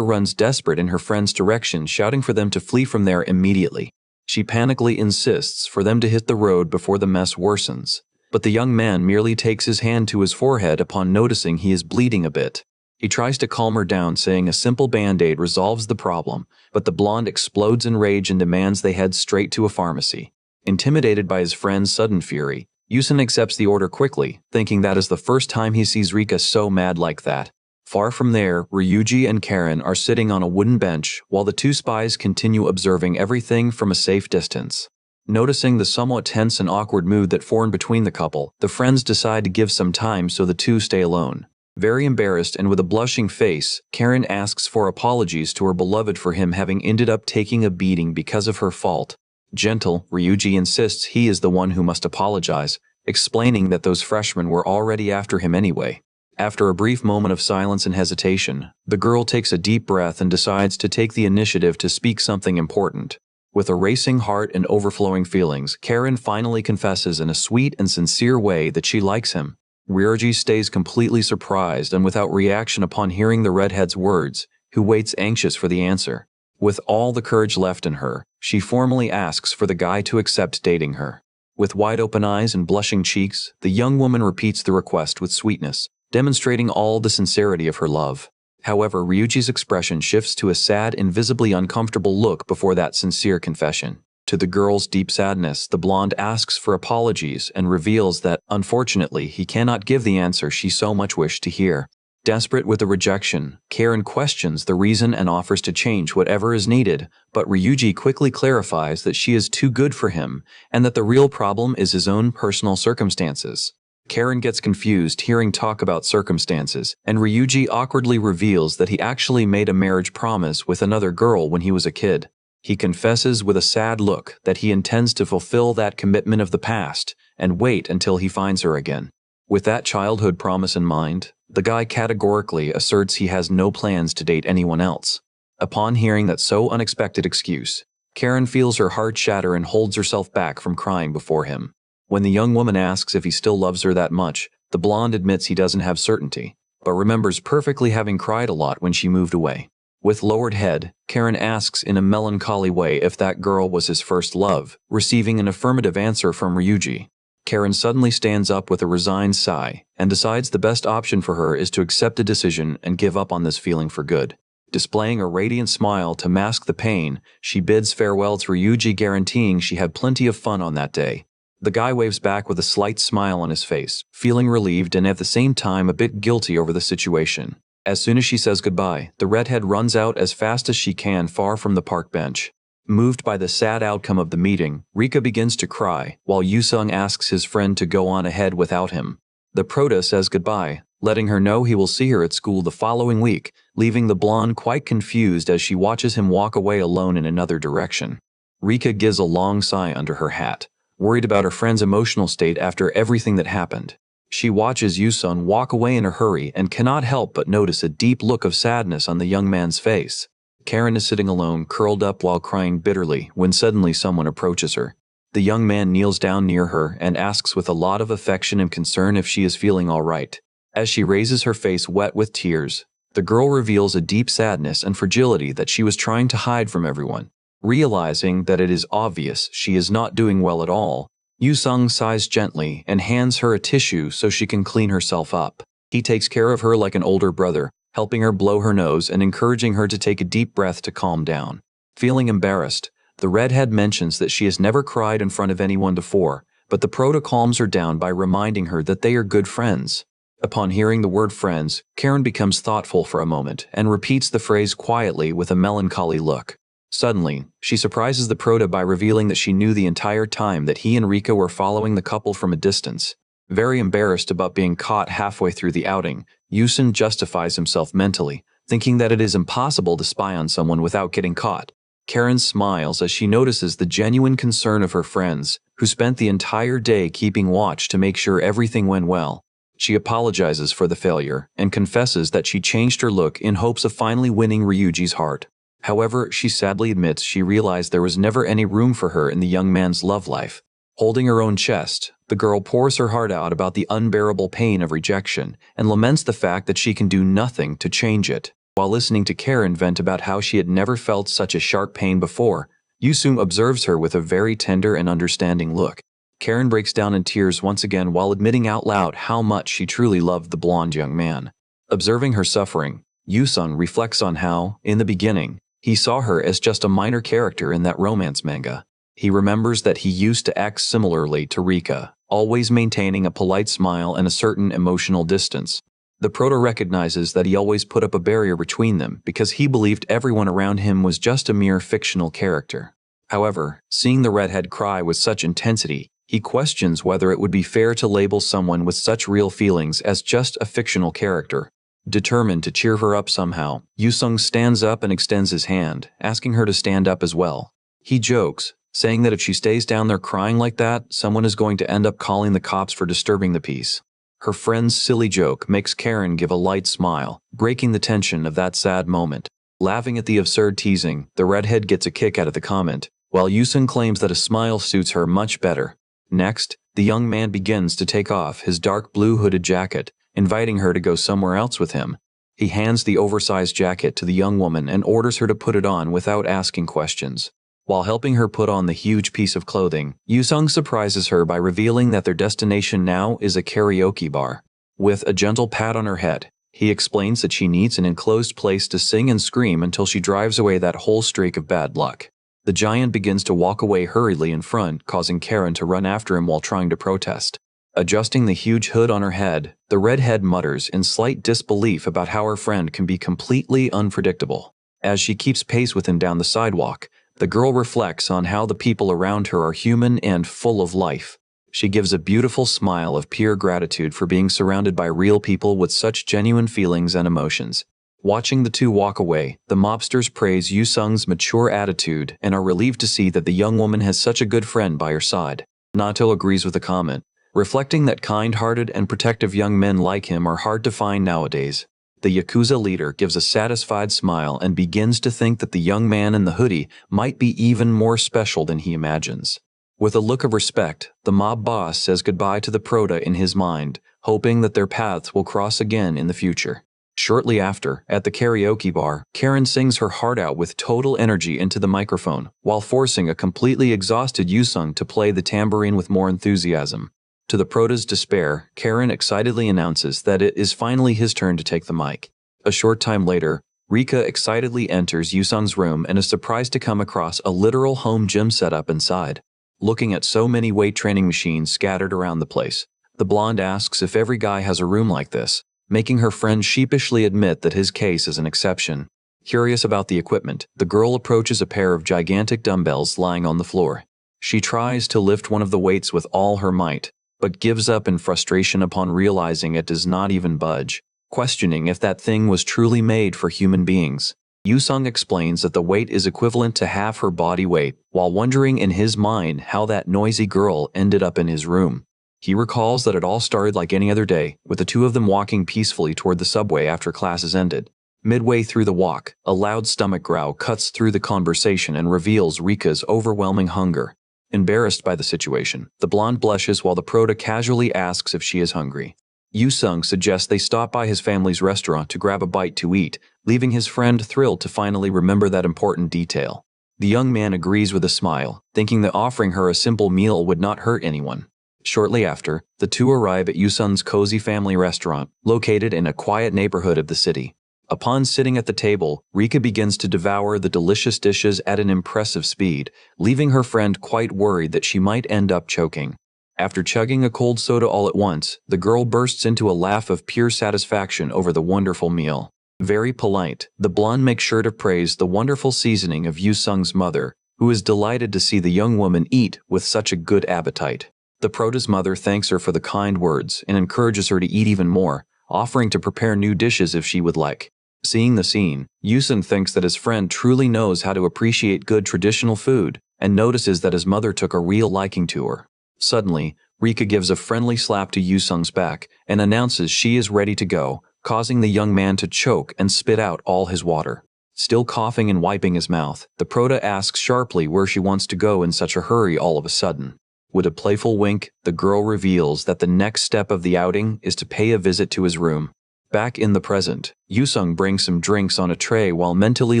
runs desperate in her friend's direction, shouting for them to flee from there immediately. She panically insists for them to hit the road before the mess worsens. But the young man merely takes his hand to his forehead upon noticing he is bleeding a bit. He tries to calm her down, saying a simple band-aid resolves the problem, but the blonde explodes in rage and demands they head straight to a pharmacy. Intimidated by his friend's sudden fury, Yusun accepts the order quickly, thinking that is the first time he sees Rika so mad like that. Far from there, Ryuji and Karen are sitting on a wooden bench while the two spies continue observing everything from a safe distance. Noticing the somewhat tense and awkward mood that formed between the couple, the friends decide to give some time so the two stay alone. Very embarrassed and with a blushing face, Karen asks for apologies to her beloved for him having ended up taking a beating because of her fault. Gentle, Ryuji insists he is the one who must apologize, explaining that those freshmen were already after him anyway. After a brief moment of silence and hesitation, the girl takes a deep breath and decides to take the initiative to speak something important. With a racing heart and overflowing feelings, Karen finally confesses in a sweet and sincere way that she likes him. Ryuji stays completely surprised and without reaction upon hearing the redhead's words, who waits anxious for the answer. With all the courage left in her, she formally asks for the guy to accept dating her. With wide-open eyes and blushing cheeks, the young woman repeats the request with sweetness, demonstrating all the sincerity of her love. However, Ryuji's expression shifts to a sad, invisibly uncomfortable look before that sincere confession. To the girl's deep sadness, the blonde asks for apologies and reveals that, unfortunately, he cannot give the answer she so much wished to hear. Desperate with the rejection, Karen questions the reason and offers to change whatever is needed, but Ryuji quickly clarifies that she is too good for him and that the real problem is his own personal circumstances. Karen gets confused hearing talk about circumstances, and Ryuji awkwardly reveals that he actually made a marriage promise with another girl when he was a kid. He confesses with a sad look that he intends to fulfill that commitment of the past and wait until he finds her again. With that childhood promise in mind, the guy categorically asserts he has no plans to date anyone else. Upon hearing that so unexpected excuse, Karen feels her heart shatter and holds herself back from crying before him. When the young woman asks if he still loves her that much, the blonde admits he doesn't have certainty, but remembers perfectly having cried a lot when she moved away. With lowered head, Karen asks in a melancholy way if that girl was his first love, receiving an affirmative answer from Ryuji. Karen suddenly stands up with a resigned sigh and decides the best option for her is to accept a decision and give up on this feeling for good. Displaying a radiant smile to mask the pain, she bids farewell to Ryuji, guaranteeing she had plenty of fun on that day. The guy waves back with a slight smile on his face, feeling relieved and at the same time a bit guilty over the situation. As soon as she says goodbye, the redhead runs out as fast as she can far from the park bench. Moved by the sad outcome of the meeting, Rika begins to cry, while Yu-sung asks his friend to go on ahead without him. The prota says goodbye, letting her know he will see her at school the following week, leaving the blonde quite confused as she watches him walk away alone in another direction. Rika gives a long sigh under her hat, worried about her friend's emotional state after everything that happened. She watches Yu-sung walk away in a hurry and cannot help but notice a deep look of sadness on the young man's face. Karen is sitting alone, curled up while crying bitterly, when suddenly someone approaches her. The young man kneels down near her and asks with a lot of affection and concern if she is feeling all right. As she raises her face wet with tears, the girl reveals a deep sadness and fragility that she was trying to hide from everyone. Realizing that it is obvious she is not doing well at all, Yu-sung sighs gently and hands her a tissue so she can clean herself up. He takes care of her like an older brother, helping her blow her nose and encouraging her to take a deep breath to calm down. Feeling embarrassed, the redhead mentions that she has never cried in front of anyone before, but the Prota calms her down by reminding her that they are good friends. Upon hearing the word friends, Karen becomes thoughtful for a moment and repeats the phrase quietly with a melancholy look. Suddenly, she surprises the Prota by revealing that she knew the entire time that he and Rika were following the couple from a distance. Very embarrassed about being caught halfway through the outing, Yusun justifies himself mentally, thinking that it is impossible to spy on someone without getting caught. Karen smiles as she notices the genuine concern of her friends, who spent the entire day keeping watch to make sure everything went well. She apologizes for the failure and confesses that she changed her look in hopes of finally winning Ryuji's heart. However, she sadly admits she realized there was never any room for her in the young man's love life. Holding her own chest, the girl pours her heart out about the unbearable pain of rejection and laments the fact that she can do nothing to change it. While listening to Karen vent about how she had never felt such a sharp pain before, Yusung observes her with a very tender and understanding look. Karen breaks down in tears once again while admitting out loud how much she truly loved the blonde young man. Observing her suffering, Yusung reflects on how, in the beginning, he saw her as just a minor character in that romance manga. He remembers that he used to act similarly to Rika, always maintaining a polite smile and a certain emotional distance. The Prota recognizes that he always put up a barrier between them because he believed everyone around him was just a mere fictional character. However, seeing the redhead cry with such intensity, he questions whether it would be fair to label someone with such real feelings as just a fictional character. Determined to cheer her up somehow, Yusung stands up and extends his hand, asking her to stand up as well. He jokes, saying that if she stays down there crying like that, someone is going to end up calling the cops for disturbing the peace. Her friend's silly joke makes Karen give a light smile, breaking the tension of that sad moment. Laughing at the absurd teasing, the redhead gets a kick out of the comment, while Yusung claims that a smile suits her much better. Next, the young man begins to take off his dark blue hooded jacket, inviting her to go somewhere else with him. He hands the oversized jacket to the young woman and orders her to put it on without asking questions. While helping her put on the huge piece of clothing, Yusung surprises her by revealing that their destination now is a karaoke bar. With a gentle pat on her head, he explains that she needs an enclosed place to sing and scream until she drives away that whole streak of bad luck. The giant begins to walk away hurriedly in front, causing Karen to run after him while trying to protest. Adjusting the huge hood on her head, the redhead mutters in slight disbelief about how her friend can be completely unpredictable. As she keeps pace with him down the sidewalk, the girl reflects on how the people around her are human and full of life. She gives a beautiful smile of pure gratitude for being surrounded by real people with such genuine feelings and emotions. Watching the two walk away, the mobsters praise Yusung's mature attitude and are relieved to see that the young woman has such a good friend by her side. Nato agrees with the comment, reflecting that kind-hearted and protective young men like him are hard to find nowadays. The Yakuza leader gives a satisfied smile and begins to think that the young man in the hoodie might be even more special than he imagines. With a look of respect, the mob boss says goodbye to the Prota in his mind, hoping that their paths will cross again in the future. Shortly after, at the karaoke bar, Karen sings her heart out with total energy into the microphone, while forcing a completely exhausted Yusung to play the tambourine with more enthusiasm. To the Prota's despair, Karen excitedly announces that it is finally his turn to take the mic. A short time later, Rika excitedly enters Yusung's room and is surprised to come across a literal home gym setup inside. Looking at so many weight training machines scattered around the place, the blonde asks if every guy has a room like this, making her friend sheepishly admit that his case is an exception. Curious about the equipment, the girl approaches a pair of gigantic dumbbells lying on the floor. She tries to lift one of the weights with all her might, but gives up in frustration upon realizing it does not even budge, questioning if that thing was truly made for human beings. Yusung explains that the weight is equivalent to half her body weight, while wondering in his mind how that noisy girl ended up in his room. He recalls that it all started like any other day, with the two of them walking peacefully toward the subway after classes ended. Midway through the walk, a loud stomach growl cuts through the conversation and reveals Rika's overwhelming hunger. Embarrassed by the situation, the blonde blushes while the Prota casually asks if she is hungry. Yusung suggests they stop by his family's restaurant to grab a bite to eat, leaving his friend thrilled to finally remember that important detail. The young man agrees with a smile, thinking that offering her a simple meal would not hurt anyone. Shortly after, the two arrive at Yusung's cozy family restaurant, located in a quiet neighborhood of the city. Upon sitting at the table, Rika begins to devour the delicious dishes at an impressive speed, leaving her friend quite worried that she might end up choking. After chugging a cold soda all at once, the girl bursts into a laugh of pure satisfaction over the wonderful meal. Very polite, the blonde makes sure to praise the wonderful seasoning of Yu Sung's mother, who is delighted to see the young woman eat with such a good appetite. The prota's mother thanks her for the kind words and encourages her to eat even more, offering to prepare new dishes if she would like. Seeing the scene, Yu Sung thinks that his friend truly knows how to appreciate good traditional food, and notices that his mother took a real liking to her. Suddenly, Rika gives a friendly slap to Yu Sung's back and announces she is ready to go, causing the young man to choke and spit out all his water. Still coughing and wiping his mouth, the prota asks sharply where she wants to go in such a hurry all of a sudden. With a playful wink, the girl reveals that the next step of the outing is to pay a visit to his room. Back in the present, Yu Sung brings some drinks on a tray while mentally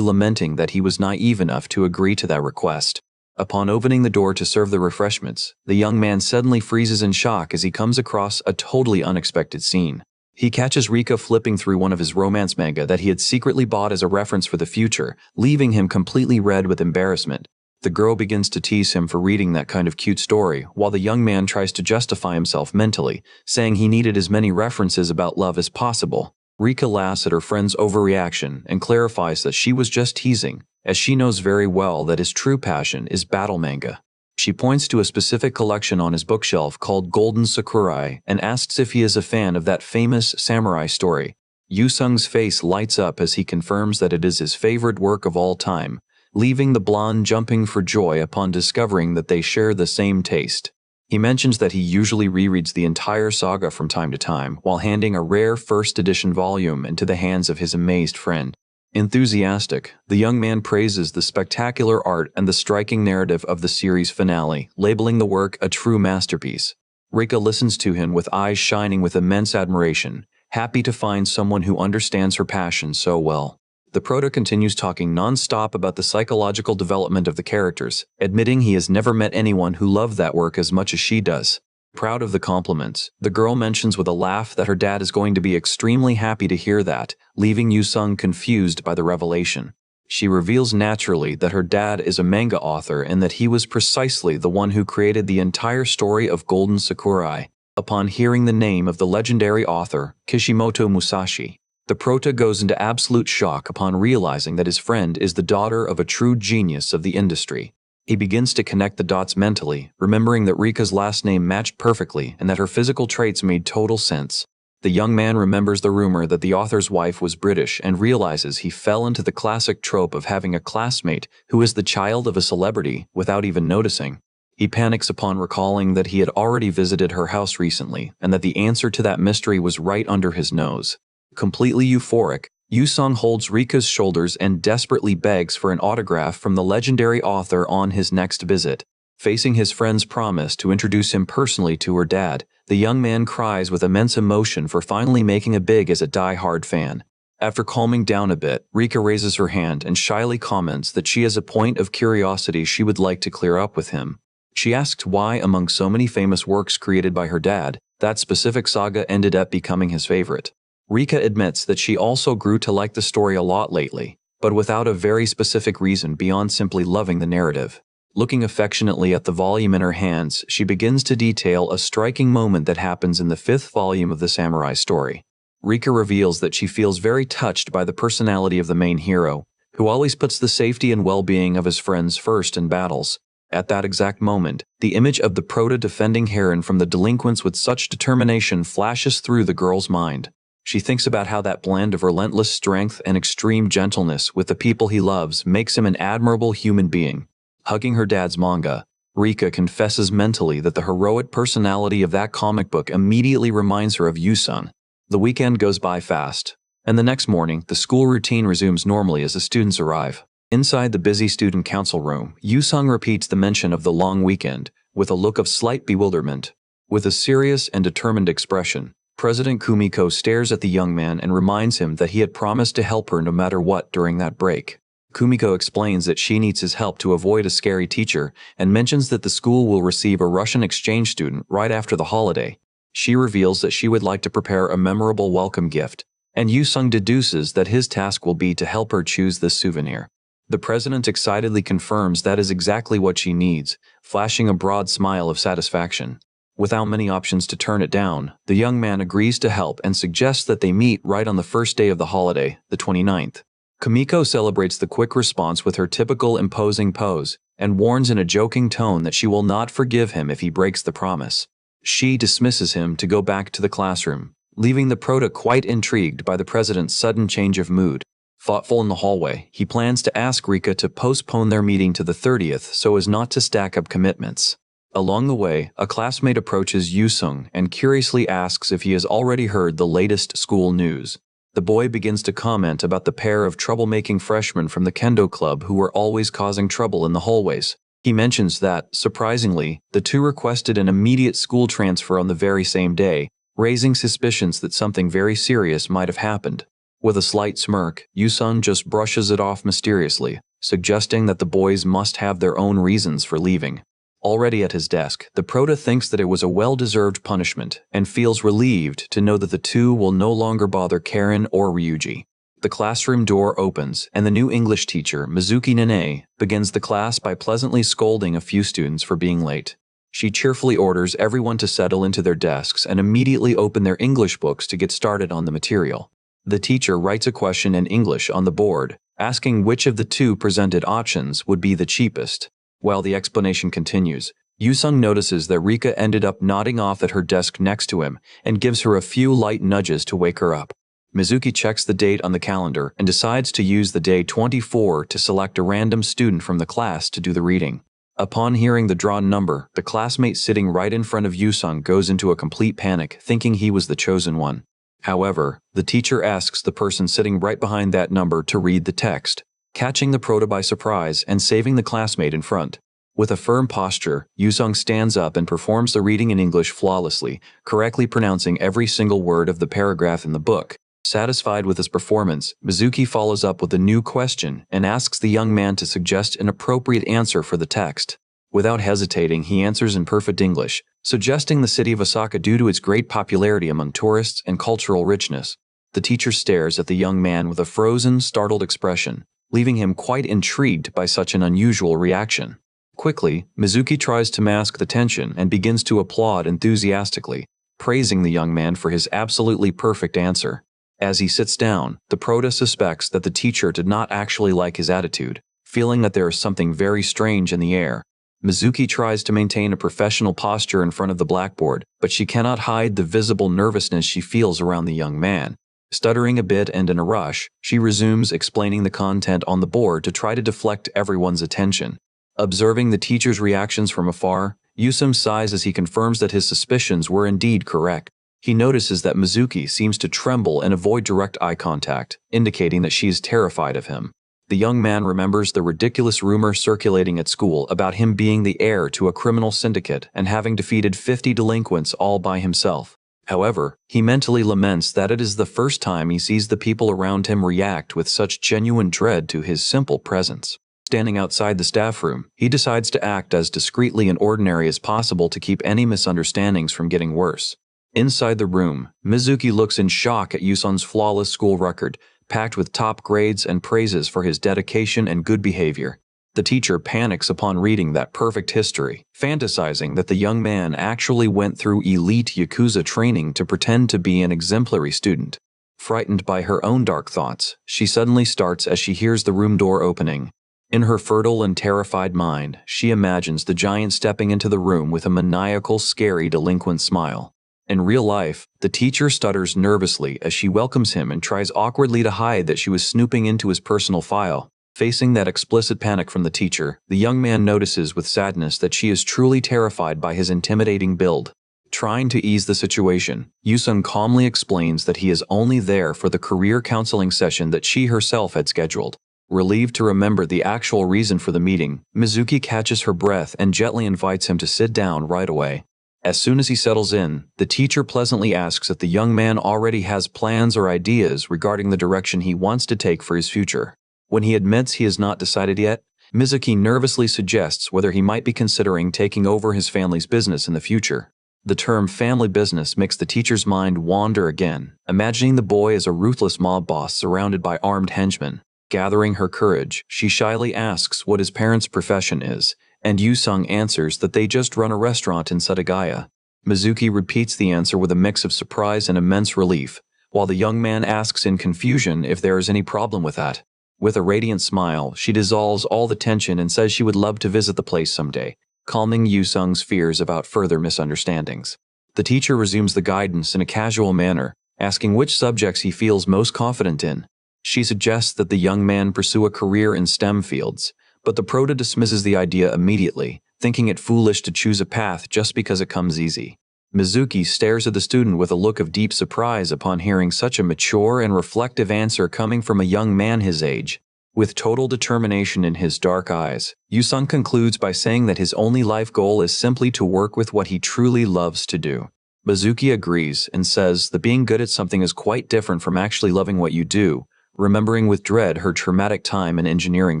lamenting that he was naive enough to agree to that request. Upon opening the door to serve the refreshments, the young man suddenly freezes in shock as he comes across a totally unexpected scene. He catches Rika flipping through one of his romance manga that he had secretly bought as a reference for the future, leaving him completely red with embarrassment. The girl begins to tease him for reading that kind of cute story, while the young man tries to justify himself mentally, saying he needed as many references about love as possible. Rika laughs at her friend's overreaction and clarifies that she was just teasing, as she knows very well that his true passion is battle manga. She points to a specific collection on his bookshelf called Golden Sakurai and asks if he is a fan of that famous samurai story. Yu Sung's face lights up as he confirms that it is his favorite work of all time, leaving the blonde jumping for joy upon discovering that they share the same taste. He mentions that he usually rereads the entire saga from time to time while handing a rare first edition volume into the hands of his amazed friend. Enthusiastic, the young man praises the spectacular art and the striking narrative of the series finale, labeling the work a true masterpiece. Rika listens to him with eyes shining with immense admiration, happy to find someone who understands her passion so well. The prota continues talking non-stop about the psychological development of the characters, admitting he has never met anyone who loved that work as much as she does. Proud of the compliments, the girl mentions with a laugh that her dad is going to be extremely happy to hear that, leaving Yu Sung confused by the revelation. She reveals naturally that her dad is a manga author and that he was precisely the one who created the entire story of Golden Sakurai. Upon hearing the name of the legendary author, Kishimoto Musashi, the prota goes into absolute shock upon realizing that his friend is the daughter of a true genius of the industry. He begins to connect the dots mentally, remembering that Rika's last name matched perfectly and that her physical traits made total sense. The young man remembers the rumor that the author's wife was British and realizes he fell into the classic trope of having a classmate who is the child of a celebrity without even noticing. He panics upon recalling that he had already visited her house recently and that the answer to that mystery was right under his nose. Completely euphoric, Yu Sung holds Rika's shoulders and desperately begs for an autograph from the legendary author on his next visit. Facing his friend's promise to introduce him personally to her dad, the young man cries with immense emotion for finally making it big as a die-hard fan. After calming down a bit, Rika raises her hand and shyly comments that she has a point of curiosity she would like to clear up with him. She asks why, among so many famous works created by her dad, that specific saga ended up becoming his favorite. Rika admits that she also grew to like the story a lot lately, but without a very specific reason beyond simply loving the narrative. Looking affectionately at the volume in her hands, she begins to detail a striking moment that happens in the 5th volume of the samurai story. Rika reveals that she feels very touched by the personality of the main hero, who always puts the safety and well-being of his friends first in battles. At that exact moment, the image of the prota defending Heron from the delinquents with such determination flashes through the girl's mind. She thinks about how that blend of relentless strength and extreme gentleness with the people he loves makes him an admirable human being. Hugging her dad's manga, Rika confesses mentally that the heroic personality of that comic book immediately reminds her of Yu Sung. The weekend goes by fast, and the next morning, the school routine resumes normally as the students arrive. Inside the busy student council room, Yu Sung repeats the mention of the long weekend, with a look of slight bewilderment. With a serious and determined expression, President Kumiko stares at the young man and reminds him that he had promised to help her no matter what during that break. Kumiko explains that she needs his help to avoid a scary teacher and mentions that the school will receive a Russian exchange student right after the holiday. She reveals that she would like to prepare a memorable welcome gift, and Yu Sung deduces that his task will be to help her choose this souvenir. The president excitedly confirms that is exactly what she needs, flashing a broad smile of satisfaction. Without many options to turn it down, the young man agrees to help and suggests that they meet right on the first day of the holiday, the 29th. Kumiko celebrates the quick response with her typical imposing pose and warns in a joking tone that she will not forgive him if he breaks the promise. She dismisses him to go back to the classroom, leaving the Prota quite intrigued by the president's sudden change of mood. Thoughtful in the hallway, he plans to ask Rika to postpone their meeting to the 30th so as not to stack up commitments. Along the way, a classmate approaches Yusung and curiously asks if he has already heard the latest school news. The boy begins to comment about the pair of troublemaking freshmen from the kendo club who were always causing trouble in the hallways. He mentions that, surprisingly, the two requested an immediate school transfer on the very same day, raising suspicions that something very serious might have happened. With a slight smirk, Yusung just brushes it off mysteriously, suggesting that the boys must have their own reasons for leaving. Already at his desk, the Prota thinks that it was a well-deserved punishment and feels relieved to know that the two will no longer bother Karen or Ryuji. The classroom door opens and the new English teacher, Mizuki Nene, begins the class by pleasantly scolding a few students for being late. She cheerfully orders everyone to settle into their desks and immediately open their English books to get started on the material. The teacher writes a question in English on the board, asking which of the two presented options would be the cheapest. While the explanation continues, Yusung notices that Rika ended up nodding off at her desk next to him and gives her a few light nudges to wake her up. Mizuki checks the date on the calendar and decides to use the day 24 to select a random student from the class to do the reading. Upon hearing the drawn number, the classmate sitting right in front of Yusung goes into a complete panic, thinking he was the chosen one. However, the teacher asks the person sitting right behind that number to read the text, catching the Prota by surprise and saving the classmate in front. With a firm posture, Yusung stands up and performs the reading in English flawlessly, correctly pronouncing every single word of the paragraph in the book. Satisfied with his performance, Mizuki follows up with a new question and asks the young man to suggest an appropriate answer for the text. Without hesitating, he answers in perfect English, suggesting the city of Osaka due to its great popularity among tourists and cultural richness. The teacher stares at the young man with a frozen, startled expression, leaving him quite intrigued by such an unusual reaction. Quickly, Mizuki tries to mask the tension and begins to applaud enthusiastically, praising the young man for his absolutely perfect answer. As he sits down, the Prota suspects that the teacher did not actually like his attitude, feeling that there is something very strange in the air. Mizuki tries to maintain a professional posture in front of the blackboard, but she cannot hide the visible nervousness she feels around the young man. Stuttering a bit and in a rush, she resumes explaining the content on the board to try to deflect everyone's attention. Observing the teacher's reactions from afar, Yusung sighs as he confirms that his suspicions were indeed correct. He notices that Mizuki seems to tremble and avoid direct eye contact, indicating that she is terrified of him. The young man remembers the ridiculous rumor circulating at school about him being the heir to a criminal syndicate and having defeated 50 delinquents all by himself. However, he mentally laments that it is the first time he sees the people around him react with such genuine dread to his simple presence. Standing outside the staff room, he decides to act as discreetly and ordinary as possible to keep any misunderstandings from getting worse. Inside the room, Mizuki looks in shock at Yusung's flawless school record, packed with top grades and praises for his dedication and good behavior. The teacher panics upon reading that perfect history, fantasizing that the young man actually went through elite Yakuza training to pretend to be an exemplary student. Frightened by her own dark thoughts, she suddenly starts as she hears the room door opening. In her fertile and terrified mind, she imagines the giant stepping into the room with a maniacal, scary, delinquent smile. In real life, the teacher stutters nervously as she welcomes him and tries awkwardly to hide that she was snooping into his personal file. Facing that explicit panic from the teacher, the young man notices with sadness that she is truly terrified by his intimidating build. Trying to ease the situation, Yusung calmly explains that he is only there for the career counseling session that she herself had scheduled. Relieved to remember the actual reason for the meeting, Mizuki catches her breath and gently invites him to sit down right away. As soon as he settles in, the teacher pleasantly asks if the young man already has plans or ideas regarding the direction he wants to take for his future. When he admits he has not decided yet, Mizuki nervously suggests whether he might be considering taking over his family's business in the future. The term family business makes the teacher's mind wander again, imagining the boy as a ruthless mob boss surrounded by armed henchmen. Gathering her courage, she shyly asks what his parents' profession is, and Yusung answers that they just run a restaurant in Setagaya. Mizuki repeats the answer with a mix of surprise and immense relief, while the young man asks in confusion if there is any problem with that. With a radiant smile, she dissolves all the tension and says she would love to visit the place someday, calming Yu-sung's fears about further misunderstandings. The teacher resumes the guidance in a casual manner, asking which subjects he feels most confident in. She suggests that the young man pursue a career in STEM fields, but the prota dismisses the idea immediately, thinking it foolish to choose a path just because it comes easy. Mizuki stares at the student with a look of deep surprise upon hearing such a mature and reflective answer coming from a young man his age. With total determination in his dark eyes, Yu-sung concludes by saying that his only life goal is simply to work with what he truly loves to do. Mizuki agrees and says that being good at something is quite different from actually loving what you do, remembering with dread her traumatic time in engineering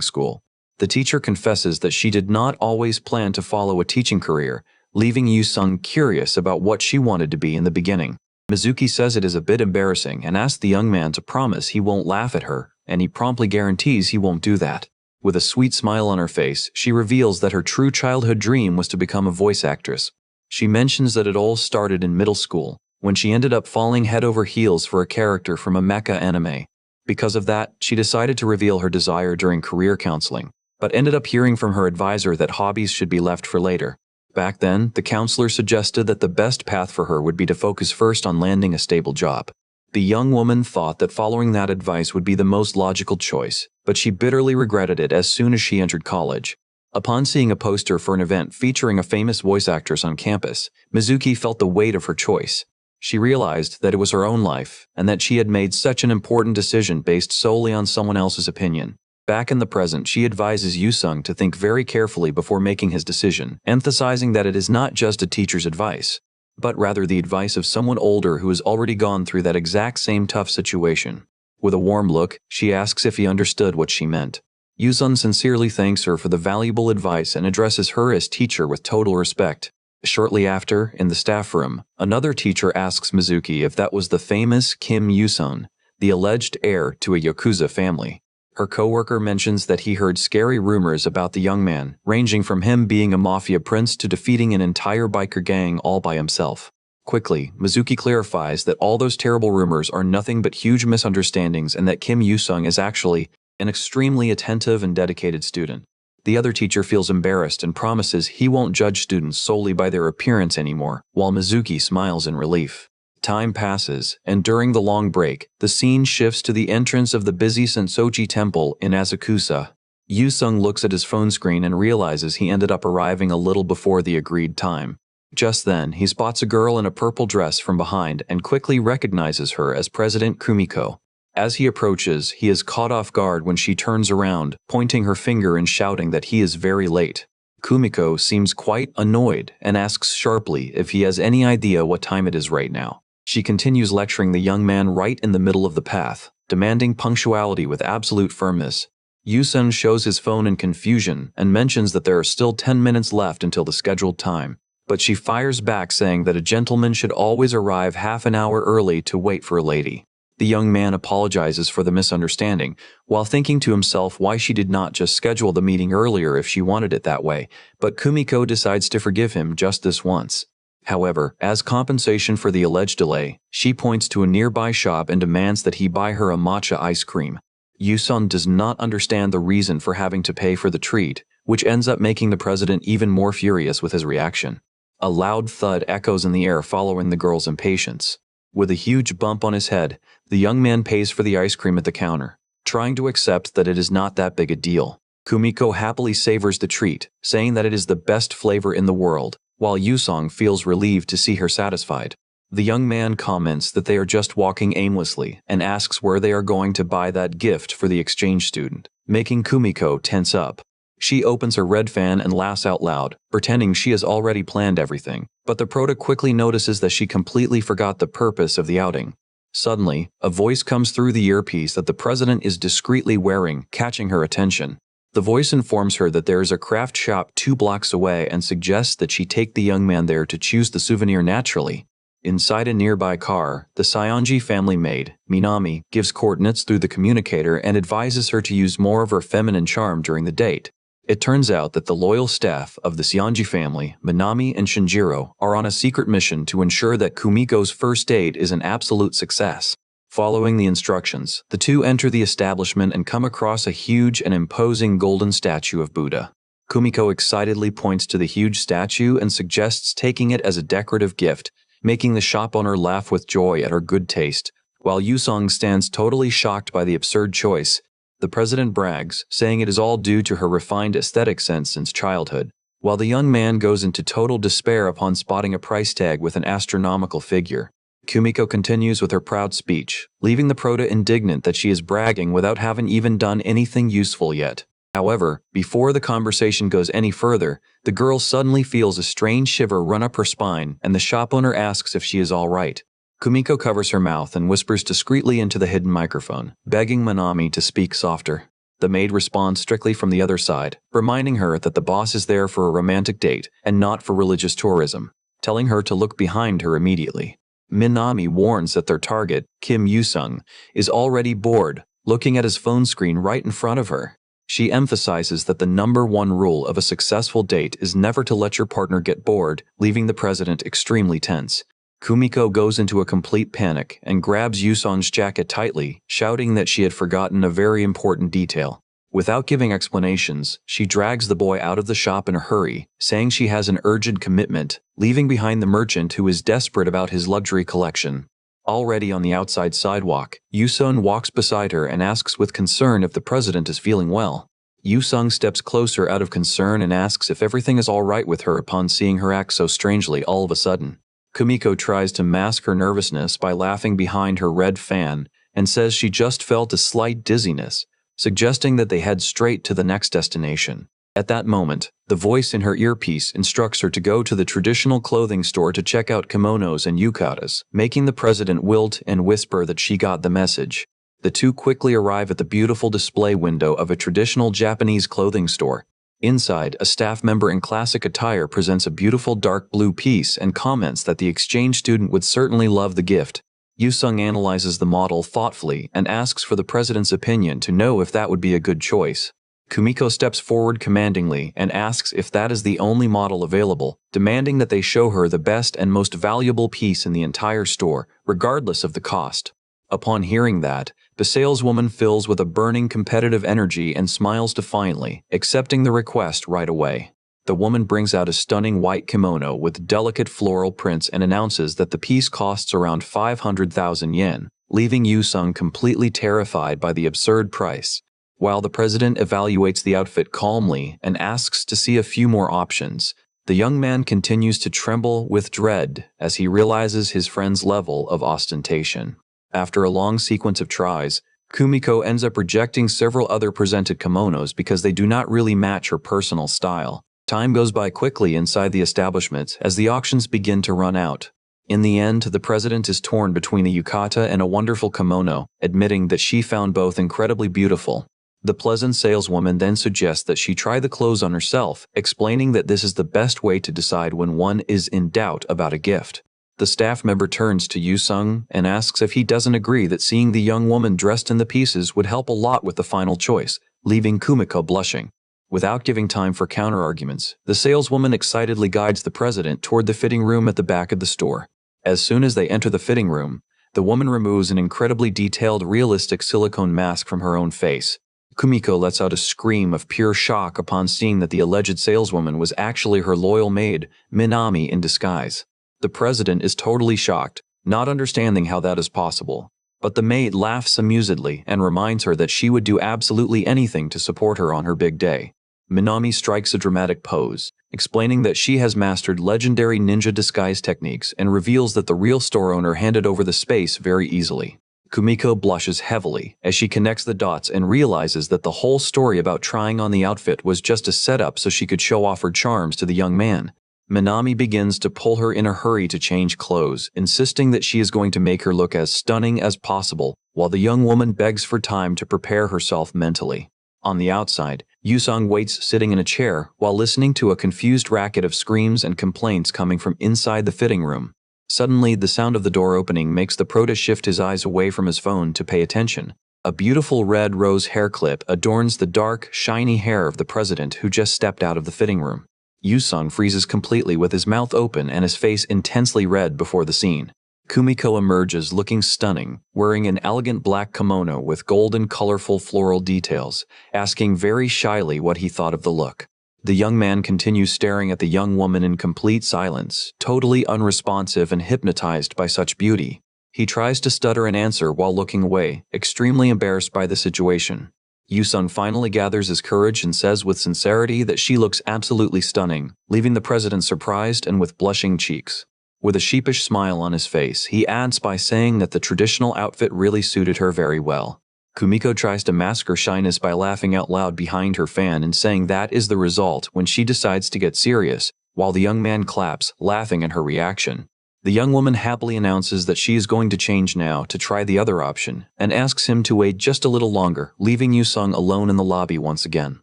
school. The teacher confesses that she did not always plan to follow a teaching career, leaving Yu-sung curious about what she wanted to be in the beginning. Mizuki says it is a bit embarrassing and asks the young man to promise he won't laugh at her, and he promptly guarantees he won't do that. With a sweet smile on her face, she reveals that her true childhood dream was to become a voice actress. She mentions that it all started in middle school, when she ended up falling head over heels for a character from a mecha anime. Because of that, she decided to reveal her desire during career counseling, but ended up hearing from her advisor that hobbies should be left for later. Back then, the counselor suggested that the best path for her would be to focus first on landing a stable job. The young woman thought that following that advice would be the most logical choice, but she bitterly regretted it as soon as she entered college. Upon seeing a poster for an event featuring a famous voice actress on campus, Mizuki felt the weight of her choice. She realized that it was her own life, and that she had made such an important decision based solely on someone else's opinion. Back in the present, she advises Yu-sung to think very carefully before making his decision, emphasizing that it is not just a teacher's advice, but rather the advice of someone older who has already gone through that exact same tough situation. With a warm look, she asks if he understood what she meant. Yu-sung sincerely thanks her for the valuable advice and addresses her as teacher with total respect. Shortly after, in the staff room, another teacher asks Mizuki if that was the famous Kim Yu-sung, the alleged heir to a Yakuza family. Her coworker mentions that he heard scary rumors about the young man, ranging from him being a mafia prince to defeating an entire biker gang all by himself. Quickly, Mizuki clarifies that all those terrible rumors are nothing but huge misunderstandings and that Kim Yu-sung is actually an extremely attentive and dedicated student. The other teacher feels embarrassed and promises he won't judge students solely by their appearance anymore, while Mizuki smiles in relief. Time passes, and during the long break, the scene shifts to the entrance of the busy Sensoji temple in Asakusa. Yu-sung looks at his phone screen and realizes he ended up arriving a little before the agreed time. Just then, he spots a girl in a purple dress from behind and quickly recognizes her as President Kumiko. As he approaches, he is caught off guard when she turns around, pointing her finger and shouting that he is very late. Kumiko seems quite annoyed and asks sharply if he has any idea what time it is right now. She continues lecturing the young man right in the middle of the path, demanding punctuality with absolute firmness. Yu-sung shows his phone in confusion and mentions that there are still 10 minutes left until the scheduled time, but she fires back saying that a gentleman should always arrive half an hour early to wait for a lady. The young man apologizes for the misunderstanding, while thinking to himself why she did not just schedule the meeting earlier if she wanted it that way, but Kumiko decides to forgive him just this once. However, as compensation for the alleged delay, she points to a nearby shop and demands that he buy her a matcha ice cream. Yu-sung does not understand the reason for having to pay for the treat, which ends up making the president even more furious with his reaction. A loud thud echoes in the air following the girl's impatience. With a huge bump on his head, the young man pays for the ice cream at the counter, trying to accept that it is not that big a deal. Kumiko happily savors the treat, saying that it is the best flavor in the world, while Yu-sung feels relieved to see her satisfied. The young man comments that they are just walking aimlessly and asks where they are going to buy that gift for the exchange student, making Kumiko tense up. She opens her red fan and laughs out loud, pretending she has already planned everything, but the prota quickly notices that she completely forgot the purpose of the outing. Suddenly, a voice comes through the earpiece that the president is discreetly wearing, catching her attention. The voice informs her that there is a craft shop 2 blocks away and suggests that she take the young man there to choose the souvenir naturally. Inside a nearby car, the Seonji family maid, Minami, gives coordinates through the communicator and advises her to use more of her feminine charm during the date. It turns out that the loyal staff of the Seonji family, Minami and Shinjiro, are on a secret mission to ensure that Kumiko's first date is an absolute success. Following the instructions, the two enter the establishment and come across a huge and imposing golden statue of Buddha. Kumiko excitedly points to the huge statue and suggests taking it as a decorative gift, making the shop owner laugh with joy at her good taste, while Yusung stands totally shocked by the absurd choice. The president brags, saying it is all due to her refined aesthetic sense since childhood, while the young man goes into total despair upon spotting a price tag with an astronomical figure. Kumiko continues with her proud speech, leaving the prota indignant that she is bragging without having even done anything useful yet. However, before the conversation goes any further, the girl suddenly feels a strange shiver run up her spine and the shop owner asks if she is all right. Kumiko covers her mouth and whispers discreetly into the hidden microphone, begging Minami to speak softer. The maid responds strictly from the other side, reminding her that the boss is there for a romantic date and not for religious tourism, telling her to look behind her immediately. Minami warns that their target, Kim Yusung, is already bored, looking at his phone screen right in front of her. She emphasizes that the #1 rule of a successful date is never to let your partner get bored, leaving the president extremely tense. Kumiko goes into a complete panic and grabs Yusung's jacket tightly, shouting that she had forgotten a very important detail. Without giving explanations, she drags the boy out of the shop in a hurry, saying she has an urgent commitment, leaving behind the merchant who is desperate about his luxury collection. Already on the outside sidewalk, Yusung walks beside her and asks with concern if the president is feeling well. Yusung steps closer out of concern and asks if everything is all right with her upon seeing her act so strangely all of a sudden. Kumiko tries to mask her nervousness by laughing behind her red fan and says she just felt a slight dizziness, suggesting that they head straight to the next destination. At that moment, the voice in her earpiece instructs her to go to the traditional clothing store to check out kimonos and yukatas, making the president wilt and whisper that she got the message. The two quickly arrive at the beautiful display window of a traditional Japanese clothing store. Inside, a staff member in classic attire presents a beautiful dark blue piece and comments that the exchange student would certainly love the gift. Yusung analyzes the model thoughtfully and asks for the president's opinion to know if that would be a good choice. Kumiko steps forward commandingly and asks if that is the only model available, demanding that they show her the best and most valuable piece in the entire store, regardless of the cost. Upon hearing that, the saleswoman fills with a burning competitive energy and smiles defiantly, accepting the request right away. The woman brings out a stunning white kimono with delicate floral prints and announces that the piece costs around 500,000 yen, leaving Yusung completely terrified by the absurd price. While the president evaluates the outfit calmly and asks to see a few more options, the young man continues to tremble with dread as he realizes his friend's level of ostentation. After a long sequence of tries, Kumiko ends up rejecting several other presented kimonos because they do not really match her personal style. Time goes by quickly inside the establishment as the auctions begin to run out. In the end, the president is torn between a yukata and a wonderful kimono, admitting that she found both incredibly beautiful. The pleasant saleswoman then suggests that she try the clothes on herself, explaining that this is the best way to decide when one is in doubt about a gift. The staff member turns to Yusung and asks if he doesn't agree that seeing the young woman dressed in the pieces would help a lot with the final choice, leaving Kumiko blushing. Without giving time for counter-arguments, the saleswoman excitedly guides the president toward the fitting room at the back of the store. As soon as they enter the fitting room, the woman removes an incredibly detailed, realistic silicone mask from her own face. Kumiko lets out a scream of pure shock upon seeing that the alleged saleswoman was actually her loyal maid, Minami, in disguise. The president is totally shocked, not understanding how that is possible. But the maid laughs amusedly and reminds her that she would do absolutely anything to support her on her big day. Minami strikes a dramatic pose, explaining that she has mastered legendary ninja disguise techniques and reveals that the real store owner handed over the space very easily. Kumiko blushes heavily as she connects the dots and realizes that the whole story about trying on the outfit was just a setup so she could show off her charms to the young man. Minami begins to pull her in a hurry to change clothes, insisting that she is going to make her look as stunning as possible, while the young woman begs for time to prepare herself mentally. On the outside, Yusung waits sitting in a chair while listening to a confused racket of screams and complaints coming from inside the fitting room. Suddenly, the sound of the door opening makes the prota shift his eyes away from his phone to pay attention. A beautiful red rose hair clip adorns the dark, shiny hair of the president who just stepped out of the fitting room. Yusung freezes completely with his mouth open and his face intensely red before the scene. Kumiko emerges looking stunning, wearing an elegant black kimono with golden colorful floral details, asking very shyly what he thought of the look. The young man continues staring at the young woman in complete silence, totally unresponsive and hypnotized by such beauty. He tries to stutter an answer while looking away, extremely embarrassed by the situation. Yusung finally gathers his courage and says with sincerity that she looks absolutely stunning, leaving the president surprised and with blushing cheeks. With a sheepish smile on his face, he adds by saying that the traditional outfit really suited her very well. Kumiko tries to mask her shyness by laughing out loud behind her fan and saying that is the result when she decides to get serious, while the young man claps, laughing at her reaction. The young woman happily announces that she is going to change now to try the other option, and asks him to wait just a little longer, leaving Yusung alone in the lobby once again.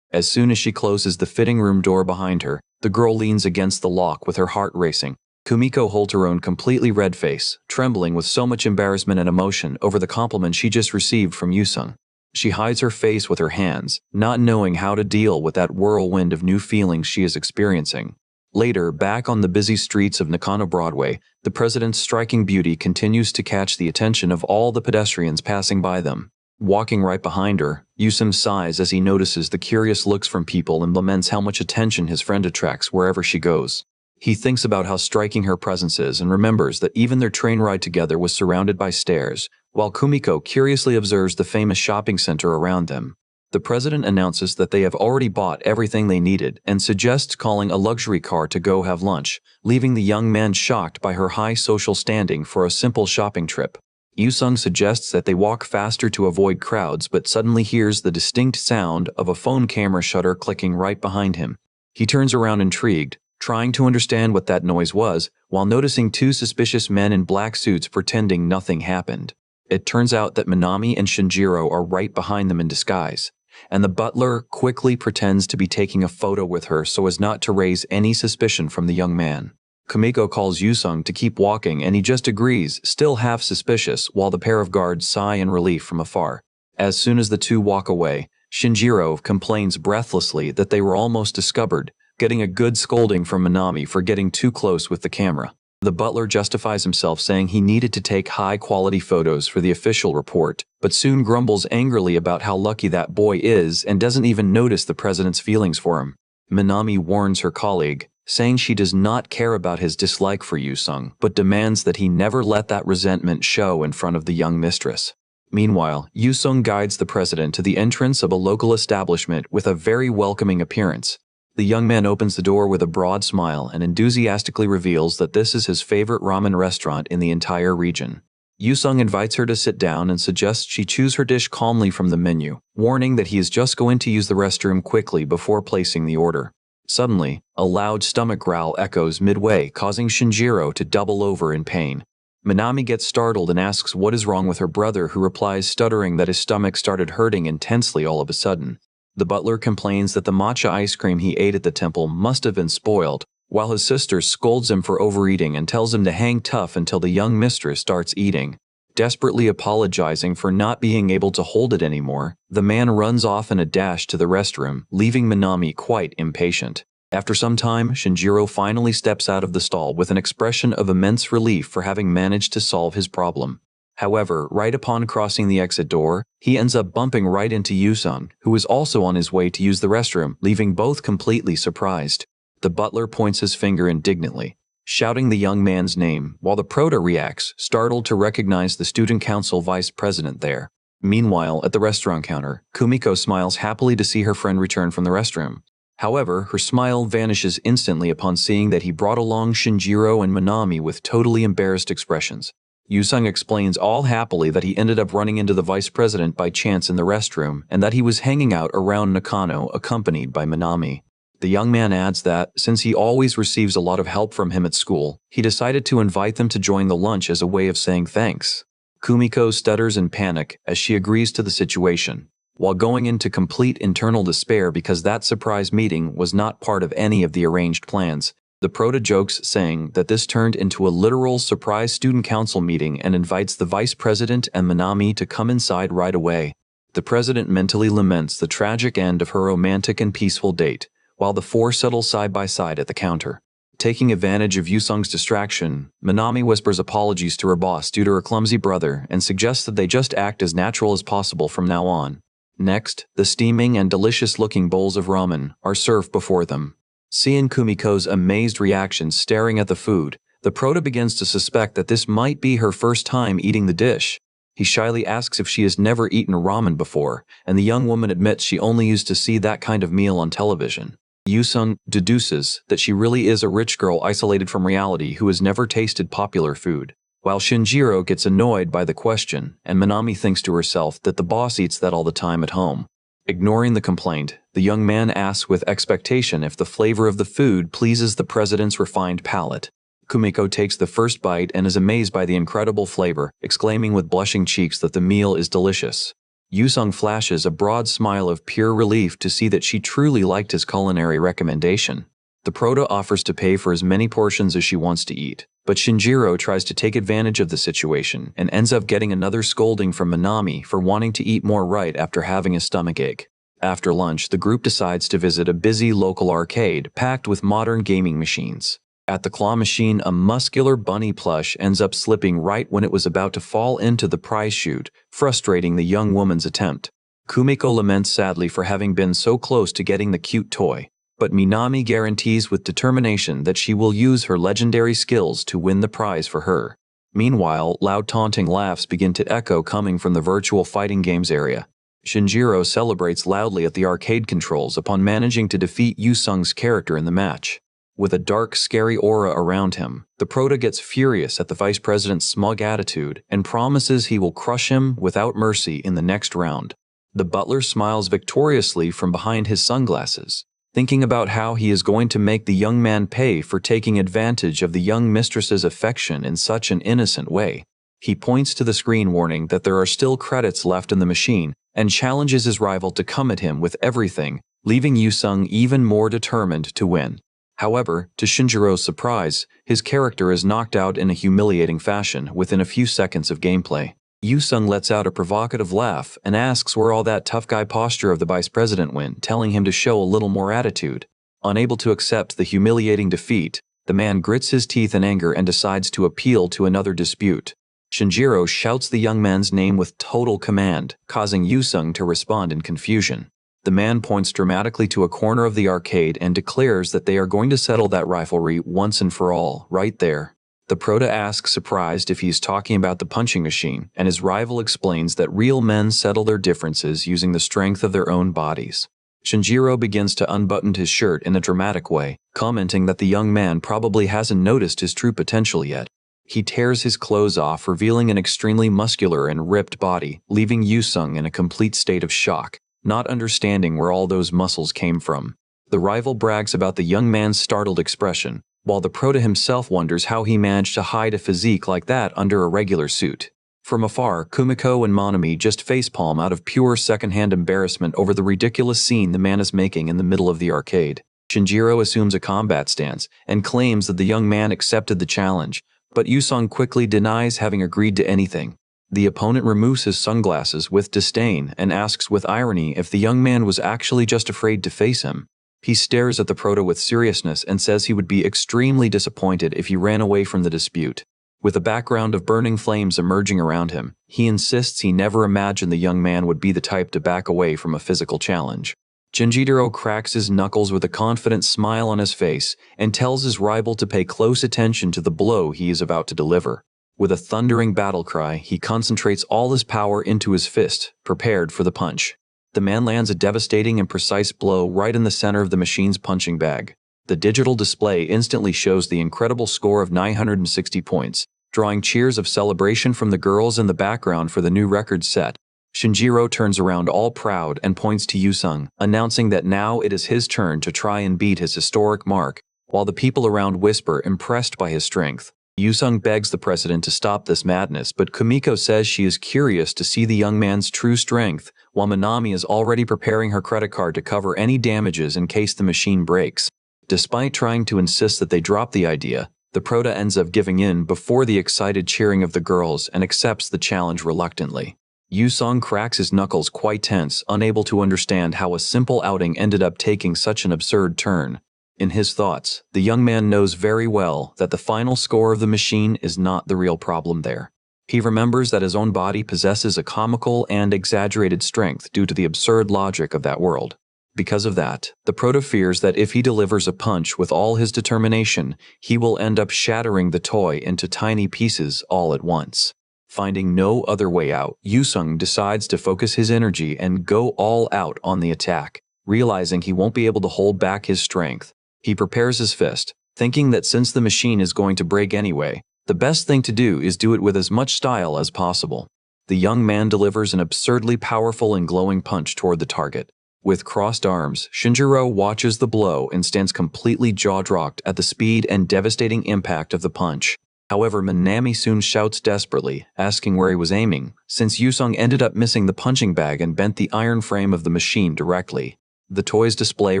As soon as she closes the fitting room door behind her, the girl leans against the lock with her heart racing. Kumiko holds her own completely red face, trembling with so much embarrassment and emotion over the compliment she just received from Yusung. She hides her face with her hands, not knowing how to deal with that whirlwind of new feelings she is experiencing. Later, back on the busy streets of Nakano Broadway, the president's striking beauty continues to catch the attention of all the pedestrians passing by them. Walking right behind her, Yusung sighs as he notices the curious looks from people and laments how much attention his friend attracts wherever she goes. He thinks about how striking her presence is and remembers that even their train ride together was surrounded by stairs, while Kumiko curiously observes the famous shopping center around them. The president announces that they have already bought everything they needed and suggests calling a luxury car to go have lunch, leaving the young man shocked by her high social standing for a simple shopping trip. Yusung suggests that they walk faster to avoid crowds but suddenly hears the distinct sound of a phone camera shutter clicking right behind him. He turns around intrigued, trying to understand what that noise was, while noticing two suspicious men in black suits pretending nothing happened. It turns out that Minami and Shinjiro are right behind them in disguise, and the butler quickly pretends to be taking a photo with her so as not to raise any suspicion from the young man. Kumiko calls Yusung to keep walking and he just agrees, still half suspicious, while the pair of guards sigh in relief from afar. As soon as the two walk away, Shinjiro complains breathlessly that they were almost discovered, getting a good scolding from Minami for getting too close with the camera. The butler justifies himself saying he needed to take high-quality photos for the official report, but soon grumbles angrily about how lucky that boy is and doesn't even notice the president's feelings for him. Minami warns her colleague, saying she does not care about his dislike for Yusung, but demands that he never let that resentment show in front of the young mistress. Meanwhile, Yusung guides the president to the entrance of a local establishment with a very welcoming appearance. The young man opens the door with a broad smile and enthusiastically reveals that this is his favorite ramen restaurant in the entire region. Yusung invites her to sit down and suggests she choose her dish calmly from the menu, warning that he is just going to use the restroom quickly before placing the order. Suddenly, a loud stomach growl echoes midway, causing Shinjiro to double over in pain. Minami gets startled and asks what is wrong with her brother, who replies stuttering that his stomach started hurting intensely all of a sudden. The butler complains that the matcha ice cream he ate at the temple must have been spoiled, while his sister scolds him for overeating and tells him to hang tough until the young mistress starts eating. Desperately apologizing for not being able to hold it anymore, the man runs off in a dash to the restroom, leaving Minami quite impatient. After some time, Shinjiro finally steps out of the stall with an expression of immense relief for having managed to solve his problem. However, right upon crossing the exit door, he ends up bumping right into Yusung, who is also on his way to use the restroom, leaving both completely surprised. The butler points his finger indignantly, shouting the young man's name, while the prota reacts, startled to recognize the student council vice president there. Meanwhile, at the restaurant counter, Kumiko smiles happily to see her friend return from the restroom. However, her smile vanishes instantly upon seeing that he brought along Shinjiro and Minami with totally embarrassed expressions. Yusung explains all happily that he ended up running into the vice president by chance in the restroom and that he was hanging out around Nakano accompanied by Minami. The young man adds that, since he always receives a lot of help from him at school, he decided to invite them to join the lunch as a way of saying thanks. Kumiko stutters in panic as she agrees to the situation, while going into complete internal despair because that surprise meeting was not part of any of the arranged plans. The prota jokes, saying that this turned into a literal surprise student council meeting and invites the vice president and Manami to come inside right away. The president mentally laments the tragic end of her romantic and peaceful date, while the four settle side by side at the counter. Taking advantage of Yusung's distraction, Manami whispers apologies to her boss due to her clumsy brother and suggests that they just act as natural as possible from now on. Next, the steaming and delicious-looking bowls of ramen are served before them. Seeing Kumiko's amazed reaction staring at the food, the prota begins to suspect that this might be her first time eating the dish. He shyly asks if she has never eaten ramen before, and the young woman admits she only used to see that kind of meal on television. Yusung deduces that she really is a rich girl isolated from reality who has never tasted popular food, while Shinjiro gets annoyed by the question, and Manami thinks to herself that the boss eats that all the time at home. Ignoring the complaint, the young man asks with expectation if the flavor of the food pleases the president's refined palate. Kumiko takes the first bite and is amazed by the incredible flavor, exclaiming with blushing cheeks that the meal is delicious. Yusung flashes a broad smile of pure relief to see that she truly liked his culinary recommendation. The prota offers to pay for as many portions as she wants to eat, but Shinjiro tries to take advantage of the situation and ends up getting another scolding from Manami for wanting to eat more right after having a stomachache. After lunch, the group decides to visit a busy local arcade packed with modern gaming machines. At the claw machine, a muscular bunny plush ends up slipping right when it was about to fall into the prize chute, frustrating the young woman's attempt. Kumiko laments sadly for having been so close to getting the cute toy, but Minami guarantees with determination that she will use her legendary skills to win the prize for her. Meanwhile, loud taunting laughs begin to echo coming from the virtual fighting games area. Shinjiro celebrates loudly at the arcade controls upon managing to defeat Yusung's character in the match. With a dark, scary aura around him, the prota gets furious at the vice president's smug attitude and promises he will crush him without mercy in the next round. The butler smiles victoriously from behind his sunglasses, thinking about how he is going to make the young man pay for taking advantage of the young mistress's affection in such an innocent way. He points to the screen warning that there are still credits left in the machine and challenges his rival to come at him with everything, leaving Yusung even more determined to win. However, to Shinjiro's surprise, his character is knocked out in a humiliating fashion within a few seconds of gameplay. Yusung lets out a provocative laugh and asks where all that tough guy posture of the vice president went, telling him to show a little more attitude. Unable to accept the humiliating defeat, the man grits his teeth in anger and decides to appeal to another dispute. Shinjiro shouts the young man's name with total command, causing Yusung to respond in confusion. The man points dramatically to a corner of the arcade and declares that they are going to settle that rivalry once and for all, right there. The prota asks surprised if he's talking about the punching machine, and his rival explains that real men settle their differences using the strength of their own bodies. Shinjiro begins to unbutton his shirt in a dramatic way, commenting that the young man probably hasn't noticed his true potential yet. He tears his clothes off, revealing an extremely muscular and ripped body, leaving Yusung in a complete state of shock, not understanding where all those muscles came from. The rival brags about the young man's startled expression, while the prota himself wonders how he managed to hide a physique like that under a regular suit. From afar, Kumiko and Manami just facepalm out of pure secondhand embarrassment over the ridiculous scene the man is making in the middle of the arcade. Shinjiro assumes a combat stance and claims that the young man accepted the challenge, but Yusung quickly denies having agreed to anything. The opponent removes his sunglasses with disdain and asks with irony if the young man was actually just afraid to face him. He stares at the prota with seriousness and says he would be extremely disappointed if he ran away from the dispute. With a background of burning flames emerging around him, he insists he never imagined the young man would be the type to back away from a physical challenge. Shinjiro cracks his knuckles with a confident smile on his face and tells his rival to pay close attention to the blow he is about to deliver. With a thundering battle cry, he concentrates all his power into his fist, prepared for the punch. The man lands a devastating and precise blow right in the center of the machine's punching bag. The digital display instantly shows the incredible score of 960 points, drawing cheers of celebration from the girls in the background for the new record set. Shinjiro turns around all proud and points to Yusung, announcing that now it is his turn to try and beat his historic mark, while the people around whisper, impressed by his strength. Yusung begs the president to stop this madness, but Kumiko says she is curious to see the young man's true strength, while Manami is already preparing her credit card to cover any damages in case the machine breaks. Despite trying to insist that they drop the idea, the prota ends up giving in before the excited cheering of the girls and accepts the challenge reluctantly. Yusung cracks his knuckles quite tense, unable to understand how a simple outing ended up taking such an absurd turn. In his thoughts, the young man knows very well that the final score of the machine is not the real problem there. He remembers that his own body possesses a comical and exaggerated strength due to the absurd logic of that world. Because of that, the prota fears that if he delivers a punch with all his determination, he will end up shattering the toy into tiny pieces all at once. Finding no other way out, Yusung decides to focus his energy and go all out on the attack. Realizing he won't be able to hold back his strength, he prepares his fist, thinking that since the machine is going to break anyway, the best thing to do is do it with as much style as possible. The young man delivers an absurdly powerful and glowing punch toward the target. With crossed arms, Shinjiro watches the blow and stands completely jaw-dropped at the speed and devastating impact of the punch. However, Minami soon shouts desperately, asking where he was aiming, since Yusung ended up missing the punching bag and bent the iron frame of the machine directly. The toy's display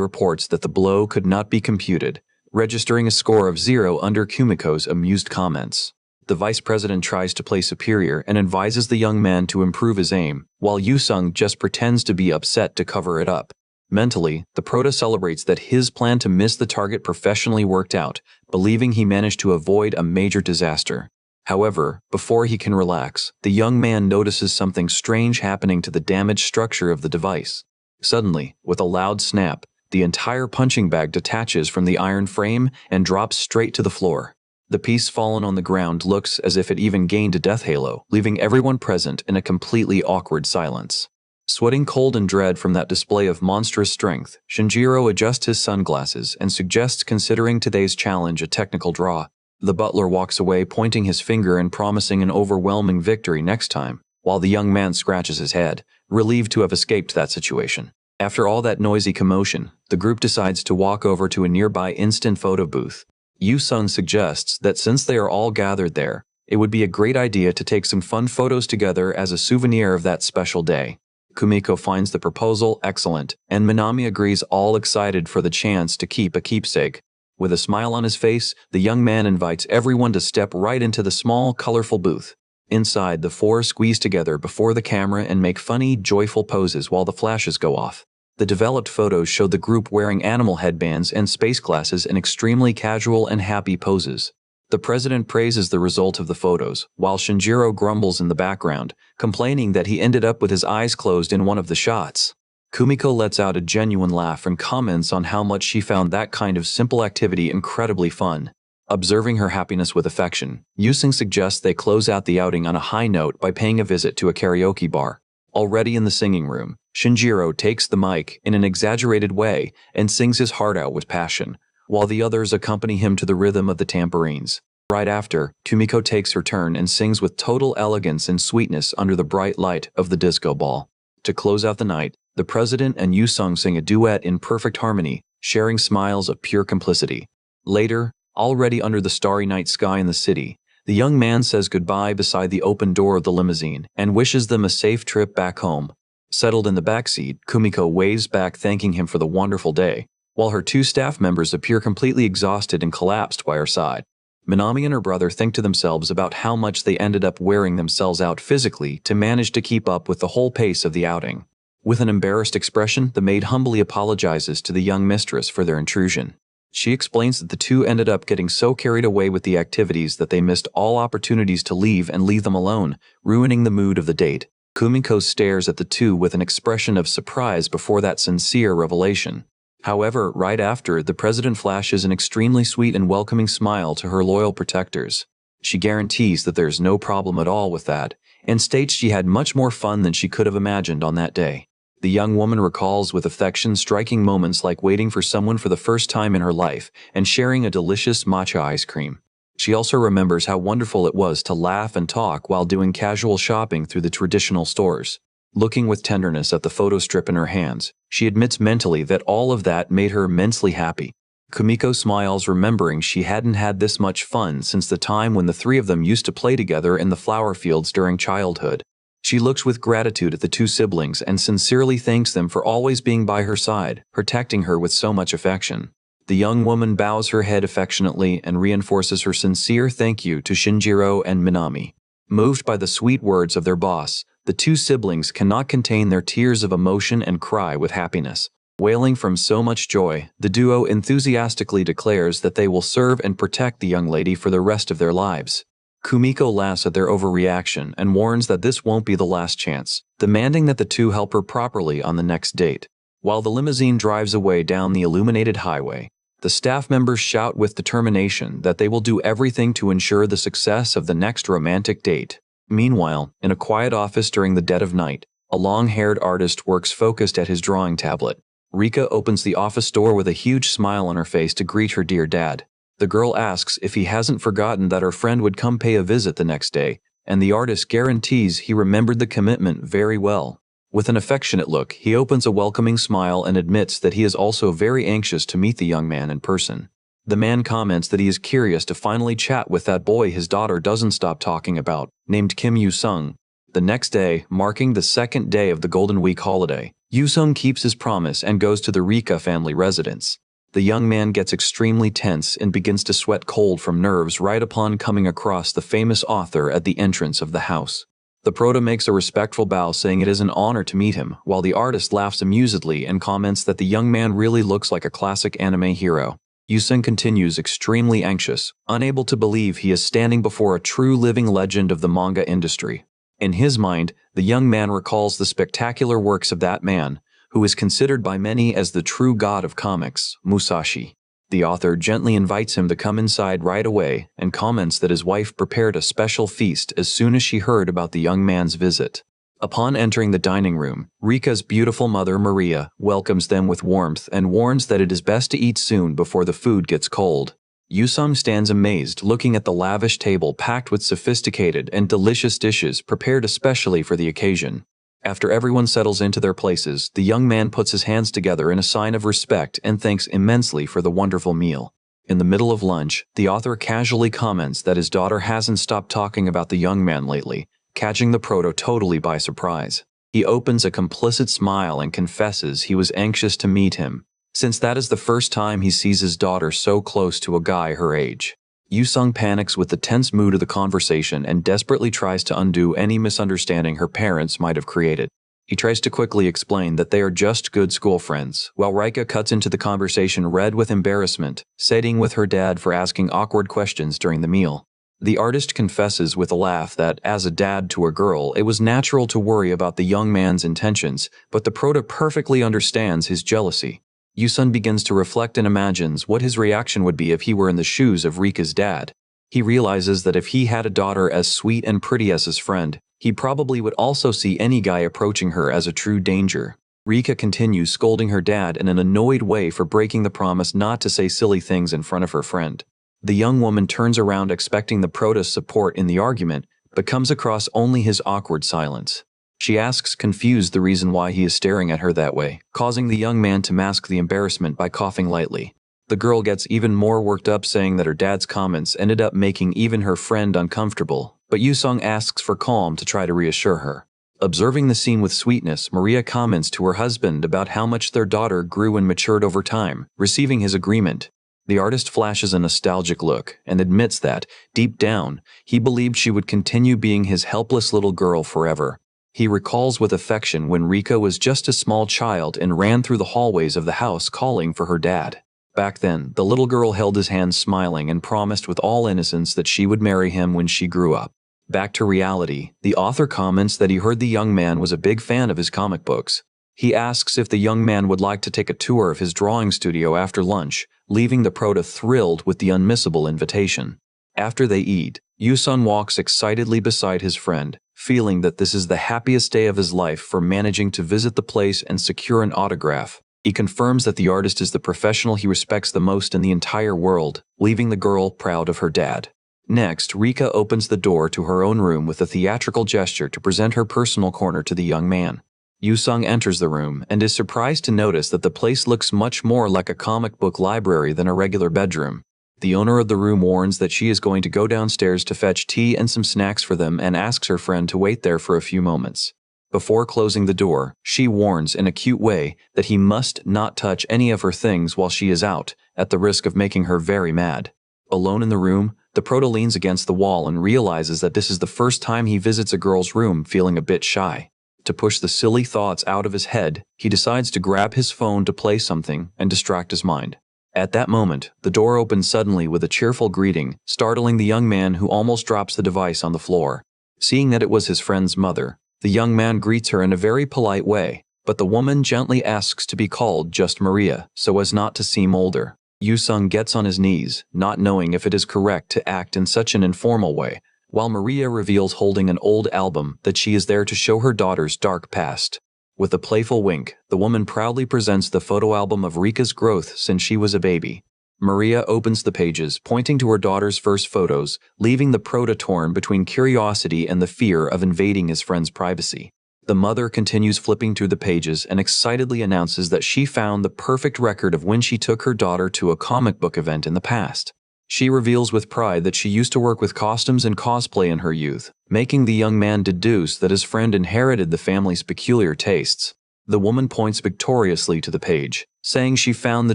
reports that the blow could not be computed, registering a score of 0 under Kumiko's amused comments. The vice president tries to play superior and advises the young man to improve his aim, while Yusung just pretends to be upset to cover it up. Mentally, the prota celebrates that his plan to miss the target professionally worked out, believing he managed to avoid a major disaster. However, before he can relax, the young man notices something strange happening to the damaged structure of the device. Suddenly, with a loud snap, the entire punching bag detaches from the iron frame and drops straight to the floor. The piece fallen on the ground looks as if it even gained a death halo, leaving everyone present in a completely awkward silence. Sweating cold and dread from that display of monstrous strength, Shinjiro adjusts his sunglasses and suggests considering today's challenge a technical draw. The butler walks away, pointing his finger and promising an overwhelming victory next time, while the young man scratches his head, relieved to have escaped that situation. After all that noisy commotion, the group decides to walk over to a nearby instant photo booth. Yusung suggests that since they are all gathered there, it would be a great idea to take some fun photos together as a souvenir of that special day. Kumiko finds the proposal excellent, and Minami agrees, all excited for the chance to keep a keepsake. With a smile on his face, the young man invites everyone to step right into the small, colorful booth. Inside, the four squeeze together before the camera and make funny, joyful poses while the flashes go off. The developed photos show the group wearing animal headbands and space glasses in extremely casual and happy poses. The president praises the result of the photos, while Shinjiro grumbles in the background, complaining that he ended up with his eyes closed in one of the shots. Kumiko lets out a genuine laugh and comments on how much she found that kind of simple activity incredibly fun. Observing her happiness with affection, Yusung suggests they close out the outing on a high note by paying a visit to a karaoke bar. Already in the singing room, Shinjiro takes the mic in an exaggerated way and sings his heart out with passion, while the others accompany him to the rhythm of the tambourines. Right after, Kumiko takes her turn and sings with total elegance and sweetness under the bright light of the disco ball. To close out the night, the president and Yusung sing a duet in perfect harmony, sharing smiles of pure complicity. Later, already under the starry night sky in the city, the young man says goodbye beside the open door of the limousine and wishes them a safe trip back home. Settled in the backseat, Kumiko waves back, thanking him for the wonderful day, while her two staff members appear completely exhausted and collapsed by her side. Minami and her brother think to themselves about how much they ended up wearing themselves out physically to manage to keep up with the whole pace of the outing. With an embarrassed expression, the maid humbly apologizes to the young mistress for their intrusion. She explains that the two ended up getting so carried away with the activities that they missed all opportunities to leave and leave them alone, ruining the mood of the date. Kumiko stares at the two with an expression of surprise before that sincere revelation. However, right after, the president flashes an extremely sweet and welcoming smile to her loyal protectors. She guarantees that there's no problem at all with that, and states she had much more fun than she could have imagined on that day. The young woman recalls with affection striking moments like waiting for someone for the first time in her life and sharing a delicious matcha ice cream. She also remembers how wonderful it was to laugh and talk while doing casual shopping through the traditional stores. Looking with tenderness at the photo strip in her hands, she admits mentally that all of that made her immensely happy. Kumiko smiles, remembering she hadn't had this much fun since the time when the three of them used to play together in the flower fields during childhood. She looks with gratitude at the two siblings and sincerely thanks them for always being by her side, protecting her with so much affection. The young woman bows her head affectionately and reinforces her sincere thank you to Shinjiro and Minami. Moved by the sweet words of their boss, the two siblings cannot contain their tears of emotion and cry with happiness. Wailing from so much joy, the duo enthusiastically declares that they will serve and protect the young lady for the rest of their lives. Kumiko laughs at their overreaction and warns that this won't be the last chance, demanding that the two help her properly on the next date. While the limousine drives away down the illuminated highway, the staff members shout with determination that they will do everything to ensure the success of the next romantic date. Meanwhile, in a quiet office during the dead of night, a long-haired artist works focused at his drawing tablet. Rika opens the office door with a huge smile on her face to greet her dear dad. The girl asks if he hasn't forgotten that her friend would come pay a visit the next day, and the artist guarantees he remembered the commitment very well. With an affectionate look, he opens a welcoming smile and admits that he is also very anxious to meet the young man in person. The man comments that he is curious to finally chat with that boy his daughter doesn't stop talking about, named Kim Yoo-sung. The next day, marking the second day of the Golden Week holiday, Yoo-sung keeps his promise and goes to the Rika family residence. The young man gets extremely tense and begins to sweat cold from nerves right upon coming across the famous author at the entrance of the house. The prota makes a respectful bow saying it is an honor to meet him, while the artist laughs amusedly and comments that the young man really looks like a classic anime hero. Yoo-sung continues extremely anxious, unable to believe he is standing before a true living legend of the manga industry. In his mind, the young man recalls the spectacular works of that man, who is considered by many as the true god of comics, Musashi. The author gently invites him to come inside right away and comments that his wife prepared a special feast as soon as she heard about the young man's visit. Upon entering the dining room, Rika's beautiful mother Maria welcomes them with warmth and warns that it is best to eat soon before the food gets cold. Yoo-sung stands amazed looking at the lavish table packed with sophisticated and delicious dishes prepared especially for the occasion. After everyone settles into their places, the young man puts his hands together in a sign of respect and thanks immensely for the wonderful meal. In the middle of lunch, the author casually comments that his daughter hasn't stopped talking about the young man lately, catching the proto totally by surprise. He opens a complicit smile and confesses he was anxious to meet him, since that is the first time he sees his daughter so close to a guy her age. Yoo-sung panics with the tense mood of the conversation and desperately tries to undo any misunderstanding her parents might have created. He tries to quickly explain that they are just good school friends, while Rika cuts into the conversation red with embarrassment, siding with her dad for asking awkward questions during the meal. The artist confesses with a laugh that, as a dad to a girl, it was natural to worry about the young man's intentions, but the prota perfectly understands his jealousy. Yoo-sung begins to reflect and imagines what his reaction would be if he were in the shoes of Rika's dad. He realizes that if he had a daughter as sweet and pretty as his friend, he probably would also see any guy approaching her as a true danger. Rika continues scolding her dad in an annoyed way for breaking the promise not to say silly things in front of her friend. The young woman turns around expecting the prota's support in the argument, but comes across only his awkward silence. She asks confused the reason why he is staring at her that way, causing the young man to mask the embarrassment by coughing lightly. The girl gets even more worked up saying that her dad's comments ended up making even her friend uncomfortable, but Yoo-sung asks for calm to try to reassure her. Observing the scene with sweetness, Maria comments to her husband about how much their daughter grew and matured over time, receiving his agreement. The artist flashes a nostalgic look and admits that, deep down, he believed she would continue being his helpless little girl forever. He recalls with affection when Rika was just a small child and ran through the hallways of the house calling for her dad. Back then, the little girl held his hand smiling and promised with all innocence that she would marry him when she grew up. Back to reality, the author comments that he heard the young man was a big fan of his comic books. He asks if the young man would like to take a tour of his drawing studio after lunch, leaving the prota thrilled with the unmissable invitation. After they eat, Yoo-sung walks excitedly beside his friend, feeling that this is the happiest day of his life for managing to visit the place and secure an autograph. He confirms that the artist is the professional he respects the most in the entire world, leaving the girl proud of her dad. Next, Rika opens the door to her own room with a theatrical gesture to present her personal corner to the young man. Yoo-sung enters the room and is surprised to notice that the place looks much more like a comic book library than a regular bedroom. The owner of the room warns that she is going to go downstairs to fetch tea and some snacks for them and asks her friend to wait there for a few moments. Before closing the door, she warns in a cute way that he must not touch any of her things while she is out, at the risk of making her very mad. Alone in the room, the Prota leans against the wall and realizes that this is the first time he visits a girl's room feeling a bit shy. To push the silly thoughts out of his head, he decides to grab his phone to play something and distract his mind. At that moment, the door opens suddenly with a cheerful greeting, startling the young man who almost drops the device on the floor. Seeing that it was his friend's mother, the young man greets her in a very polite way, but the woman gently asks to be called just Maria, so as not to seem older. Yu-sung gets on his knees, not knowing if it is correct to act in such an informal way, while Maria reveals holding an old album that she is there to show her daughter's dark past. With a playful wink, the woman proudly presents the photo album of Rika's growth since she was a baby. Maria opens the pages, pointing to her daughter's first photos, leaving the Prota torn between curiosity and the fear of invading his friend's privacy. The mother continues flipping through the pages and excitedly announces that she found the perfect record of when she took her daughter to a comic book event in the past. She reveals with pride that she used to work with costumes and cosplay in her youth, making the young man deduce that his friend inherited the family's peculiar tastes. The woman points victoriously to the page, saying she found the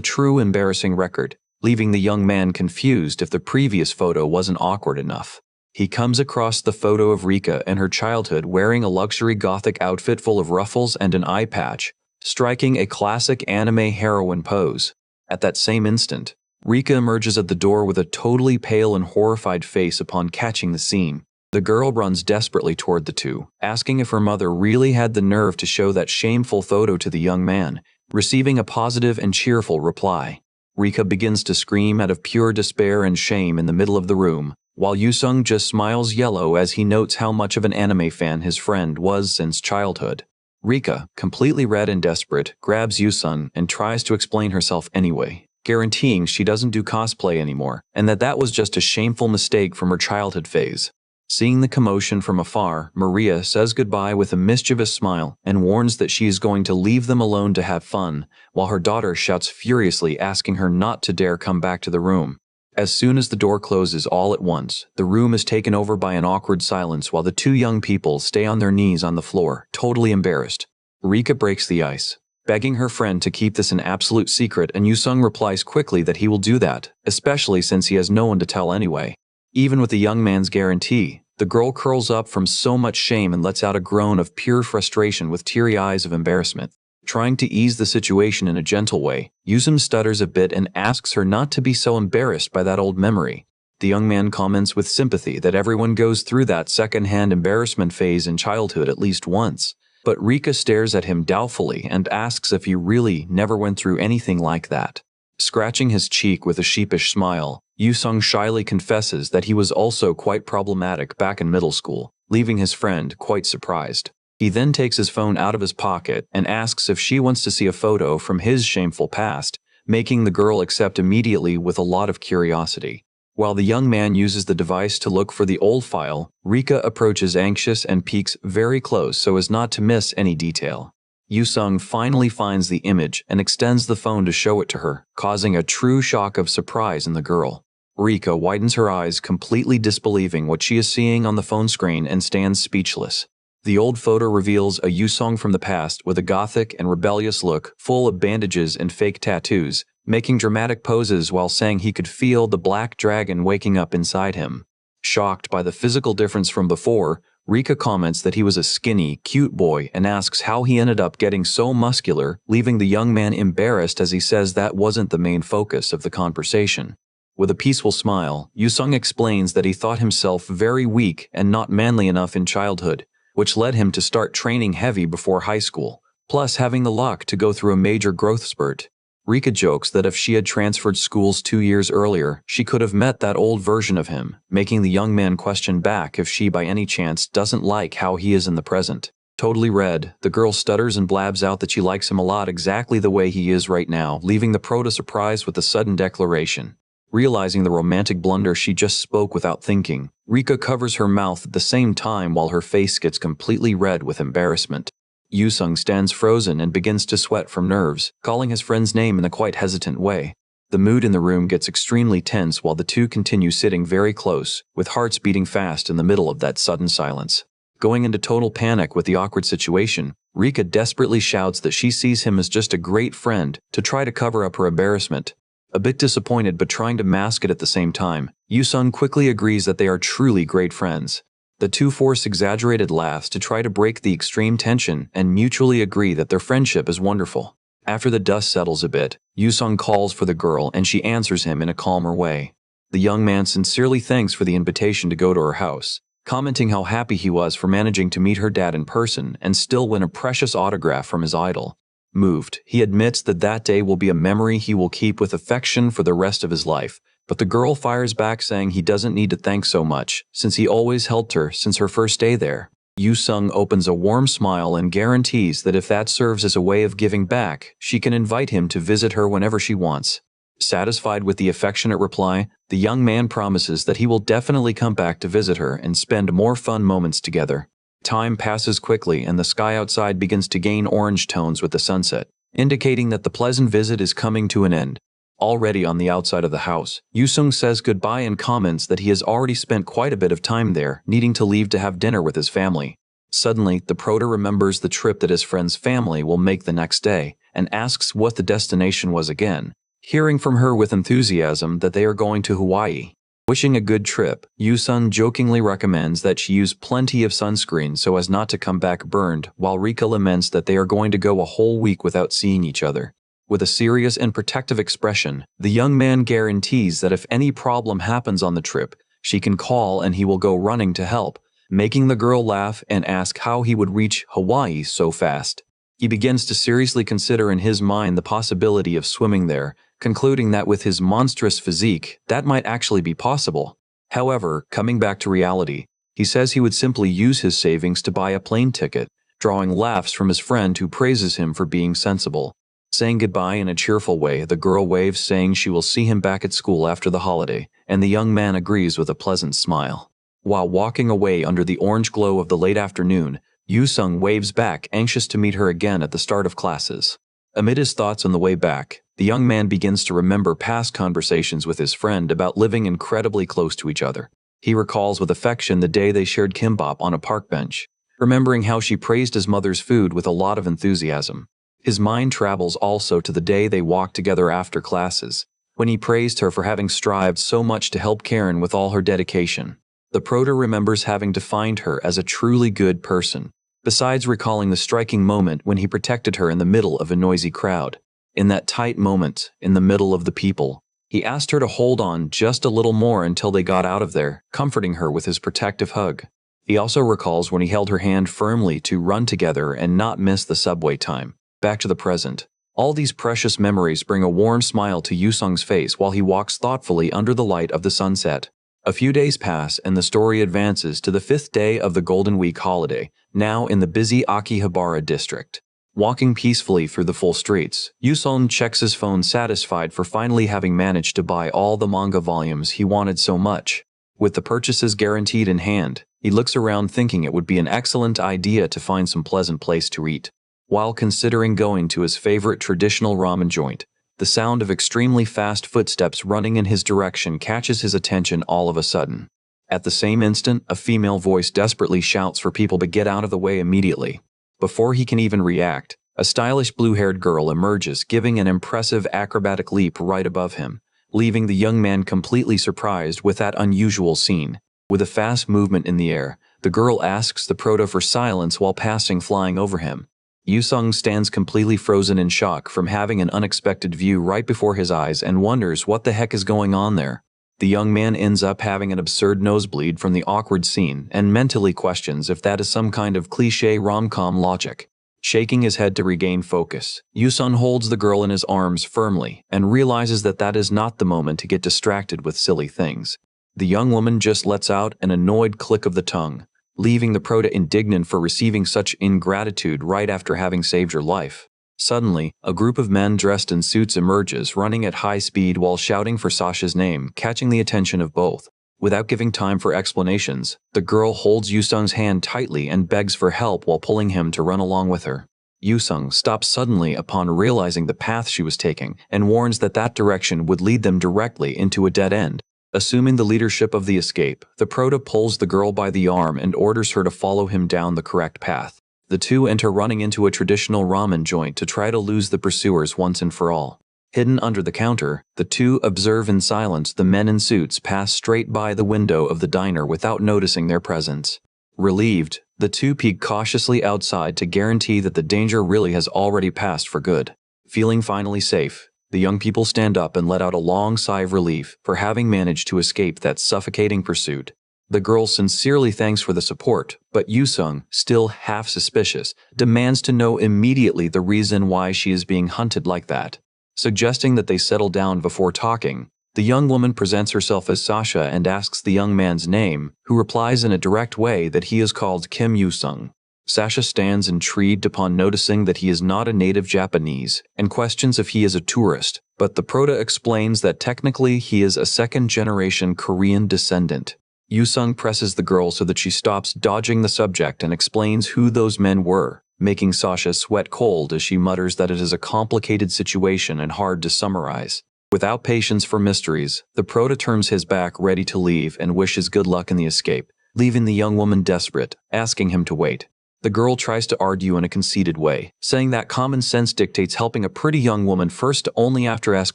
true embarrassing record, leaving the young man confused if the previous photo wasn't awkward enough. He comes across the photo of Rika in her childhood wearing a luxury gothic outfit full of ruffles and an eye patch, striking a classic anime heroine pose. At that same instant, Rika emerges at the door with a totally pale and horrified face upon catching the scene. The girl runs desperately toward the two, asking if her mother really had the nerve to show that shameful photo to the young man, receiving a positive and cheerful reply. Rika begins to scream out of pure despair and shame in the middle of the room, while Yu-sung just smiles yellow as he notes how much of an anime fan his friend was since childhood. Rika, completely red and desperate, grabs Yu-sung and tries to explain herself anyway, guaranteeing she doesn't do cosplay anymore, and that was just a shameful mistake from her childhood phase. Seeing the commotion from afar, Maria says goodbye with a mischievous smile and warns that she is going to leave them alone to have fun, while her daughter shouts furiously asking her not to dare come back to the room. As soon as the door closes all at once, the room is taken over by an awkward silence while the two young people stay on their knees on the floor, totally embarrassed. Rika breaks the ice, begging her friend to keep this an absolute secret, and Yu-sung replies quickly that he will do that, especially since he has no one to tell anyway. Even with the young man's guarantee, the girl curls up from so much shame and lets out a groan of pure frustration with teary eyes of embarrassment. Trying to ease the situation in a gentle way, Yu-sung stutters a bit and asks her not to be so embarrassed by that old memory. The young man comments with sympathy that everyone goes through that second-hand embarrassment phase in childhood at least once, but Rika stares at him doubtfully and asks if he really never went through anything like that. Scratching his cheek with a sheepish smile, Yu-sung shyly confesses that he was also quite problematic back in middle school, leaving his friend quite surprised. He then takes his phone out of his pocket and asks if she wants to see a photo from his shameful past, making the girl accept immediately with a lot of curiosity. While the young man uses the device to look for the old file, Rika approaches anxious and peeks very close so as not to miss any detail. Yu-sung finally finds the image and extends the phone to show it to her, causing a true shock of surprise in the girl. Rika widens her eyes, completely disbelieving what she is seeing on the phone screen, and stands speechless. The old photo reveals a Yu-sung from the past with a gothic and rebellious look, full of bandages and fake tattoos, making dramatic poses while saying he could feel the black dragon waking up inside him. Shocked by the physical difference from before, Rika comments that he was a skinny, cute boy and asks how he ended up getting so muscular, leaving the young man embarrassed as he says that wasn't the main focus of the conversation. With a peaceful smile, Yu-sung explains that he thought himself very weak and not manly enough in childhood, which led him to start training heavy before high school, plus having the luck to go through a major growth spurt. Rika jokes that if she had transferred schools 2 years earlier, she could have met that old version of him, making the young man question back if she by any chance doesn't like how he is in the present. Totally red, the girl stutters and blabs out that she likes him a lot exactly the way he is right now, leaving the Prota surprised with the sudden declaration. Realizing the romantic blunder she just spoke without thinking, Rika covers her mouth at the same time while her face gets completely red with embarrassment. Yu-sung stands frozen and begins to sweat from nerves, calling his friend's name in a quite hesitant way. The mood in the room gets extremely tense while the two continue sitting very close, with hearts beating fast in the middle of that sudden silence. Going into total panic with the awkward situation, Rika desperately shouts that she sees him as just a great friend to try to cover up her embarrassment. A bit disappointed but trying to mask it at the same time, Yusung quickly agrees that they are truly great friends. The two force exaggerated laughs to try to break the extreme tension and mutually agree that their friendship is wonderful. After the dust settles a bit, Yusung calls for the girl and she answers him in a calmer way. The young man sincerely thanks for the invitation to go to her house, commenting how happy he was for managing to meet her dad in person and still win a precious autograph from his idol. Moved, he admits that that day will be a memory he will keep with affection for the rest of his life, but the girl fires back saying he doesn't need to thank so much, since he always helped her since her first day there. Yusung opens a warm smile and guarantees that if that serves as a way of giving back, she can invite him to visit her whenever she wants. Satisfied with the affectionate reply, the young man promises that he will definitely come back to visit her and spend more fun moments together. Time passes quickly and the sky outside begins to gain orange tones with the sunset, indicating that the pleasant visit is coming to an end. Already on the outside of the house, Yusung says goodbye and comments that he has already spent quite a bit of time there, needing to leave to have dinner with his family. Suddenly, the Prota remembers the trip that his friend's family will make the next day, and asks what the destination was again, hearing from her with enthusiasm that they are going to Hawaii. Wishing a good trip, Yusung jokingly recommends that she use plenty of sunscreen so as not to come back burned, while Rika laments that they are going to go a whole week without seeing each other. With a serious and protective expression, the young man guarantees that if any problem happens on the trip, she can call and he will go running to help, making the girl laugh and ask how he would reach Hawaii so fast. He begins to seriously consider in his mind the possibility of swimming there, concluding that with his monstrous physique, that might actually be possible. However, coming back to reality, he says he would simply use his savings to buy a plane ticket, drawing laughs from his friend who praises him for being sensible. Saying goodbye in a cheerful way, the girl waves saying she will see him back at school after the holiday, and the young man agrees with a pleasant smile. While walking away under the orange glow of the late afternoon, Yusung waves back, anxious to meet her again at the start of classes. Amid his thoughts on the way back, the young man begins to remember past conversations with his friend about living incredibly close to each other. He recalls with affection the day they shared kimbap on a park bench, remembering how she praised his mother's food with a lot of enthusiasm. His mind travels also to the day they walked together after classes, when he praised her for having strived so much to help Karen with all her dedication. The Prota remembers having defined her as a truly good person, besides recalling the striking moment when he protected her in the middle of a noisy crowd. In that tight moment, in the middle of the people, he asked her to hold on just a little more until they got out of there, comforting her with his protective hug. He also recalls when he held her hand firmly to run together and not miss the subway time. Back to the present. All these precious memories bring a warm smile to Yusung's face while he walks thoughtfully under the light of the sunset. A few days pass and the story advances to the 5th day of the Golden Week holiday, now in the busy Akihabara district. Walking peacefully through the full streets, Yusung checks his phone satisfied for finally having managed to buy all the manga volumes he wanted so much. With the purchases guaranteed in hand, he looks around thinking it would be an excellent idea to find some pleasant place to eat. While considering going to his favorite traditional ramen joint, the sound of extremely fast footsteps running in his direction catches his attention all of a sudden. At the same instant, a female voice desperately shouts for people to get out of the way immediately. Before he can even react, a stylish blue-haired girl emerges, giving an impressive acrobatic leap right above him, leaving the young man completely surprised with that unusual scene. With a fast movement in the air, the girl asks the Prota for silence while passing flying over him. Yusung stands completely frozen in shock from having an unexpected view right before his eyes and wonders what the heck is going on there. The young man ends up having an absurd nosebleed from the awkward scene and mentally questions if that is some kind of cliché rom-com logic. Shaking his head to regain focus, Yusung holds the girl in his arms firmly and realizes that that is not the moment to get distracted with silly things. The young woman just lets out an annoyed click of the tongue, leaving the Prota indignant for receiving such ingratitude right after having saved her life. Suddenly, a group of men dressed in suits emerges, running at high speed while shouting for Sasha's name, catching the attention of both. Without giving time for explanations, the girl holds Yusung's hand tightly and begs for help while pulling him to run along with her. Yusung stops suddenly upon realizing the path she was taking and warns that that direction would lead them directly into a dead end. Assuming the leadership of the escape, the Prota pulls the girl by the arm and orders her to follow him down the correct path. The two enter running into a traditional ramen joint to try to lose the pursuers once and for all. Hidden under the counter, the two observe in silence the men in suits pass straight by the window of the diner without noticing their presence. Relieved, the two peek cautiously outside to guarantee that the danger really has already passed for good. Feeling finally safe, the young people stand up and let out a long sigh of relief for having managed to escape that suffocating pursuit. The girl sincerely thanks for the support, but Yusung, still half suspicious, demands to know immediately the reason why she is being hunted like that. Suggesting that they settle down before talking, the young woman presents herself as Sasha and asks the young man's name, who replies in a direct way that he is called Kim Yusung. Sasha stands intrigued upon noticing that he is not a native Japanese and questions if he is a tourist, but the prota explains that technically he is a second-generation Korean descendant. Yusung presses the girl so that she stops dodging the subject and explains who those men were, making Sasha sweat cold as she mutters that it is a complicated situation and hard to summarize. Without patience for mysteries, the prota turns his back ready to leave and wishes good luck in the escape, leaving the young woman desperate, asking him to wait. The girl tries to argue in a conceited way, saying that common sense dictates helping a pretty young woman first only after ask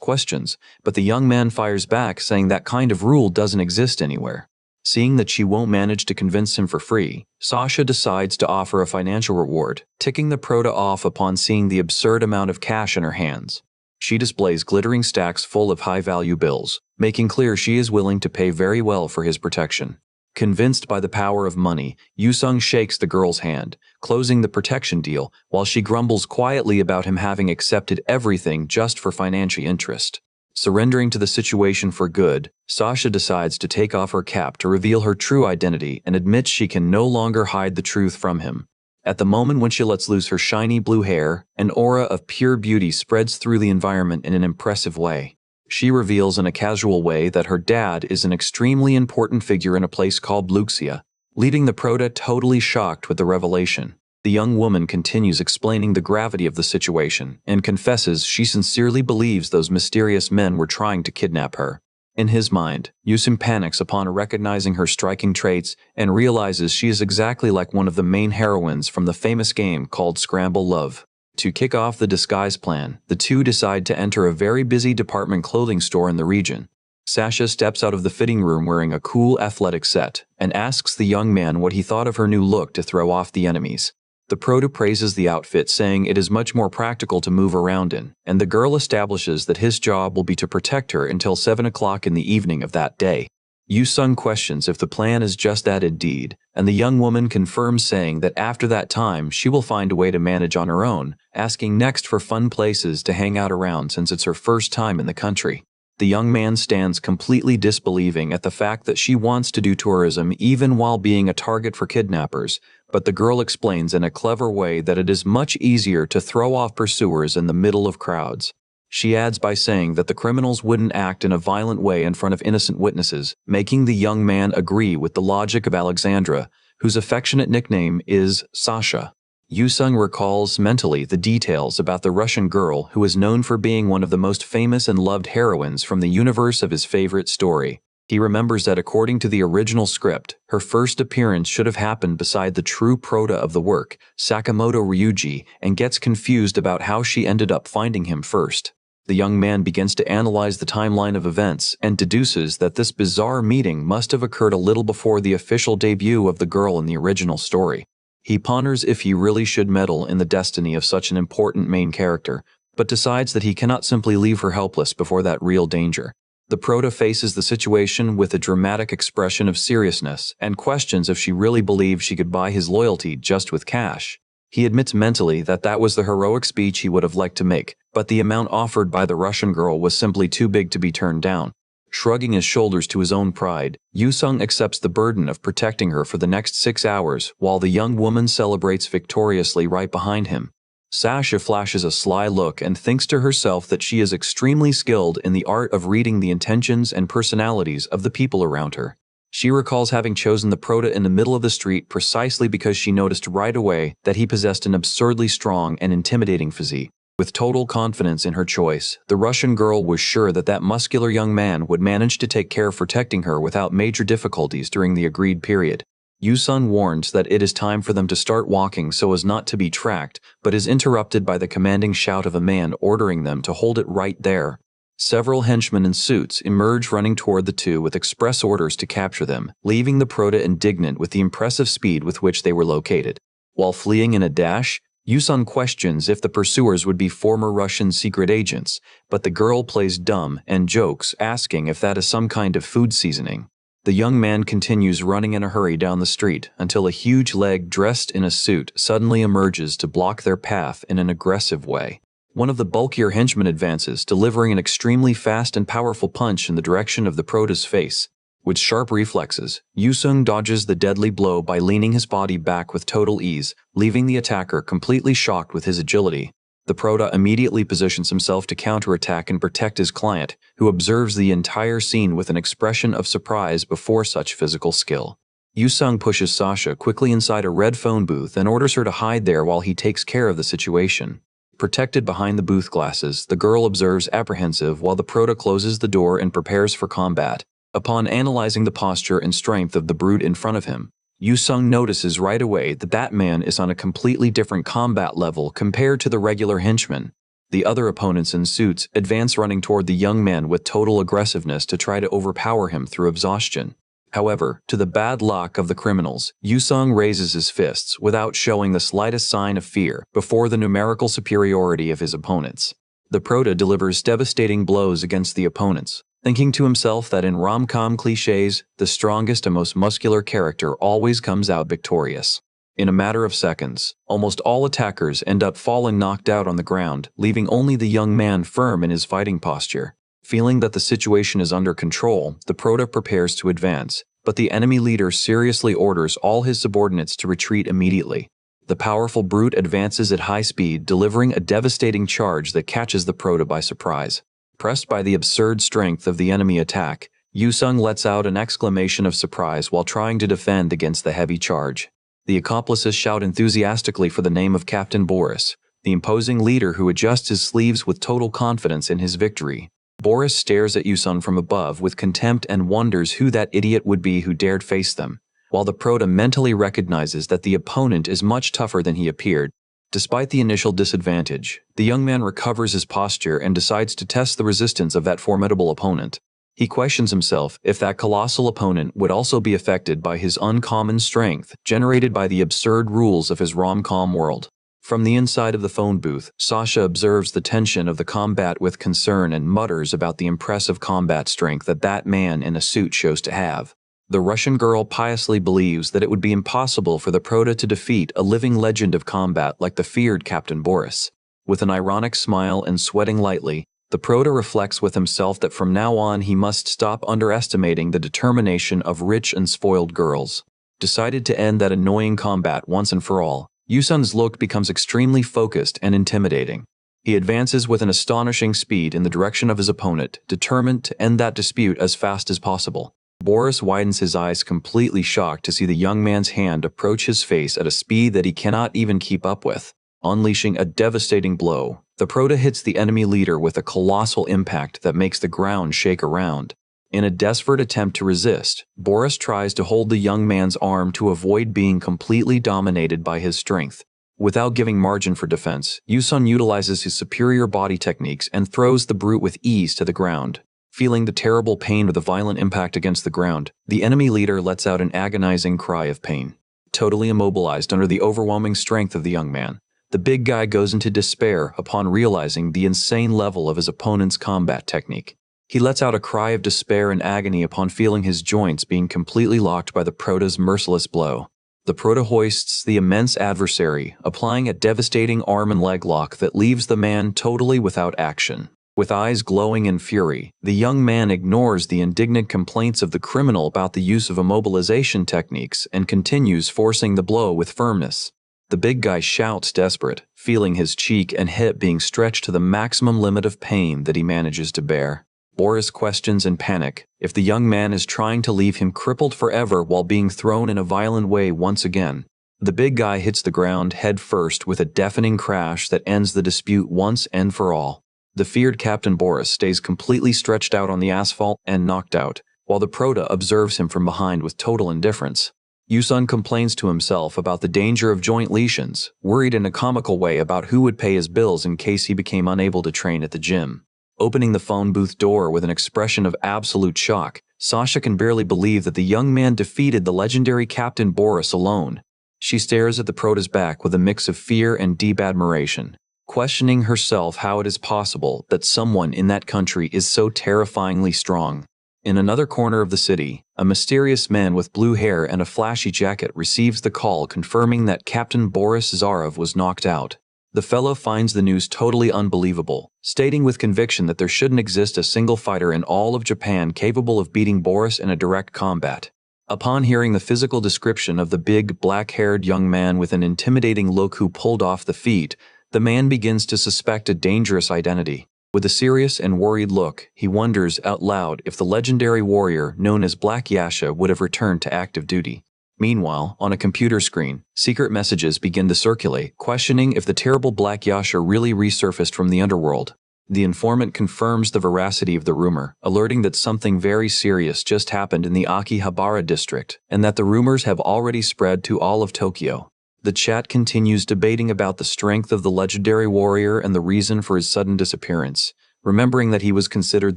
questions, but the young man fires back saying that kind of rule doesn't exist anywhere. Seeing that she won't manage to convince him for free, Sasha decides to offer a financial reward, ticking the prota off upon seeing the absurd amount of cash in her hands. She displays glittering stacks full of high-value bills, making clear she is willing to pay very well for his protection. Convinced by the power of money, Yusung shakes the girl's hand, closing the protection deal, while she grumbles quietly about him having accepted everything just for financial interest. Surrendering to the situation for good, Sasha decides to take off her cap to reveal her true identity and admits she can no longer hide the truth from him. At the moment when she lets loose her shiny blue hair, an aura of pure beauty spreads through the environment in an impressive way. She reveals in a casual way that her dad is an extremely important figure in a place called Luxia, leaving the prota totally shocked with the revelation. The young woman continues explaining the gravity of the situation and confesses she sincerely believes those mysterious men were trying to kidnap her. In his mind, Yusung panics upon recognizing her striking traits and realizes she is exactly like one of the main heroines from the famous game called Scramble Love. To kick off the disguise plan, the two decide to enter a very busy department clothing store in the region. Sasha steps out of the fitting room wearing a cool athletic set and asks the young man what he thought of her new look to throw off the enemies. The prota praises the outfit, saying it is much more practical to move around in, and the girl establishes that his job will be to protect her until 7 o'clock in the evening of that day. Yusung questions if the plan is just that indeed, and the young woman confirms, saying that after that time she will find a way to manage on her own, asking next for fun places to hang out around since it's her first time in the country. The young man stands completely disbelieving at the fact that she wants to do tourism even while being a target for kidnappers, but the girl explains in a clever way that it is much easier to throw off pursuers in the middle of crowds. She adds by saying that the criminals wouldn't act in a violent way in front of innocent witnesses, making the young man agree with the logic of Alexandra, whose affectionate nickname is Sasha. Yusung recalls mentally the details about the Russian girl who is known for being one of the most famous and loved heroines from the universe of his favorite story. He remembers that according to the original script, her first appearance should have happened beside the true prota of the work, Sakamoto Ryuji, and gets confused about how she ended up finding him first. The young man begins to analyze the timeline of events and deduces that this bizarre meeting must have occurred a little before the official debut of the girl in the original story. He ponders if he really should meddle in the destiny of such an important main character, but decides that he cannot simply leave her helpless before that real danger. The prota faces the situation with a dramatic expression of seriousness and questions if she really believed she could buy his loyalty just with cash. He admits mentally that that was the heroic speech he would have liked to make, but the amount offered by the Russian girl was simply too big to be turned down. Shrugging his shoulders to his own pride, Yusung accepts the burden of protecting her for the next 6 hours while the young woman celebrates victoriously right behind him. Sasha flashes a sly look and thinks to herself that she is extremely skilled in the art of reading the intentions and personalities of the people around her. She recalls having chosen the prota in the middle of the street precisely because she noticed right away that he possessed an absurdly strong and intimidating physique. With total confidence in her choice, the Russian girl was sure that that muscular young man would manage to take care of protecting her without major difficulties during the agreed period. Yusung warns that it is time for them to start walking so as not to be tracked, but is interrupted by the commanding shout of a man ordering them to hold it right there. Several henchmen in suits emerge running toward the two with express orders to capture them, leaving the Prota indignant with the impressive speed with which they were located. While fleeing in a dash, Yusung questions if the pursuers would be former Russian secret agents, but the girl plays dumb and jokes, asking if that is some kind of food seasoning. The young man continues running in a hurry down the street until a huge leg dressed in a suit suddenly emerges to block their path in an aggressive way. One of the bulkier henchmen advances, delivering an extremely fast and powerful punch in the direction of the Prota's face. With sharp reflexes, Yusung dodges the deadly blow by leaning his body back with total ease, leaving the attacker completely shocked with his agility. The Prota immediately positions himself to counterattack and protect his client, who observes the entire scene with an expression of surprise before such physical skill. Yusung pushes Sasha quickly inside a red phone booth and orders her to hide there while he takes care of the situation. Protected behind the booth glasses, the girl observes apprehensive while the Prota closes the door and prepares for combat. Upon analyzing the posture and strength of the brute in front of him, Yusung notices right away that that man is on a completely different combat level compared to the regular henchman. The other opponents in suits advance running toward the young man with total aggressiveness to try to overpower him through exhaustion. However, to the bad luck of the criminals, Yusung raises his fists without showing the slightest sign of fear before the numerical superiority of his opponents. The Prota delivers devastating blows against the opponents, thinking to himself that in rom-com cliches, the strongest and most muscular character always comes out victorious. In a matter of seconds, almost all attackers end up falling knocked out on the ground, leaving only the young man firm in his fighting posture. Feeling that the situation is under control, the Prota prepares to advance, but the enemy leader seriously orders all his subordinates to retreat immediately. The powerful brute advances at high speed, delivering a devastating charge that catches the Prota by surprise. Pressed by the absurd strength of the enemy attack, Yusung lets out an exclamation of surprise while trying to defend against the heavy charge. The accomplices shout enthusiastically for the name of Captain Boris, the imposing leader who adjusts his sleeves with total confidence in his victory. Boris stares at Yusung from above with contempt and wonders who that idiot would be who dared face them, while the Prota mentally recognizes that the opponent is much tougher than he appeared. Despite the initial disadvantage, the young man recovers his posture and decides to test the resistance of that formidable opponent. He questions himself if that colossal opponent would also be affected by his uncommon strength generated by the absurd rules of his rom-com world. From the inside of the phone booth, Sasha observes the tension of the combat with concern and mutters about the impressive combat strength that man in a suit shows to have. The Russian girl piously believes that it would be impossible for the Prota to defeat a living legend of combat like the feared Captain Boris. With an ironic smile and sweating lightly, the Prota reflects with himself that from now on he must stop underestimating the determination of rich and spoiled girls. Decided to end that annoying combat once and for all, Yusung's look becomes extremely focused and intimidating. He advances with an astonishing speed in the direction of his opponent, determined to end that dispute as fast as possible. Boris widens his eyes, completely shocked to see the young man's hand approach his face at a speed that he cannot even keep up with. Unleashing a devastating blow, the Prota hits the enemy leader with a colossal impact that makes the ground shake around. In a desperate attempt to resist, Boris tries to hold the young man's arm to avoid being completely dominated by his strength. Without giving margin for defense, Yusung utilizes his superior body techniques and throws the brute with ease to the ground. Feeling the terrible pain of the violent impact against the ground, the enemy leader lets out an agonizing cry of pain. Totally immobilized under the overwhelming strength of the young man, the big guy goes into despair upon realizing the insane level of his opponent's combat technique. He lets out a cry of despair and agony upon feeling his joints being completely locked by the Prota's merciless blow. The Prota hoists the immense adversary, applying a devastating arm and leg lock that leaves the man totally without action. With eyes glowing in fury, the young man ignores the indignant complaints of the criminal about the use of immobilization techniques and continues forcing the blow with firmness. The big guy shouts desperate, feeling his cheek and hip being stretched to the maximum limit of pain that he manages to bear. Boris questions in panic if the young man is trying to leave him crippled forever while being thrown in a violent way once again. The big guy hits the ground head first with a deafening crash that ends the dispute once and for all. The feared Captain Boris stays completely stretched out on the asphalt and knocked out, while the Prota observes him from behind with total indifference. Yusun complains to himself about the danger of joint lesions, worried in a comical way about who would pay his bills in case he became unable to train at the gym. Opening the phone booth door with an expression of absolute shock, Sasha can barely believe that the young man defeated the legendary Captain Boris alone. She stares at the prota's back with a mix of fear and deep admiration, questioning herself how it is possible that someone in that country is so terrifyingly strong. In another corner of the city, a mysterious man with blue hair and a flashy jacket receives the call confirming that Captain Boris Zarov was knocked out. The fellow finds the news totally unbelievable, stating with conviction that there shouldn't exist a single fighter in all of Japan capable of beating Boris in a direct combat. Upon hearing the physical description of the big, black-haired young man with an intimidating look who pulled off the feat, the man begins to suspect a dangerous identity. With a serious and worried look, he wonders out loud if the legendary warrior known as Black Yasha would have returned to active duty. Meanwhile, on a computer screen, secret messages begin to circulate, questioning if the terrible Black Yasha really resurfaced from the underworld. The informant confirms the veracity of the rumor, alerting that something very serious just happened in the Akihabara district, and that the rumors have already spread to all of Tokyo. The chat continues debating about the strength of the legendary warrior and the reason for his sudden disappearance, remembering that he was considered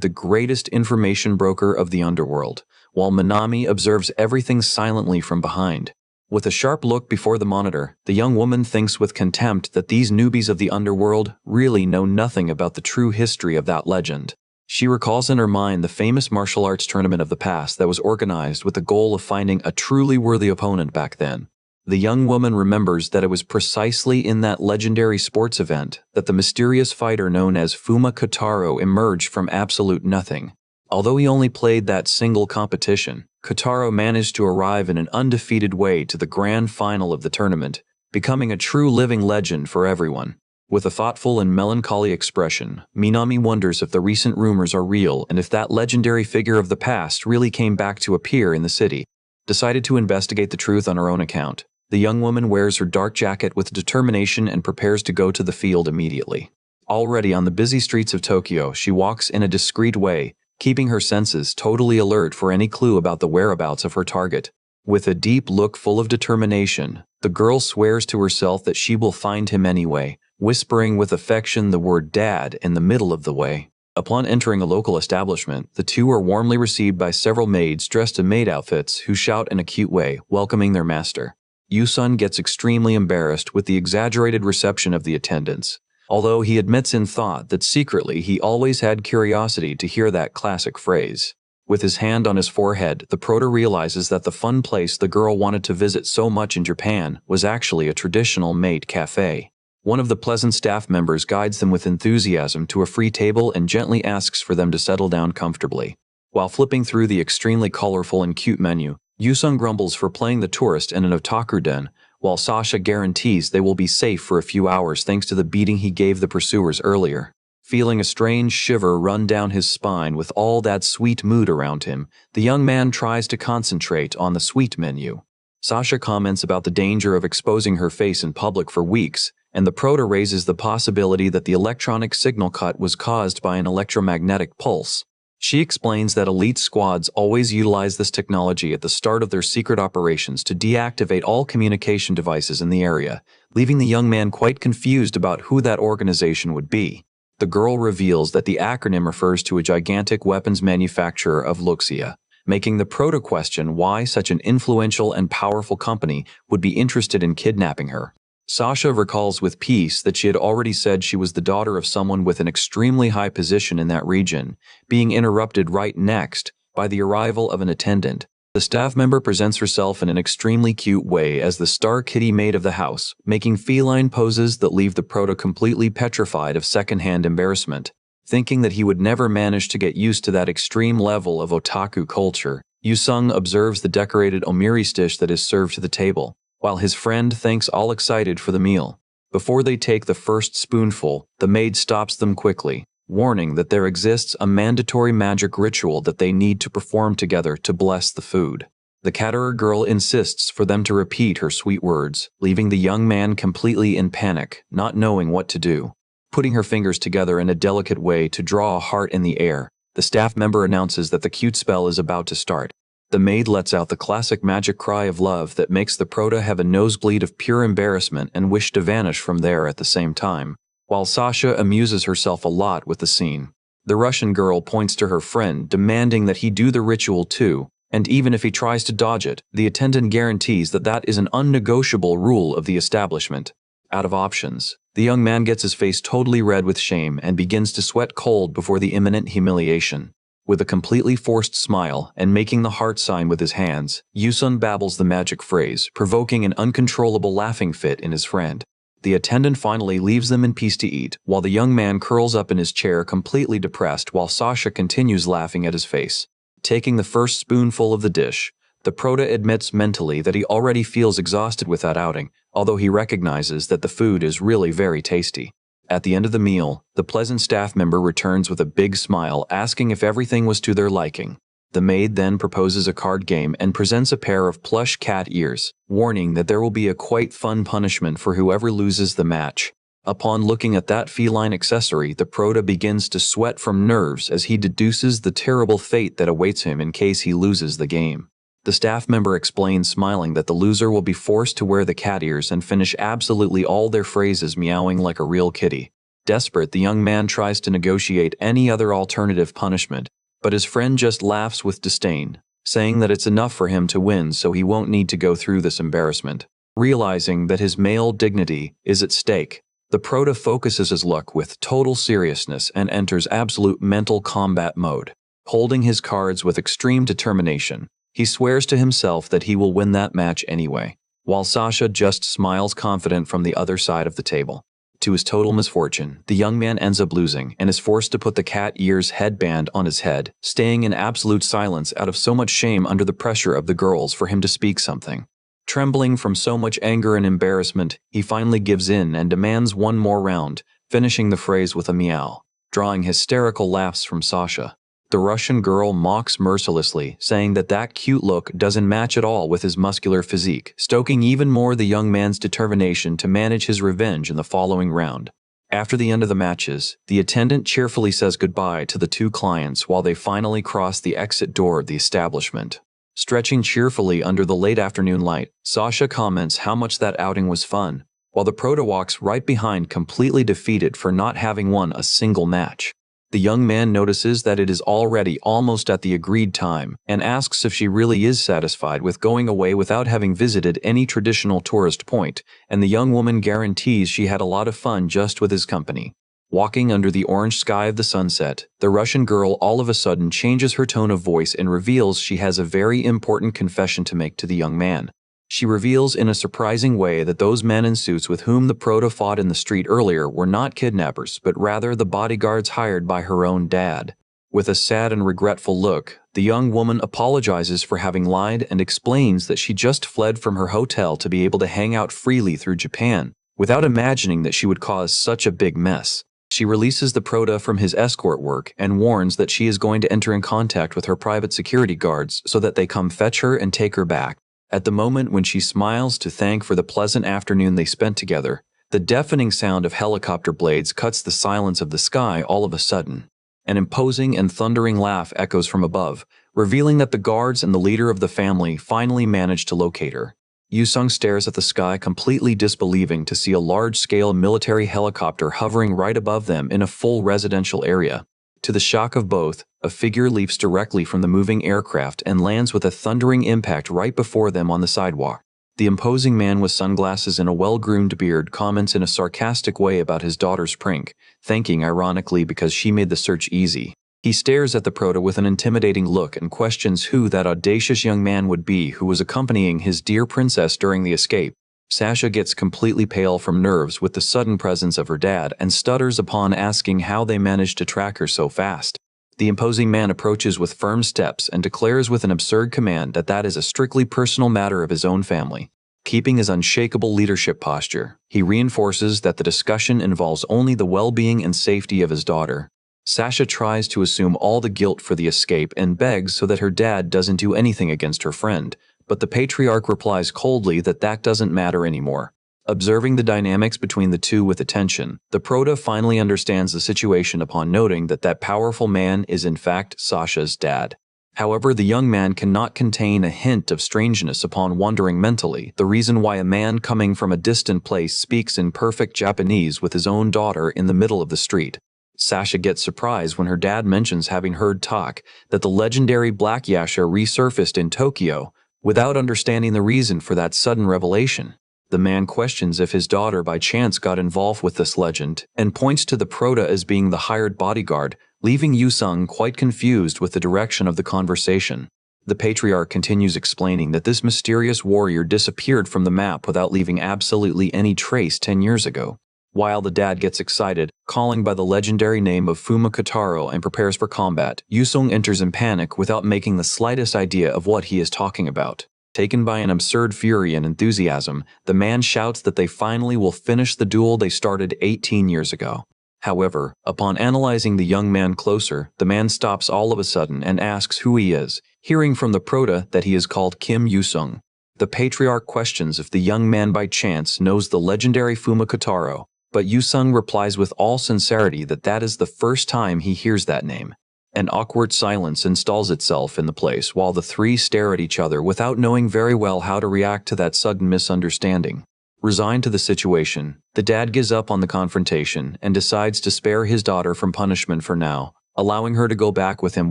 the greatest information broker of the underworld, while Minami observes everything silently from behind. With a sharp look before the monitor, the young woman thinks with contempt that these newbies of the underworld really know nothing about the true history of that legend. She recalls in her mind the famous martial arts tournament of the past that was organized with the goal of finding a truly worthy opponent back then. The young woman remembers that it was precisely in that legendary sports event that the mysterious fighter known as Fuma Kotaro emerged from absolute nothing. Although he only played that single competition, Kotaro managed to arrive in an undefeated way to the grand final of the tournament, becoming a true living legend for everyone. With a thoughtful and melancholy expression, Minami wonders if the recent rumors are real and if that legendary figure of the past really came back to appear in the city. Decided to investigate the truth on her own account, the young woman wears her dark jacket with determination and prepares to go to the field immediately. Already on the busy streets of Tokyo, she walks in a discreet way, keeping her senses totally alert for any clue about the whereabouts of her target. With a deep look full of determination, the girl swears to herself that she will find him anyway, whispering with affection the word "dad" in the middle of the way. Upon entering a local establishment, the two are warmly received by several maids dressed in maid outfits who shout in a cute way, welcoming their master. Yusun gets extremely embarrassed with the exaggerated reception of the attendants, although he admits in thought that secretly he always had curiosity to hear that classic phrase. With his hand on his forehead, the prota realizes that the fun place the girl wanted to visit so much in Japan was actually a traditional maid cafe. One of the pleasant staff members guides them with enthusiasm to a free table and gently asks for them to settle down comfortably. While flipping through the extremely colorful and cute menu, Yusun grumbles for playing the tourist in an otaku den, while Sasha guarantees they will be safe for a few hours thanks to the beating he gave the pursuers earlier. Feeling a strange shiver run down his spine with all that sweet mood around him, the young man tries to concentrate on the sweet menu. Sasha comments about the danger of exposing her face in public for weeks, and the prota raises the possibility that the electronic signal cut was caused by an electromagnetic pulse. She explains that elite squads always utilize this technology at the start of their secret operations to deactivate all communication devices in the area, leaving the young man quite confused about who that organization would be. The girl reveals that the acronym refers to a gigantic weapons manufacturer of Luxia, making the prota question why such an influential and powerful company would be interested in kidnapping her. Sasha recalls with peace that she had already said she was the daughter of someone with an extremely high position in that region, being interrupted right next by the arrival of an attendant. The staff member presents herself in an extremely cute way as the star kitty maid of the house, making feline poses that leave the prota completely petrified of secondhand embarrassment. Thinking that he would never manage to get used to that extreme level of otaku culture, Yusung observes the decorated omurice dish that is served to the table, while his friend thanks all excited for the meal. Before they take the first spoonful, the maid stops them quickly, warning that there exists a mandatory magic ritual that they need to perform together to bless the food. The caterer girl insists for them to repeat her sweet words, leaving the young man completely in panic, not knowing what to do. Putting her fingers together in a delicate way to draw a heart in the air, the staff member announces that the cute spell is about to start. The maid lets out the classic magic cry of love that makes the Prota have a nosebleed of pure embarrassment and wish to vanish from there at the same time, while Sasha amuses herself a lot with the scene. The Russian girl points to her friend, demanding that he do the ritual too, and even if he tries to dodge it, the attendant guarantees that that is an unnegotiable rule of the establishment. Out of options, the young man gets his face totally red with shame and begins to sweat cold before the imminent humiliation. With a completely forced smile and making the heart sign with his hands, Yusun babbles the magic phrase, provoking an uncontrollable laughing fit in his friend. The attendant finally leaves them in peace to eat, while the young man curls up in his chair completely depressed while Sasha continues laughing at his face. Taking the first spoonful of the dish, the Prota admits mentally that he already feels exhausted with that outing, although he recognizes that the food is really very tasty. At the end of the meal, the pleasant staff member returns with a big smile, asking if everything was to their liking. The maid then proposes a card game and presents a pair of plush cat ears, warning that there will be a quite fun punishment for whoever loses the match. Upon looking at that feline accessory, the Prota begins to sweat from nerves as he deduces the terrible fate that awaits him in case he loses the game. The staff member explains, smiling, that the loser will be forced to wear the cat ears and finish absolutely all their phrases meowing like a real kitty. Desperate, the young man tries to negotiate any other alternative punishment, but his friend just laughs with disdain, saying that it's enough for him to win so he won't need to go through this embarrassment. Realizing that his male dignity is at stake, the Prota focuses his luck with total seriousness and enters absolute mental combat mode. Holding his cards with extreme determination, he swears to himself that he will win that match anyway, while Sasha just smiles confident from the other side of the table. To his total misfortune, the young man ends up losing and is forced to put the cat ears headband on his head, staying in absolute silence out of so much shame under the pressure of the girls for him to speak something. Trembling from so much anger and embarrassment, he finally gives in and demands one more round, finishing the phrase with a meow, drawing hysterical laughs from Sasha. The Russian girl mocks mercilessly, saying that that cute look doesn't match at all with his muscular physique, stoking even more the young man's determination to manage his revenge in the following round. After the end of the matches, the attendant cheerfully says goodbye to the two clients while they finally cross the exit door of the establishment. Stretching cheerfully under the late afternoon light, Sasha comments how much that outing was fun, while the Prota walks right behind, completely defeated for not having won a single match. The young man notices that it is already almost at the agreed time and asks if she really is satisfied with going away without having visited any traditional tourist point, and the young woman guarantees she had a lot of fun just with his company. Walking under the orange sky of the sunset, the Russian girl all of a sudden changes her tone of voice and reveals she has a very important confession to make to the young man. She reveals in a surprising way that those men in suits with whom the Prota fought in the street earlier were not kidnappers, but rather the bodyguards hired by her own dad. With a sad and regretful look, the young woman apologizes for having lied and explains that she just fled from her hotel to be able to hang out freely through Japan, without imagining that she would cause such a big mess. She releases the Prota from his escort work and warns that she is going to enter in contact with her private security guards so that they come fetch her and take her back. At the moment when she smiles to thank for the pleasant afternoon they spent together, the deafening sound of helicopter blades cuts the silence of the sky all of a sudden. An imposing and thundering laugh echoes from above, revealing that the guards and the leader of the family finally managed to locate her. Yusung stares at the sky, completely disbelieving to see a large-scale military helicopter hovering right above them in a full residential area. To the shock of both, a figure leaps directly from the moving aircraft and lands with a thundering impact right before them on the sidewalk. The imposing man with sunglasses and a well-groomed beard comments in a sarcastic way about his daughter's prank, thanking ironically because she made the search easy. He stares at the Prota with an intimidating look and questions who that audacious young man would be who was accompanying his dear princess during the escape. Sasha gets completely pale from nerves with the sudden presence of her dad and stutters upon asking how they managed to track her so fast. The imposing man approaches with firm steps and declares with an absurd command that that is a strictly personal matter of his own family. Keeping his unshakable leadership posture, he reinforces that the discussion involves only the well-being and safety of his daughter. Sasha tries to assume all the guilt for the escape and begs so that her dad doesn't do anything against her friend, but the patriarch replies coldly that that doesn't matter anymore. Observing the dynamics between the two with attention, the Prota finally understands the situation upon noting that that powerful man is in fact Sasha's dad. However, the young man cannot contain a hint of strangeness upon wondering mentally the reason why a man coming from a distant place speaks in perfect Japanese with his own daughter in the middle of the street. Sasha gets surprised when her dad mentions having heard talk that the legendary Black Yasha resurfaced in Tokyo, without understanding the reason for that sudden revelation. The man questions if his daughter by chance got involved with this legend, and points to the Prota as being the hired bodyguard, leaving Yusung quite confused with the direction of the conversation. The patriarch continues explaining that this mysterious warrior disappeared from the map without leaving absolutely any trace 10 years ago. While the dad gets excited, calling by the legendary name of Fumakotaro and prepares for combat, Yusung enters in panic without making the slightest idea of what he is talking about. Taken by an absurd fury and enthusiasm, the man shouts that they finally will finish the duel they started 18 years ago. However, upon analyzing the young man closer, the man stops all of a sudden and asks who he is, hearing from the Prota that he is called Kim Yusung. The patriarch questions if the young man by chance knows the legendary Fumakotaro, but Yusung replies with all sincerity that that is the first time he hears that name. An awkward silence installs itself in the place while the three stare at each other without knowing very well how to react to that sudden misunderstanding. Resigned to the situation, the dad gives up on the confrontation and decides to spare his daughter from punishment for now, allowing her to go back with him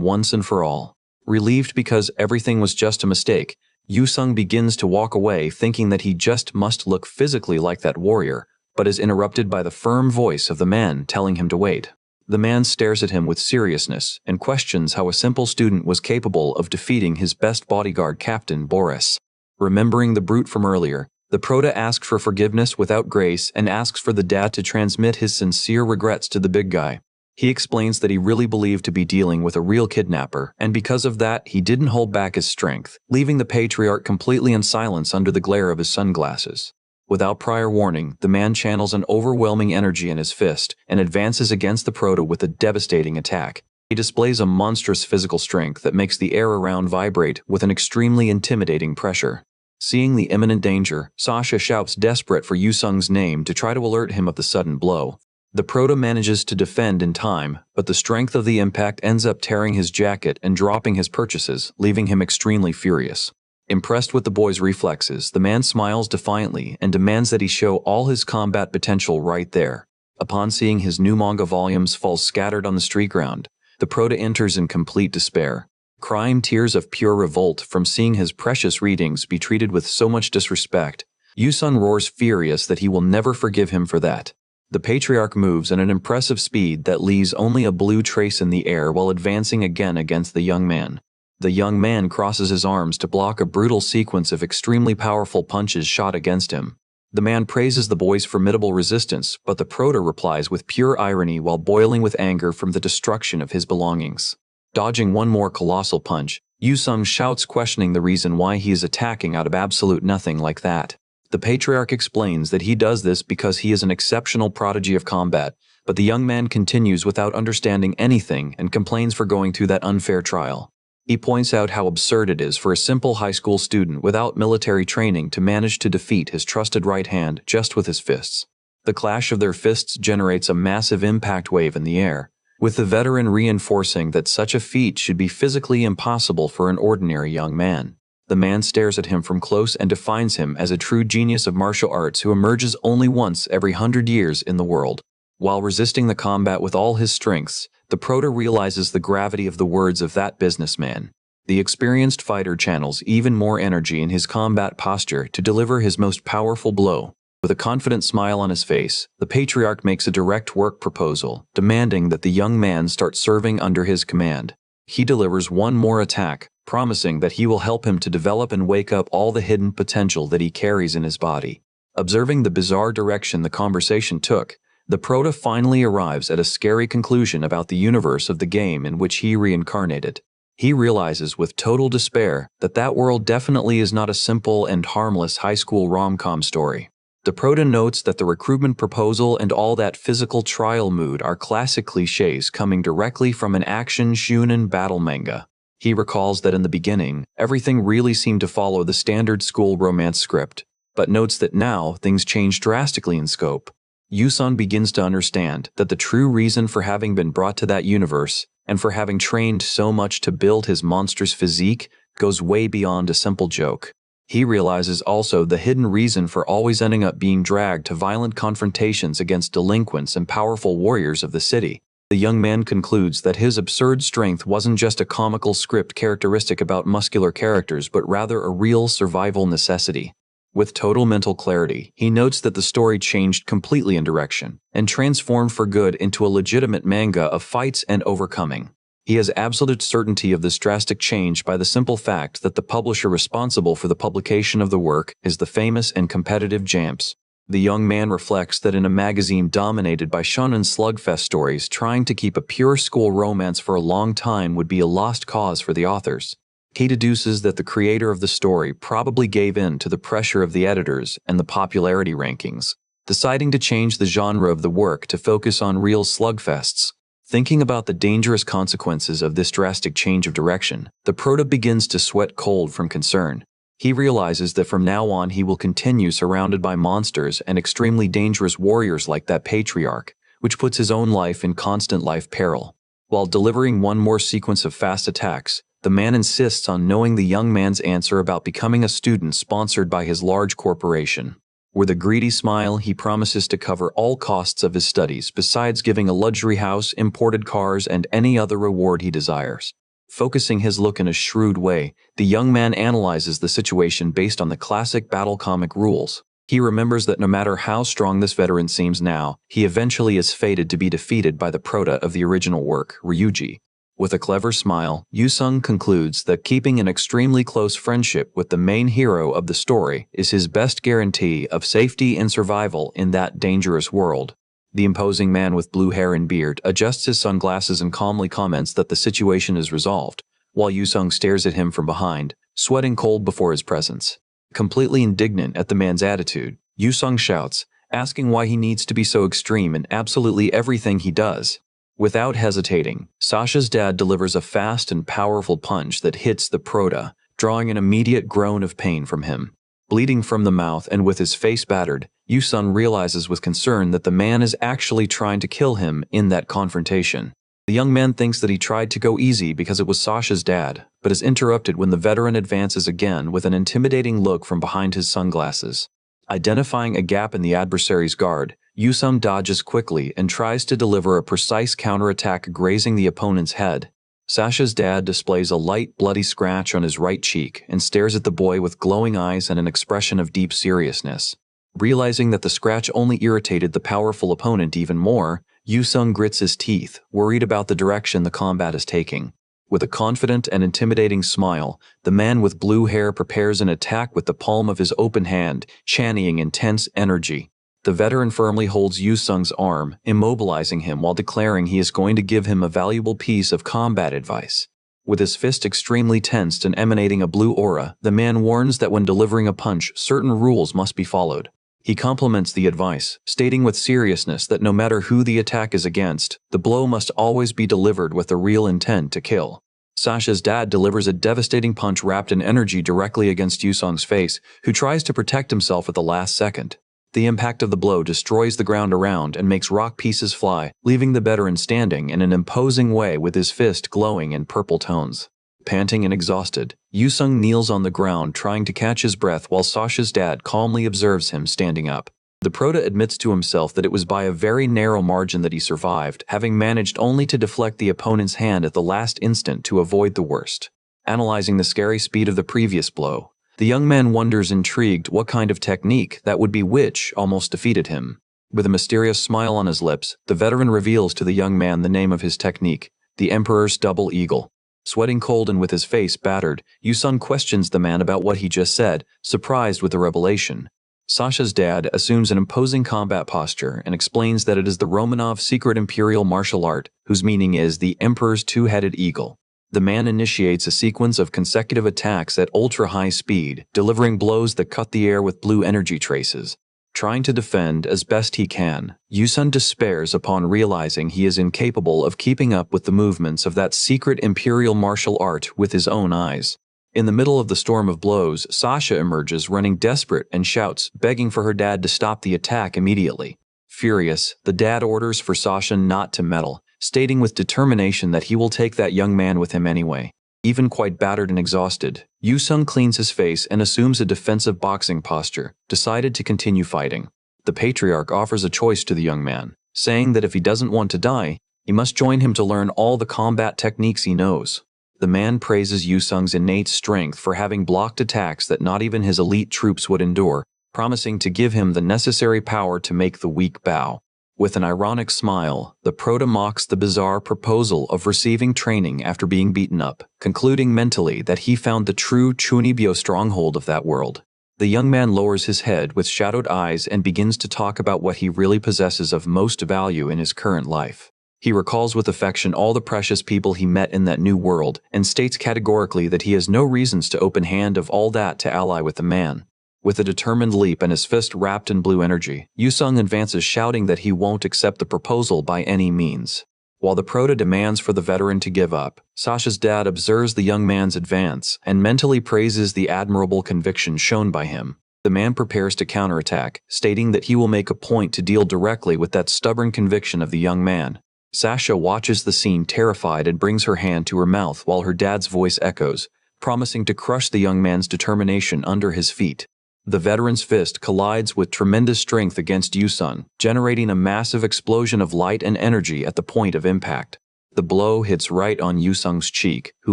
once and for all. Relieved because everything was just a mistake, Yusung begins to walk away thinking that he just must look physically like that warrior, but is interrupted by the firm voice of the man telling him to wait. The man stares at him with seriousness and questions how a simple student was capable of defeating his best bodyguard captain, Boris. Remembering the brute from earlier, the Prota asks for forgiveness without grace and asks for the dad to transmit his sincere regrets to the big guy. He explains that he really believed to be dealing with a real kidnapper, and because of that, he didn't hold back his strength, leaving the patriarch completely in silence under the glare of his sunglasses. Without prior warning, the man channels an overwhelming energy in his fist and advances against the Prota with a devastating attack. He displays a monstrous physical strength that makes the air around vibrate with an extremely intimidating pressure. Seeing the imminent danger, Sasha shouts desperate for Yusung's name to try to alert him of the sudden blow. The Prota manages to defend in time, but the strength of the impact ends up tearing his jacket and dropping his purchases, leaving him extremely furious. Impressed with the boy's reflexes, the man smiles defiantly and demands that he show all his combat potential right there. Upon seeing his new manga volumes fall scattered on the street ground, the Prota enters in complete despair, crying tears of pure revolt from seeing his precious readings be treated with so much disrespect. Yusung roars furious that he will never forgive him for that. The patriarch moves at an impressive speed that leaves only a blue trace in the air while advancing again against the young man. The young man crosses his arms to block a brutal sequence of extremely powerful punches shot against him. The man praises the boy's formidable resistance, but the Prota replies with pure irony while boiling with anger from the destruction of his belongings. Dodging one more colossal punch, Yusung shouts questioning the reason why he is attacking out of absolute nothing like that. The patriarch explains that he does this because he is an exceptional prodigy of combat, but the young man continues without understanding anything and complains for going through that unfair trial. He points out how absurd it is for a simple high school student without military training to manage to defeat his trusted right hand just with his fists. The clash of their fists generates a massive impact wave in the air, with the veteran reinforcing that such a feat should be physically impossible for an ordinary young man. The man stares at him from close and defines him as a true genius of martial arts who emerges only once every 100 years in the world. While resisting the combat with all his strengths, the Prota realizes the gravity of the words of that businessman. The experienced fighter channels even more energy in his combat posture to deliver his most powerful blow. With a confident smile on his face, the patriarch makes a direct work proposal, demanding that the young man start serving under his command. He delivers one more attack, promising that he will help him to develop and wake up all the hidden potential that he carries in his body. Observing the bizarre direction the conversation took, the Prota finally arrives at a scary conclusion about the universe of the game in which he reincarnated. He realizes with total despair that that world definitely is not a simple and harmless high school rom-com story. The Prota notes that the recruitment proposal and all that physical trial mood are classic cliches coming directly from an action shonen battle manga. He recalls that in the beginning, everything really seemed to follow the standard school romance script, but notes that now things change drastically in scope. Yusun begins to understand that the true reason for having been brought to that universe and for having trained so much to build his monstrous physique goes way beyond a simple joke. He realizes also the hidden reason for always ending up being dragged to violent confrontations against delinquents and powerful warriors of the city. The young man concludes that his absurd strength wasn't just a comical script characteristic about muscular characters but rather a real survival necessity. With total mental clarity, he notes that the story changed completely in direction and transformed for good into a legitimate manga of fights and overcoming. He has absolute certainty of this drastic change by the simple fact that the publisher responsible for the publication of the work is the famous and competitive Jamps. The young man reflects that in a magazine dominated by shonen slugfest stories, trying to keep a pure school romance for a long time would be a lost cause for the authors. He deduces that the creator of the story probably gave in to the pressure of the editors and the popularity rankings, deciding to change the genre of the work to focus on real slugfests. Thinking about the dangerous consequences of this drastic change of direction, the prota begins to sweat cold from concern. He realizes that from now on he will continue surrounded by monsters and extremely dangerous warriors like that patriarch, which puts his own life in constant life peril. While delivering one more sequence of fast attacks, the man insists on knowing the young man's answer about becoming a student sponsored by his large corporation. With a greedy smile, he promises to cover all costs of his studies besides giving a luxury house, imported cars, and any other reward he desires. Focusing his look in a shrewd way, the young man analyzes the situation based on the classic battle comic rules. He remembers that no matter how strong this veteran seems now, he eventually is fated to be defeated by the prota of the original work, Ryuji. With a clever smile, Yusun concludes that keeping an extremely close friendship with the main hero of the story is his best guarantee of safety and survival in that dangerous world. The imposing man with blue hair and beard adjusts his sunglasses and calmly comments that the situation is resolved, while Yusung stares at him from behind, sweating cold before his presence. Completely indignant at the man's attitude, Yusung shouts, asking why he needs to be so extreme in absolutely everything he does. Without hesitating, Sasha's dad delivers a fast and powerful punch that hits the prota, drawing an immediate groan of pain from him. Bleeding from the mouth and with his face battered, Yusun realizes with concern that the man is actually trying to kill him in that confrontation. The young man thinks that he tried to go easy because it was Sasha's dad, but is interrupted when the veteran advances again with an intimidating look from behind his sunglasses. Identifying a gap in the adversary's guard, Yusun dodges quickly and tries to deliver a precise counterattack grazing the opponent's head. Sasha's dad displays a light, bloody scratch on his right cheek and stares at the boy with glowing eyes and an expression of deep seriousness. Realizing that the scratch only irritated the powerful opponent even more, Yusun grits his teeth, worried about the direction the combat is taking. With a confident and intimidating smile, the man with blue hair prepares an attack with the palm of his open hand, channeling intense energy. The veteran firmly holds Yusung's arm, immobilizing him while declaring he is going to give him a valuable piece of combat advice. With his fist extremely tensed and emanating a blue aura, the man warns that when delivering a punch, certain rules must be followed. He compliments the advice, stating with seriousness that no matter who the attack is against, the blow must always be delivered with the real intent to kill. Sasha's dad delivers a devastating punch wrapped in energy directly against Yusung's face, who tries to protect himself at the last second. The impact of the blow destroys the ground around and makes rock pieces fly, leaving the veteran standing in an imposing way with his fist glowing in purple tones. Panting and exhausted, Yusung kneels on the ground trying to catch his breath while Sasha's dad calmly observes him standing up. The prota admits to himself that it was by a very narrow margin that he survived, having managed only to deflect the opponent's hand at the last instant to avoid the worst. Analyzing the scary speed of the previous blow, the young man wonders intrigued what kind of technique that would be which almost defeated him. With a mysterious smile on his lips, the veteran reveals to the young man the name of his technique, the Emperor's Double Eagle. Sweating cold and with his face battered, Yusun questions the man about what he just said, surprised with the revelation. Sasha's dad assumes an imposing combat posture and explains that it is the Romanov secret imperial martial art, whose meaning is the Emperor's two-headed eagle. The man initiates a sequence of consecutive attacks at ultra-high speed, delivering blows that cut the air with blue energy traces. Trying to defend as best he can, Yusun despairs upon realizing he is incapable of keeping up with the movements of that secret imperial martial art with his own eyes. In the middle of the storm of blows, Sasha emerges running desperate and shouts, begging for her dad to stop the attack immediately. Furious, the dad orders for Sasha not to meddle, stating with determination that he will take that young man with him anyway. Even quite battered and exhausted, Yu-sung cleans his face and assumes a defensive boxing posture, decided to continue fighting. The patriarch offers a choice to the young man, saying that if he doesn't want to die, he must join him to learn all the combat techniques he knows. The man praises Yu-sung's innate strength for having blocked attacks that not even his elite troops would endure, promising to give him the necessary power to make the weak bow. With an ironic smile, the prota mocks the bizarre proposal of receiving training after being beaten up, concluding mentally that he found the true Chunibyo stronghold of that world. The young man lowers his head with shadowed eyes and begins to talk about what he really possesses of most value in his current life. He recalls with affection all the precious people he met in that new world and states categorically that he has no reasons to open hand of all that to ally with the man. With a determined leap and his fist wrapped in blue energy, Yu-sung advances shouting that he won't accept the proposal by any means. While the prota demands for the veteran to give up, Sasha's dad observes the young man's advance and mentally praises the admirable conviction shown by him. The man prepares to counterattack, stating that he will make a point to deal directly with that stubborn conviction of the young man. Sasha watches the scene terrified and brings her hand to her mouth while her dad's voice echoes, promising to crush the young man's determination under his feet. The veteran's fist collides with tremendous strength against Yu-sung, generating a massive explosion of light and energy at the point of impact. The blow hits right on Yu-sung's cheek, who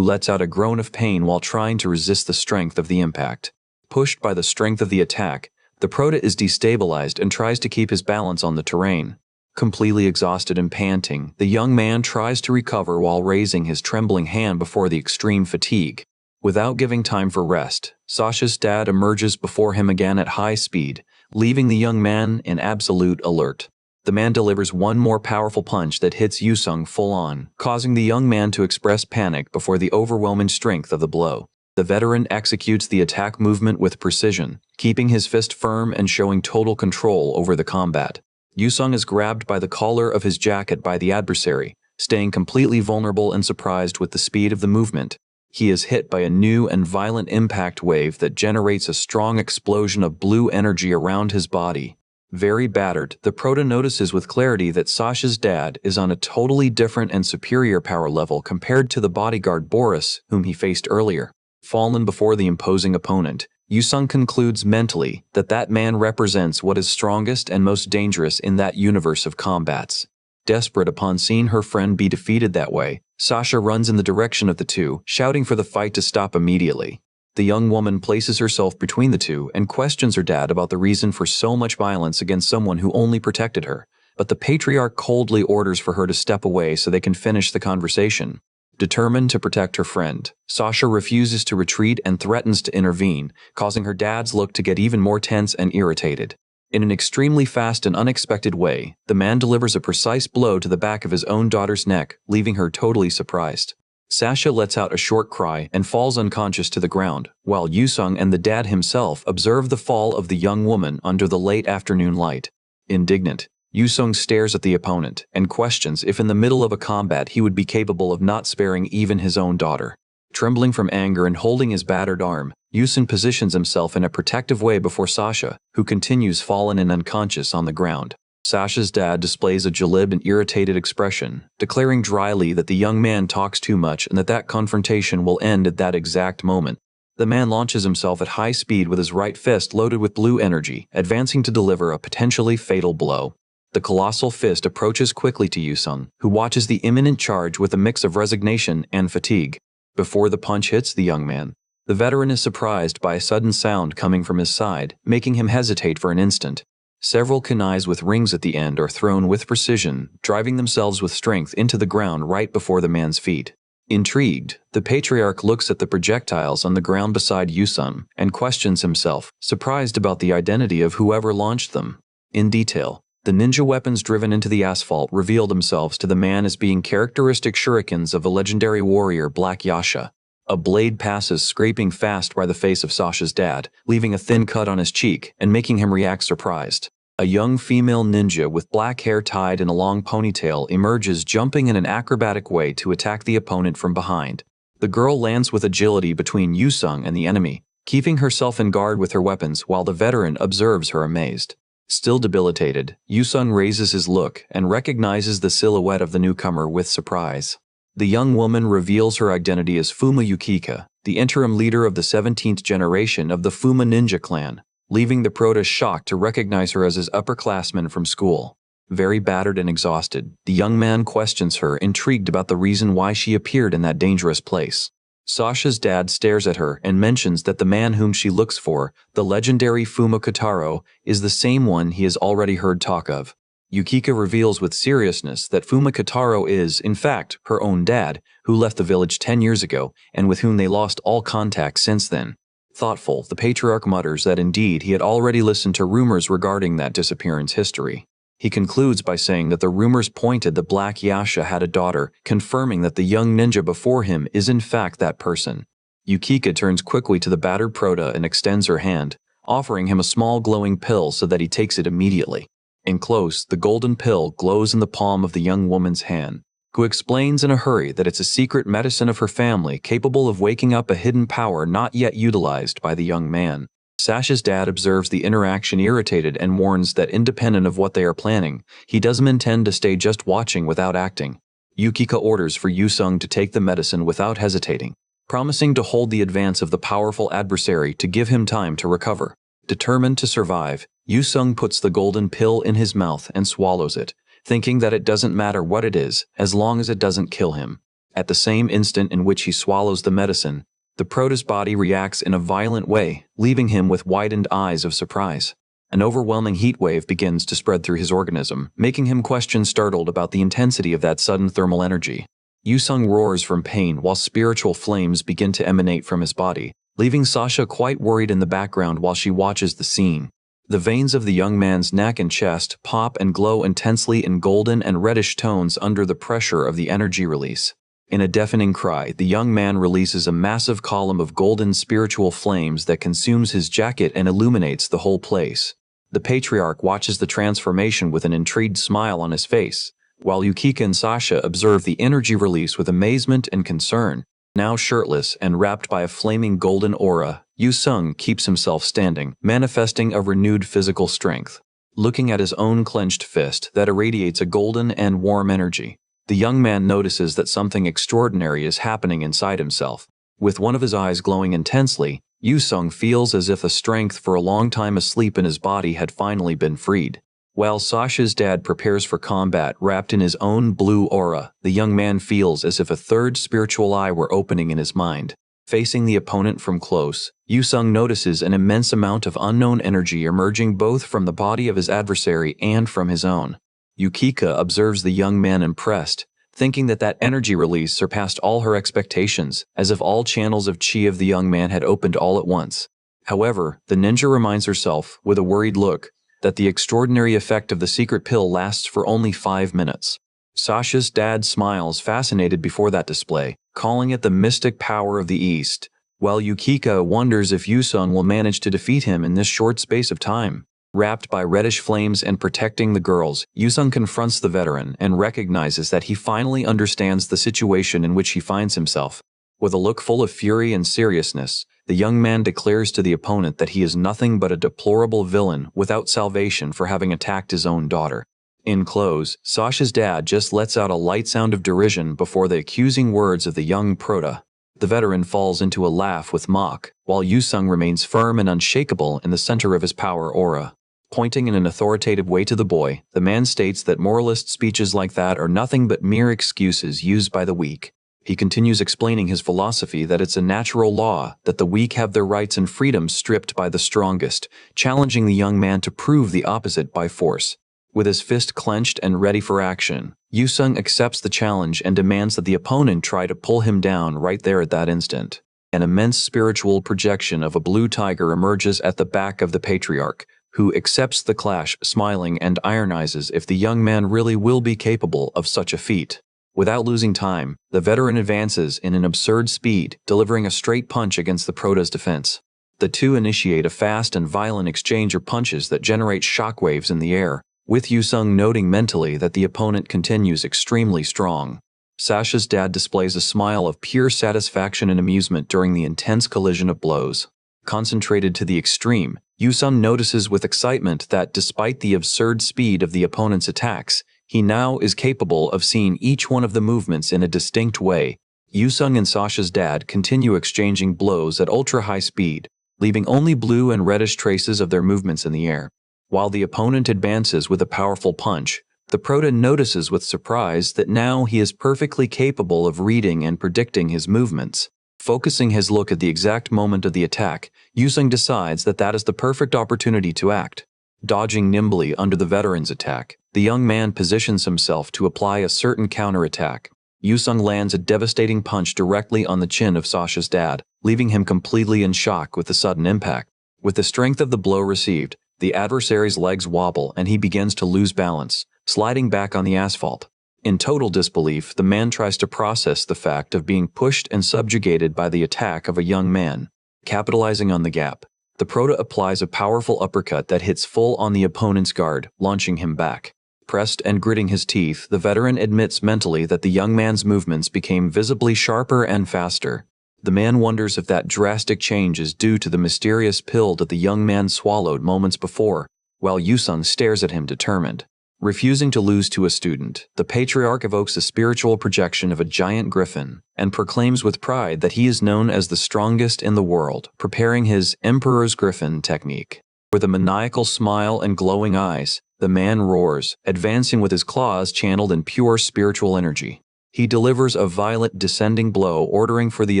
lets out a groan of pain while trying to resist the strength of the impact. Pushed by the strength of the attack, the prota is destabilized and tries to keep his balance on the terrain. Completely exhausted and panting, the young man tries to recover while raising his trembling hand before the extreme fatigue. Without giving time for rest, Sasha's dad emerges before him again at high speed, leaving the young man in absolute alert. The man delivers one more powerful punch that hits Yu-sung full on, causing the young man to express panic before the overwhelming strength of the blow. The veteran executes the attack movement with precision, keeping his fist firm and showing total control over the combat. Yu-sung is grabbed by the collar of his jacket by the adversary, staying completely vulnerable and surprised with the speed of the movement. He is hit by a new and violent impact wave that generates a strong explosion of blue energy around his body. Very battered, the prota notices with clarity that Sasha's dad is on a totally different and superior power level compared to the bodyguard Boris, whom he faced earlier. Fallen before the imposing opponent, Yu-sung concludes mentally that that man represents what is strongest and most dangerous in that universe of combats. Desperate upon seeing her friend be defeated that way, Sasha runs in the direction of the two, shouting for the fight to stop immediately. The young woman places herself between the two and questions her dad about the reason for so much violence against someone who only protected her, but the patriarch coldly orders for her to step away so they can finish the conversation. Determined to protect her friend, Sasha refuses to retreat and threatens to intervene, causing her dad's look to get even more tense and irritated. In an extremely fast and unexpected way, the man delivers a precise blow to the back of his own daughter's neck, leaving her totally surprised. Sasha lets out a short cry and falls unconscious to the ground, while Yu-sung and the dad himself observe the fall of the young woman under the late afternoon light. Indignant, Yu-sung stares at the opponent and questions if in the middle of a combat he would be capable of not sparing even his own daughter. Trembling from anger and holding his battered arm, Yu-sung positions himself in a protective way before Sasha, who continues fallen and unconscious on the ground. Sasha's dad displays a jalib and irritated expression, declaring dryly that the young man talks too much and that confrontation will end at that exact moment. The man launches himself at high speed with his right fist loaded with blue energy, advancing to deliver a potentially fatal blow. The colossal fist approaches quickly to Yu-sung, who watches the imminent charge with a mix of resignation and fatigue. Before the punch hits the young man, the veteran is surprised by a sudden sound coming from his side, making him hesitate for an instant. Several kunais with rings at the end are thrown with precision, driving themselves with strength into the ground right before the man's feet. Intrigued, the patriarch looks at the projectiles on the ground beside Yu-sung and questions himself, surprised about the identity of whoever launched them. In detail, the ninja weapons driven into the asphalt reveal themselves to the man as being characteristic shurikens of the legendary warrior Black Yasha. A blade passes scraping fast by the face of Sasha's dad, leaving a thin cut on his cheek and making him react surprised. A young female ninja with black hair tied in a long ponytail emerges, jumping in an acrobatic way to attack the opponent from behind. The girl lands with agility between Yu-sung and the enemy, keeping herself in guard with her weapons while the veteran observes her amazed. Still debilitated, Yusung raises his look and recognizes the silhouette of the newcomer with surprise. The young woman reveals her identity as Fuma Yukika, the interim leader of the 17th generation of the Fuma ninja clan, leaving the prota shocked to recognize her as his upperclassman from school. Very battered and exhausted, the young man questions her, intrigued about the reason why she appeared in that dangerous place. Sasha's dad stares at her and mentions that the man whom she looks for, the legendary Fuma Kotaro, is the same one he has already heard talk of. Yukika reveals with seriousness that Fuma Kotaro is, in fact, her own dad, who left the village 10 years ago and with whom they lost all contact since then. Thoughtful, the patriarch mutters that indeed he had already listened to rumors regarding that disappearance history. He concludes by saying that the rumors pointed that Black Yasha had a daughter, confirming that the young ninja before him is in fact that person. Yukika turns quickly to the battered prota and extends her hand, offering him a small glowing pill so that he takes it immediately. In close, the golden pill glows in the palm of the young woman's hand, who explains in a hurry that it's a secret medicine of her family capable of waking up a hidden power not yet utilized by the young man. Sasha's dad observes the interaction irritated and warns that independent of what they are planning, he doesn't intend to stay just watching without acting. Yukika orders for Yusung to take the medicine without hesitating, promising to hold the advance of the powerful adversary to give him time to recover. Determined to survive, Yusung puts the golden pill in his mouth and swallows it, thinking that it doesn't matter what it is as long as it doesn't kill him. At the same instant in which he swallows the medicine, the prota's body reacts in a violent way, leaving him with widened eyes of surprise. An overwhelming heat wave begins to spread through his organism, making him question startled about the intensity of that sudden thermal energy. Yusung roars from pain while spiritual flames begin to emanate from his body, leaving Sasha quite worried in the background while she watches the scene. The veins of the young man's neck and chest pop and glow intensely in golden and reddish tones under the pressure of the energy release. In a deafening cry, the young man releases a massive column of golden spiritual flames that consumes his jacket and illuminates the whole place. The patriarch watches the transformation with an intrigued smile on his face, while Yukika and Sasha observe the energy release with amazement and concern. Now shirtless and wrapped by a flaming golden aura, Yusung keeps himself standing, manifesting a renewed physical strength. Looking at his own clenched fist that irradiates a golden and warm energy, the young man notices that something extraordinary is happening inside himself. With one of his eyes glowing intensely, Yusung feels as if the strength for a long time asleep in his body had finally been freed. While Sasha's dad prepares for combat wrapped in his own blue aura, the young man feels as if a third spiritual eye were opening in his mind. Facing the opponent from close, Yusung notices an immense amount of unknown energy emerging both from the body of his adversary and from his own. Yukika observes the young man impressed, thinking that energy release surpassed all her expectations, as if all channels of chi of the young man had opened all at once. However, the ninja reminds herself, with a worried look, that the extraordinary effect of the secret pill lasts for only 5 minutes. Sasha's dad smiles fascinated before that display, calling it the mystic power of the East, while Yukika wonders if Yusung will manage to defeat him in this short space of time. Wrapped by reddish flames and protecting the girls, Yusung confronts the veteran and recognizes that he finally understands the situation in which he finds himself. With a look full of fury and seriousness, the young man declares to the opponent that he is nothing but a deplorable villain without salvation for having attacked his own daughter. In close, Sasha's dad just lets out a light sound of derision before the accusing words of the young prota. The veteran falls into a laugh with mock, while Yusung remains firm and unshakable in the center of his power aura. Pointing in an authoritative way to the boy, the man states that moralist speeches like that are nothing but mere excuses used by the weak. He continues explaining his philosophy that it's a natural law that the weak have their rights and freedoms stripped by the strongest, challenging the young man to prove the opposite by force. With his fist clenched and ready for action, Yusung accepts the challenge and demands that the opponent try to pull him down right there at that instant. An immense spiritual projection of a blue tiger emerges at the back of the patriarch, who accepts the clash, smiling and ironizes if the young man really will be capable of such a feat. Without losing time, the veteran advances in an absurd speed, delivering a straight punch against the prota's defense. The two initiate a fast and violent exchange of punches that generate shockwaves in the air, with Yusung noting mentally that the opponent continues extremely strong. Sasha's dad displays a smile of pure satisfaction and amusement during the intense collision of blows. Concentrated to the extreme, Yusung notices with excitement that despite the absurd speed of the opponent's attacks, he now is capable of seeing each one of the movements in a distinct way. Yusung and Sasha's dad continue exchanging blows at ultra-high speed, leaving only blue and reddish traces of their movements in the air. While the opponent advances with a powerful punch, the Prota notices with surprise that now he is perfectly capable of reading and predicting his movements. Focusing his look at the exact moment of the attack, Yusung decides that that is the perfect opportunity to act. Dodging nimbly under the veteran's attack, the young man positions himself to apply a certain counterattack. Yusung lands a devastating punch directly on the chin of Sasha's dad, leaving him completely in shock with the sudden impact. With the strength of the blow received, the adversary's legs wobble and he begins to lose balance, sliding back on the asphalt. In total disbelief, the man tries to process the fact of being pushed and subjugated by the attack of a young man. Capitalizing on the gap, the Prota applies a powerful uppercut that hits full on the opponent's guard, launching him back. Pressed and gritting his teeth, the veteran admits mentally that the young man's movements became visibly sharper and faster. The man wonders if that drastic change is due to the mysterious pill that the young man swallowed moments before, while Yusung stares at him determined. Refusing to lose to a student, the patriarch evokes a spiritual projection of a giant griffin and proclaims with pride that he is known as the strongest in the world, preparing his Emperor's Griffin technique. With a maniacal smile and glowing eyes, the man roars, advancing with his claws channeled in pure spiritual energy. He delivers a violent descending blow ordering for the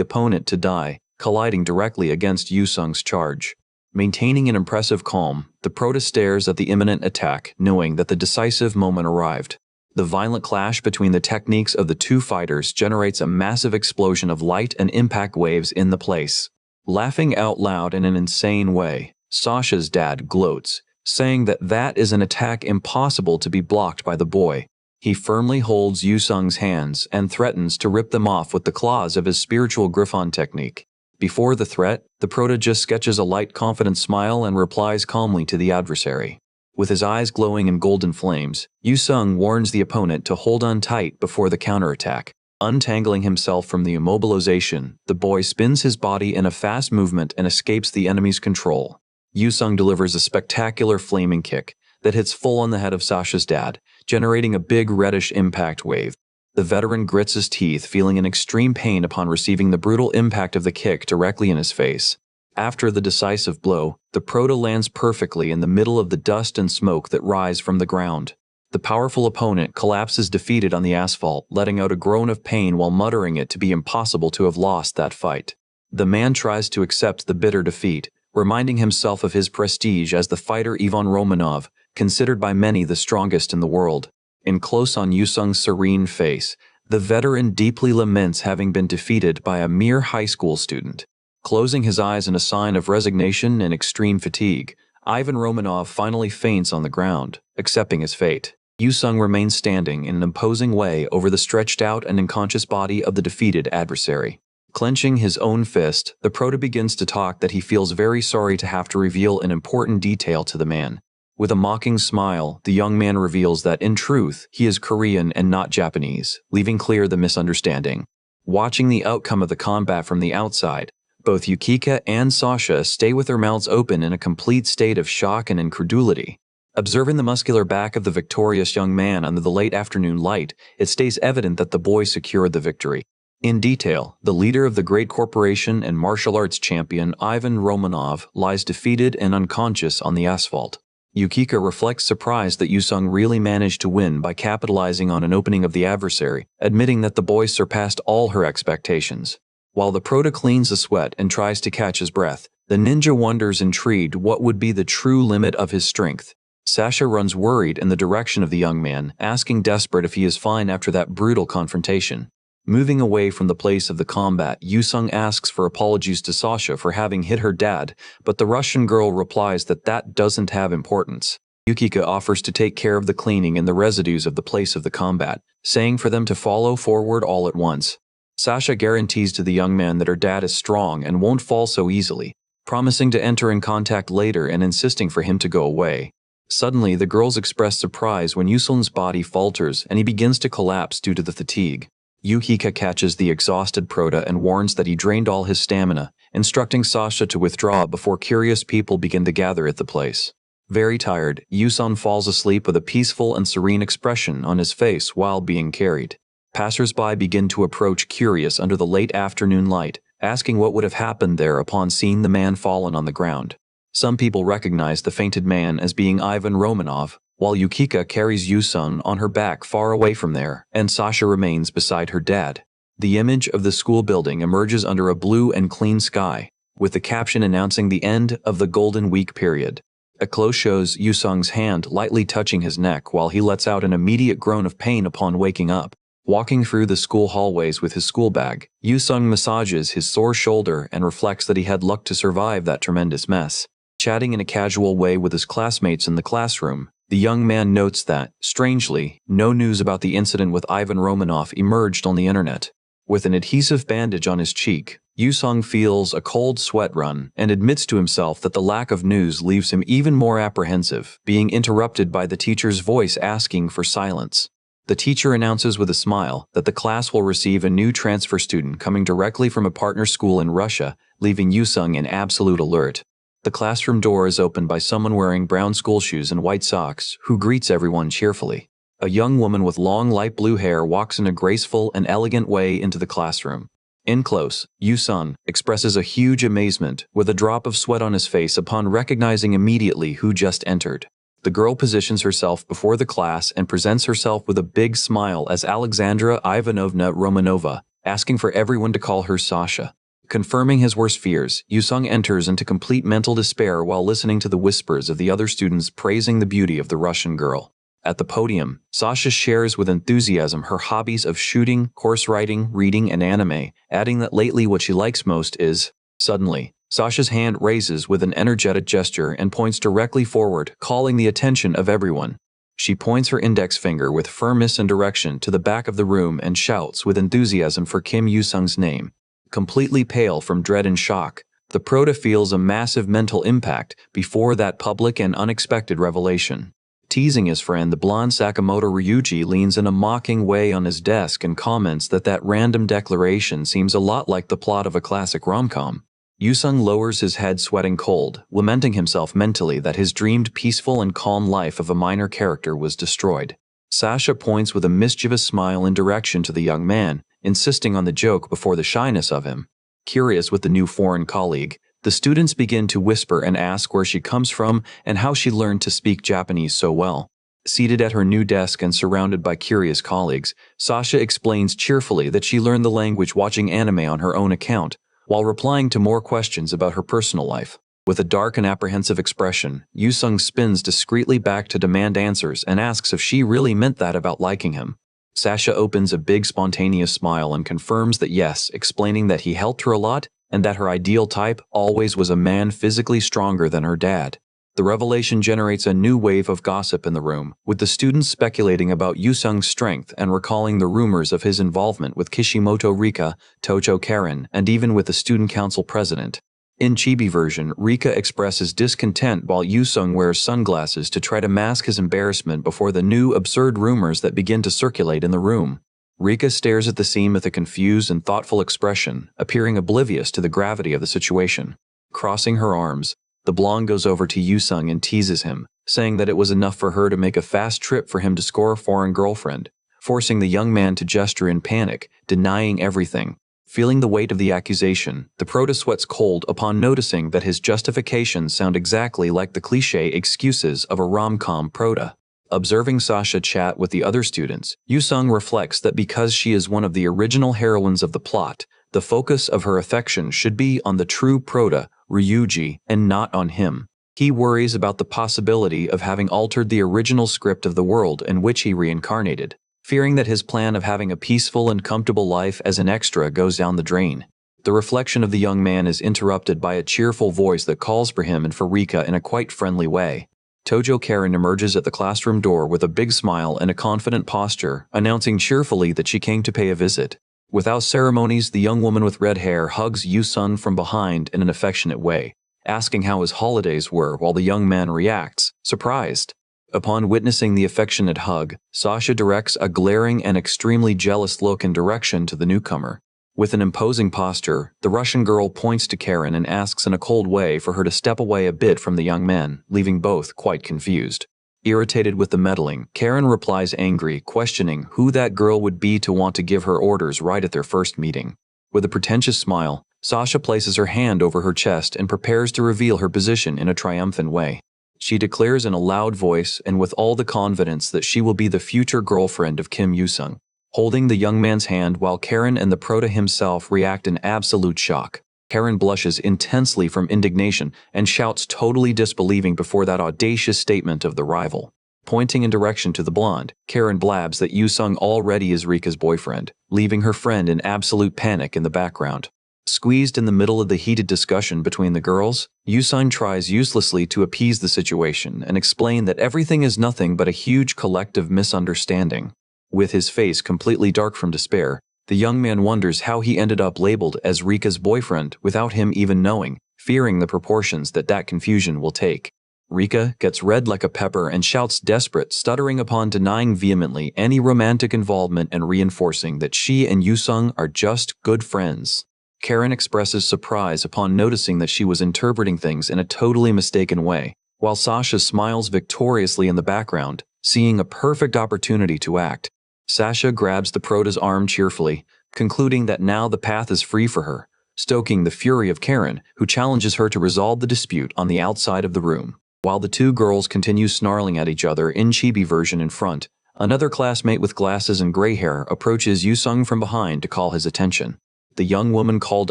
opponent to die, colliding directly against Yusung's charge. Maintaining an impressive calm, the Prota stares at the imminent attack, knowing that the decisive moment arrived. The violent clash between the techniques of the two fighters generates a massive explosion of light and impact waves in the place. Laughing out loud in an insane way, Sasha's dad gloats, saying that that is an attack impossible to be blocked by the boy. He firmly holds Yusung's hands and threatens to rip them off with the claws of his spiritual Griffon technique. Before the threat, the Prota just sketches a light, confident smile and replies calmly to the adversary. With his eyes glowing in golden flames, Yusung warns the opponent to hold on tight before the counterattack. Untangling himself from the immobilization, the boy spins his body in a fast movement and escapes the enemy's control. Yusung delivers a spectacular flaming kick that hits full on the head of Sasha's dad, generating a big reddish impact wave. The veteran grits his teeth, feeling an extreme pain upon receiving the brutal impact of the kick directly in his face. After the decisive blow, the Prota lands perfectly in the middle of the dust and smoke that rise from the ground. The powerful opponent collapses defeated on the asphalt, letting out a groan of pain while muttering it to be impossible to have lost that fight. The man tries to accept the bitter defeat, reminding himself of his prestige as the fighter Ivan Romanov, considered by many the strongest in the world. In close on Yusung's serene face, the veteran deeply laments having been defeated by a mere high school student. Closing his eyes in a sign of resignation and extreme fatigue, Ivan Romanov finally faints on the ground, accepting his fate. Yusung remains standing in an imposing way over the stretched out and unconscious body of the defeated adversary. Clenching his own fist, the Prota begins to talk that he feels very sorry to have to reveal an important detail to the man. With a mocking smile, the young man reveals that in truth, he is Korean and not Japanese, leaving clear the misunderstanding. Watching the outcome of the combat from the outside, both Yukika and Sasha stay with their mouths open in a complete state of shock and incredulity. Observing the muscular back of the victorious young man under the late afternoon light, it stays evident that the boy secured the victory. In detail, the leader of the great corporation and martial arts champion Ivan Romanov lies defeated and unconscious on the asphalt. Yukika reflects surprise that Yusung really managed to win by capitalizing on an opening of the adversary, admitting that the boy surpassed all her expectations. While the Prota cleans the sweat and tries to catch his breath, the ninja wonders intrigued what would be the true limit of his strength. Sasha runs worried in the direction of the young man, asking desperate if he is fine after that brutal confrontation. Moving away from the place of the combat, Yusung asks for apologies to Sasha for having hit her dad, but the Russian girl replies that that doesn't have importance. Yukika offers to take care of the cleaning and the residues of the place of the combat, saying for them to follow forward all at once. Sasha guarantees to the young man that her dad is strong and won't fall so easily, promising to enter in contact later and insisting for him to go away. Suddenly, the girls express surprise when Yusung's body falters and he begins to collapse due to the fatigue. Yukika catches the exhausted Prota and warns that he drained all his stamina, instructing Sasha to withdraw before curious people begin to gather at the place. Very tired, Yusung falls asleep with a peaceful and serene expression on his face while being carried. Passers-by begin to approach curious under the late afternoon light, asking what would have happened there upon seeing the man fallen on the ground. Some people recognize the fainted man as being Ivan Romanov, while Yukika carries Yusung on her back far away from there, and Sasha remains beside her dad. The image of the school building emerges under a blue and clean sky, with the caption announcing the end of the Golden Week period. A close shows Yusung's hand lightly touching his neck while he lets out an immediate groan of pain upon waking up. Walking through the school hallways with his school bag, Yusung massages his sore shoulder and reflects that he had luck to survive that tremendous mess. Chatting in a casual way with his classmates in the classroom, the young man notes that, strangely, no news about the incident with Ivan Romanov emerged on the internet. With an adhesive bandage on his cheek, Yusung feels a cold sweat run and admits to himself that the lack of news leaves him even more apprehensive, being interrupted by the teacher's voice asking for silence. The teacher announces with a smile that the class will receive a new transfer student coming directly from a partner school in Russia, leaving Yusung in absolute alert. The classroom door is opened by someone wearing brown school shoes and white socks, who greets everyone cheerfully. A young woman with long light blue hair walks in a graceful and elegant way into the classroom. In close, Yusung expresses a huge amazement with a drop of sweat on his face upon recognizing immediately who just entered. The girl positions herself before the class and presents herself with a big smile as Alexandra Ivanovna Romanova, asking for everyone to call her Sasha. Confirming his worst fears, Yusung enters into complete mental despair while listening to the whispers of the other students praising the beauty of the Russian girl. At the podium, Sasha shares with enthusiasm her hobbies of shooting, horse riding, reading, and anime, adding that lately what she likes most is… Suddenly, Sasha's hand raises with an energetic gesture and points directly forward, calling the attention of everyone. She points her index finger with firmness and direction to the back of the room and shouts with enthusiasm for Kim Yusung's name. Completely pale from dread and shock, the prota feels a massive mental impact before that public and unexpected revelation. Teasing his friend, the blonde Sakamoto Ryuji leans in a mocking way on his desk and comments that random declaration seems a lot like the plot of a classic rom-com. Yusung lowers his head sweating cold, lamenting himself mentally that his dreamed peaceful and calm life of a minor character was destroyed. Sasha points with a mischievous smile in direction to the young man, insisting on the joke before the shyness of him. Curious with the new foreign colleague, the students begin to whisper and ask where she comes from and how she learned to speak Japanese so well. Seated at her new desk and surrounded by curious colleagues, Sasha explains cheerfully that she learned the language watching anime on her own account, while replying to more questions about her personal life. With a dark and apprehensive expression, Yusung spins discreetly back to demand answers and asks if she really meant that about liking him. Sasha opens a big spontaneous smile and confirms that yes, explaining that he helped her a lot and that her ideal type always was a man physically stronger than her dad. The revelation generates a new wave of gossip in the room, with the students speculating about Yusung's strength and recalling the rumors of his involvement with Kishimoto Rika, Tojo Karen, and even with the student council president. In Chibi version, Rika expresses discontent while Yusung wears sunglasses to try to mask his embarrassment before the new absurd rumors that begin to circulate in the room. Rika stares at the scene with a confused and thoughtful expression, appearing oblivious to the gravity of the situation. Crossing her arms, the blonde goes over to Yusung and teases him, saying that it was enough for her to make a fast trip for him to score a foreign girlfriend, forcing the young man to gesture in panic, denying everything. Feeling the weight of the accusation, the prota sweats cold upon noticing that his justifications sound exactly like the cliché excuses of a rom-com prota. Observing Sasha chat with the other students, Yusung reflects that because she is one of the original heroines of the plot, the focus of her affection should be on the true prota, Ryuji, and not on him. He worries about the possibility of having altered the original script of the world in which he reincarnated, fearing that his plan of having a peaceful and comfortable life as an extra goes down the drain. The reflection of the young man is interrupted by a cheerful voice that calls for him and for Rika in a quite friendly way. Tojo Karen emerges at the classroom door with a big smile and a confident posture, announcing cheerfully that she came to pay a visit. Without ceremonies, the young woman with red hair hugs Yusung from behind in an affectionate way, asking how his holidays were while the young man reacts, surprised. Upon witnessing the affectionate hug, Sasha directs a glaring and extremely jealous look in direction to the newcomer. With an imposing posture, the Russian girl points to Karen and asks in a cold way for her to step away a bit from the young men, leaving both quite confused. Irritated with the meddling, Karen replies angry, questioning who that girl would be to want to give her orders right at their first meeting. With a pretentious smile, Sasha places her hand over her chest and prepares to reveal her position in a triumphant way. She declares in a loud voice and with all the confidence that she will be the future girlfriend of Kim Yusung, holding the young man's hand while Karen and the Prota himself react in absolute shock. Karen blushes intensely from indignation and shouts totally disbelieving before that audacious statement of the rival. Pointing in direction to the blonde, Karen blabs that Yusung already is Rika's boyfriend, leaving her friend in absolute panic in the background. Squeezed in the middle of the heated discussion between the girls, Yusung tries uselessly to appease the situation and explain that everything is nothing but a huge collective misunderstanding. With his face completely dark from despair, the young man wonders how he ended up labeled as Rika's boyfriend without him even knowing, fearing the proportions that confusion will take. Rika gets red like a pepper and shouts desperate, stuttering upon denying vehemently any romantic involvement and reinforcing that she and Yusung are just good friends. Karen expresses surprise upon noticing that she was interpreting things in a totally mistaken way, while Sasha smiles victoriously in the background, seeing a perfect opportunity to act. Sasha grabs the Prota's arm cheerfully, concluding that now the path is free for her, stoking the fury of Karen, who challenges her to resolve the dispute on the outside of the room. While the two girls continue snarling at each other in chibi version in front, another classmate with glasses and gray hair approaches Yusung from behind to call his attention. The young woman called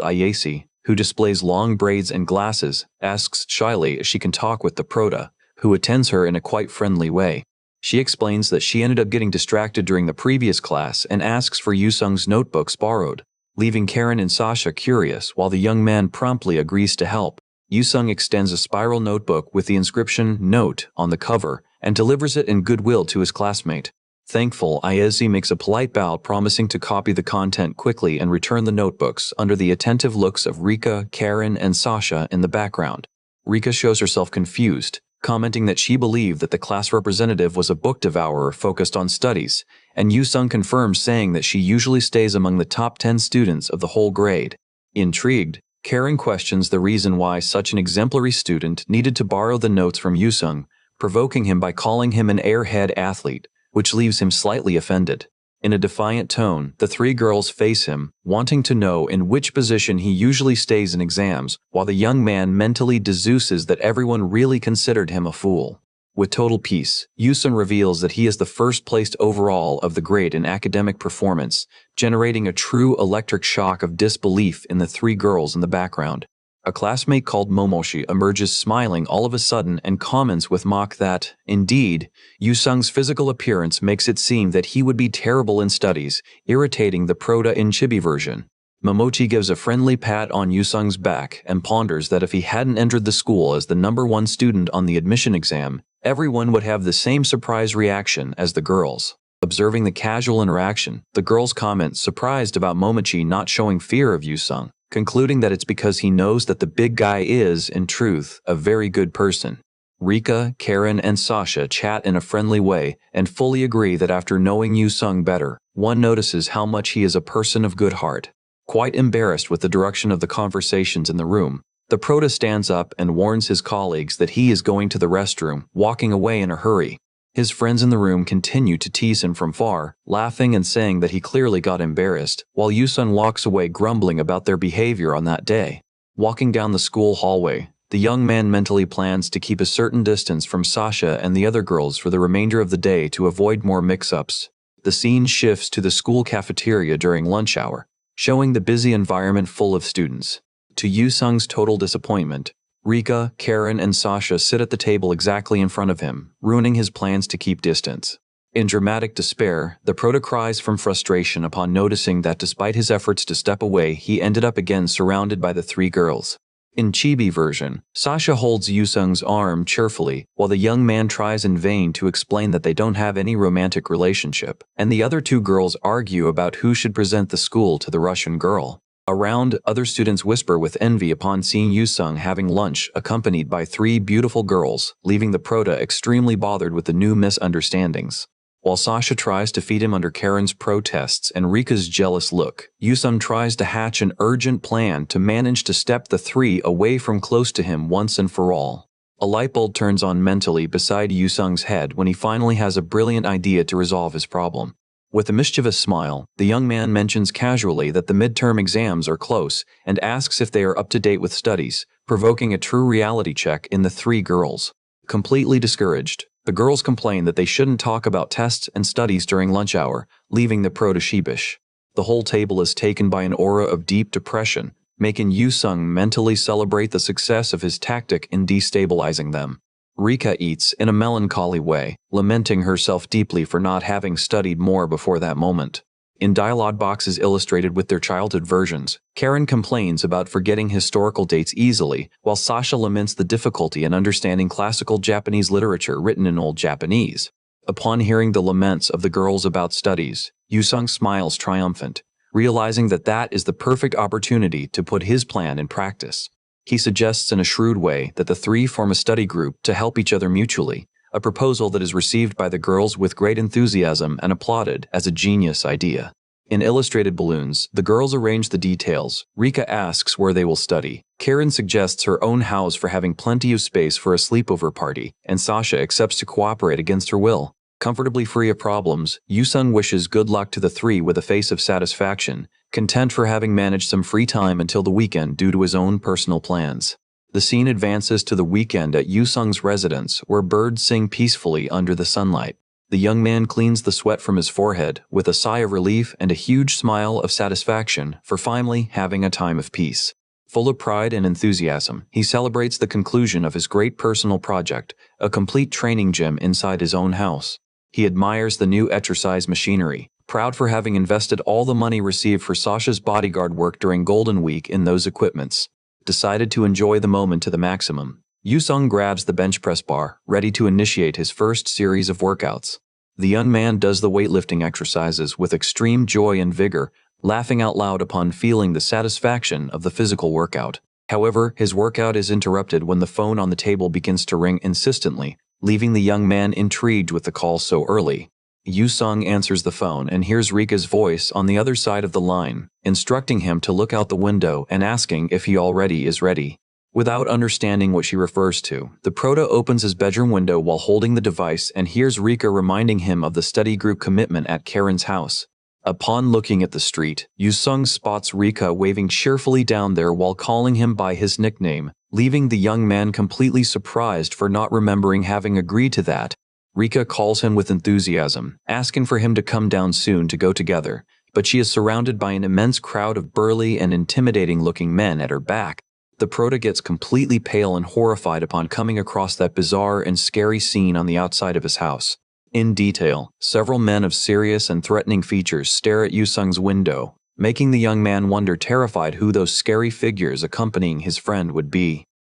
Ayesi, who displays long braids and glasses, asks shyly if she can talk with the Prota, who attends her in a quite friendly way. She explains that she ended up getting distracted during the previous class and asks for Yusung's notebooks borrowed, leaving Karen and Sasha curious while the young man promptly agrees to help. Yusung extends a spiral notebook with the inscription "Note" on the cover and delivers it in goodwill to his classmate. Thankful, Ayesi makes a polite bow promising to copy the content quickly and return the notebooks under the attentive looks of Rika, Karen, and Sasha in the background. Rika shows herself confused, commenting that she believed that the class representative was a book devourer focused on studies, and Yusung confirms saying that she usually stays among the top 10 students of the whole grade. Intrigued, Karen questions the reason why such an exemplary student needed to borrow the notes from Yusung, provoking him by calling him an airhead athlete, which leaves him slightly offended. In a defiant tone, the three girls face him, wanting to know in which position he usually stays in exams, while the young man mentally deduces that everyone really considered him a fool. With total peace, Yusung reveals that he is the first-placed overall of the grade in academic performance, generating a true electric shock of disbelief in the three girls in the background. A classmate called Momoshi emerges smiling all of a sudden and comments with mock that, indeed, Yusung's physical appearance makes it seem that he would be terrible in studies, irritating the Prota in chibi version. Momochi gives a friendly pat on Yusung's back and ponders that if he hadn't entered the school as the #1 student on the admission exam, everyone would have the same surprise reaction as the girls. Observing the casual interaction, the girls comment surprised about Momochi not showing fear of Yusung, concluding that it's because he knows that the big guy is, in truth, a very good person. Rika, Karen, and Sasha chat in a friendly way and fully agree that after knowing Yusung better, one notices how much he is a person of good heart. Quite embarrassed with the direction of the conversations in the room, the Prota stands up and warns his colleagues that he is going to the restroom, walking away in a hurry. His friends in the room continue to tease him from far, laughing and saying that he clearly got embarrassed, while Yusung walks away grumbling about their behavior on that day. Walking down the school hallway, the young man mentally plans to keep a certain distance from Sasha and the other girls for the remainder of the day to avoid more mix-ups. The scene shifts to the school cafeteria during lunch hour, showing the busy environment full of students. To Yusung's total disappointment, Rika, Karen, and Sasha sit at the table exactly in front of him, ruining his plans to keep distance. In dramatic despair, the Prota cries from frustration upon noticing that despite his efforts to step away, he ended up again surrounded by the three girls. In chibi version, Sasha holds Yusung's arm cheerfully, while the young man tries in vain to explain that they don't have any romantic relationship, and the other two girls argue about who should present the school to the Russian girl. Around, other students whisper with envy upon seeing Yusung having lunch accompanied by three beautiful girls, leaving the Prota extremely bothered with the new misunderstandings. While Sasha tries to feed him under Karen's protests and Rika's jealous look, Yusung tries to hatch an urgent plan to manage to step the three away from close to him once and for all. A light bulb turns on mentally beside Yusung's head when he finally has a brilliant idea to resolve his problem. With a mischievous smile, the young man mentions casually that the midterm exams are close and asks if they are up to date with studies, provoking a true reality check in the three girls. Completely discouraged, the girls complain that they shouldn't talk about tests and studies during lunch hour, leaving the prota sheepish. The whole table is taken by an aura of deep depression, making Yusung mentally celebrate the success of his tactic in destabilizing them. Rika eats in a melancholy way, lamenting herself deeply for not having studied more before that moment. In dialogue boxes illustrated with their childhood versions, Karen complains about forgetting historical dates easily, while Sasha laments the difficulty in understanding classical Japanese literature written in Old Japanese. Upon hearing the laments of the girls about studies, Yusung smiles triumphant, realizing that that is the perfect opportunity to put his plan in practice. He suggests in a shrewd way that the three form a study group to help each other mutually, a proposal that is received by the girls with great enthusiasm and applauded as a genius idea. In illustrated balloons, the girls arrange the details. Rika asks where they will study. Karen suggests her own house for having plenty of space for a sleepover party, and Sasha accepts to cooperate against her will. Comfortably free of problems, Yusung wishes good luck to the three with a face of satisfaction, content for having managed some free time until the weekend due to his own personal plans. The scene advances to the weekend at Yusung's residence, where birds sing peacefully under the sunlight. The young man cleans the sweat from his forehead with a sigh of relief and a huge smile of satisfaction for finally having a time of peace. Full of pride and enthusiasm, he celebrates the conclusion of his great personal project, a complete training gym inside his own house. He admires the new exercise machinery, proud for having invested all the money received for Sasha's bodyguard work during Golden Week in those equipments. Decided to enjoy the moment to the maximum, Yusung grabs the bench press bar, ready to initiate his first series of workouts. The young man does the weightlifting exercises with extreme joy and vigor, laughing out loud upon feeling the satisfaction of the physical workout. However, his workout is interrupted when the phone on the table begins to ring insistently, leaving the young man intrigued with the call so early. Yusung answers the phone and hears Rika's voice on the other side of the line, instructing him to look out the window and asking if he already is ready. Without understanding what she refers to, the prota opens his bedroom window while holding the device and hears Rika reminding him of the study group commitment at Karen's house. Upon looking at the street, Yusung spots Rika waving cheerfully down there while calling him by his nickname, leaving the young man completely surprised for not remembering having agreed to that. Rika calls him with enthusiasm, asking for him to come down soon to go together, but she is surrounded by an immense crowd of burly and intimidating-looking men at her back. The prota gets completely pale and horrified upon coming across that bizarre and scary scene on the outside of his house. In detail, several men of serious and threatening features stare at Yusung's window, making the young man wonder terrified who those scary figures accompanying his friend would be.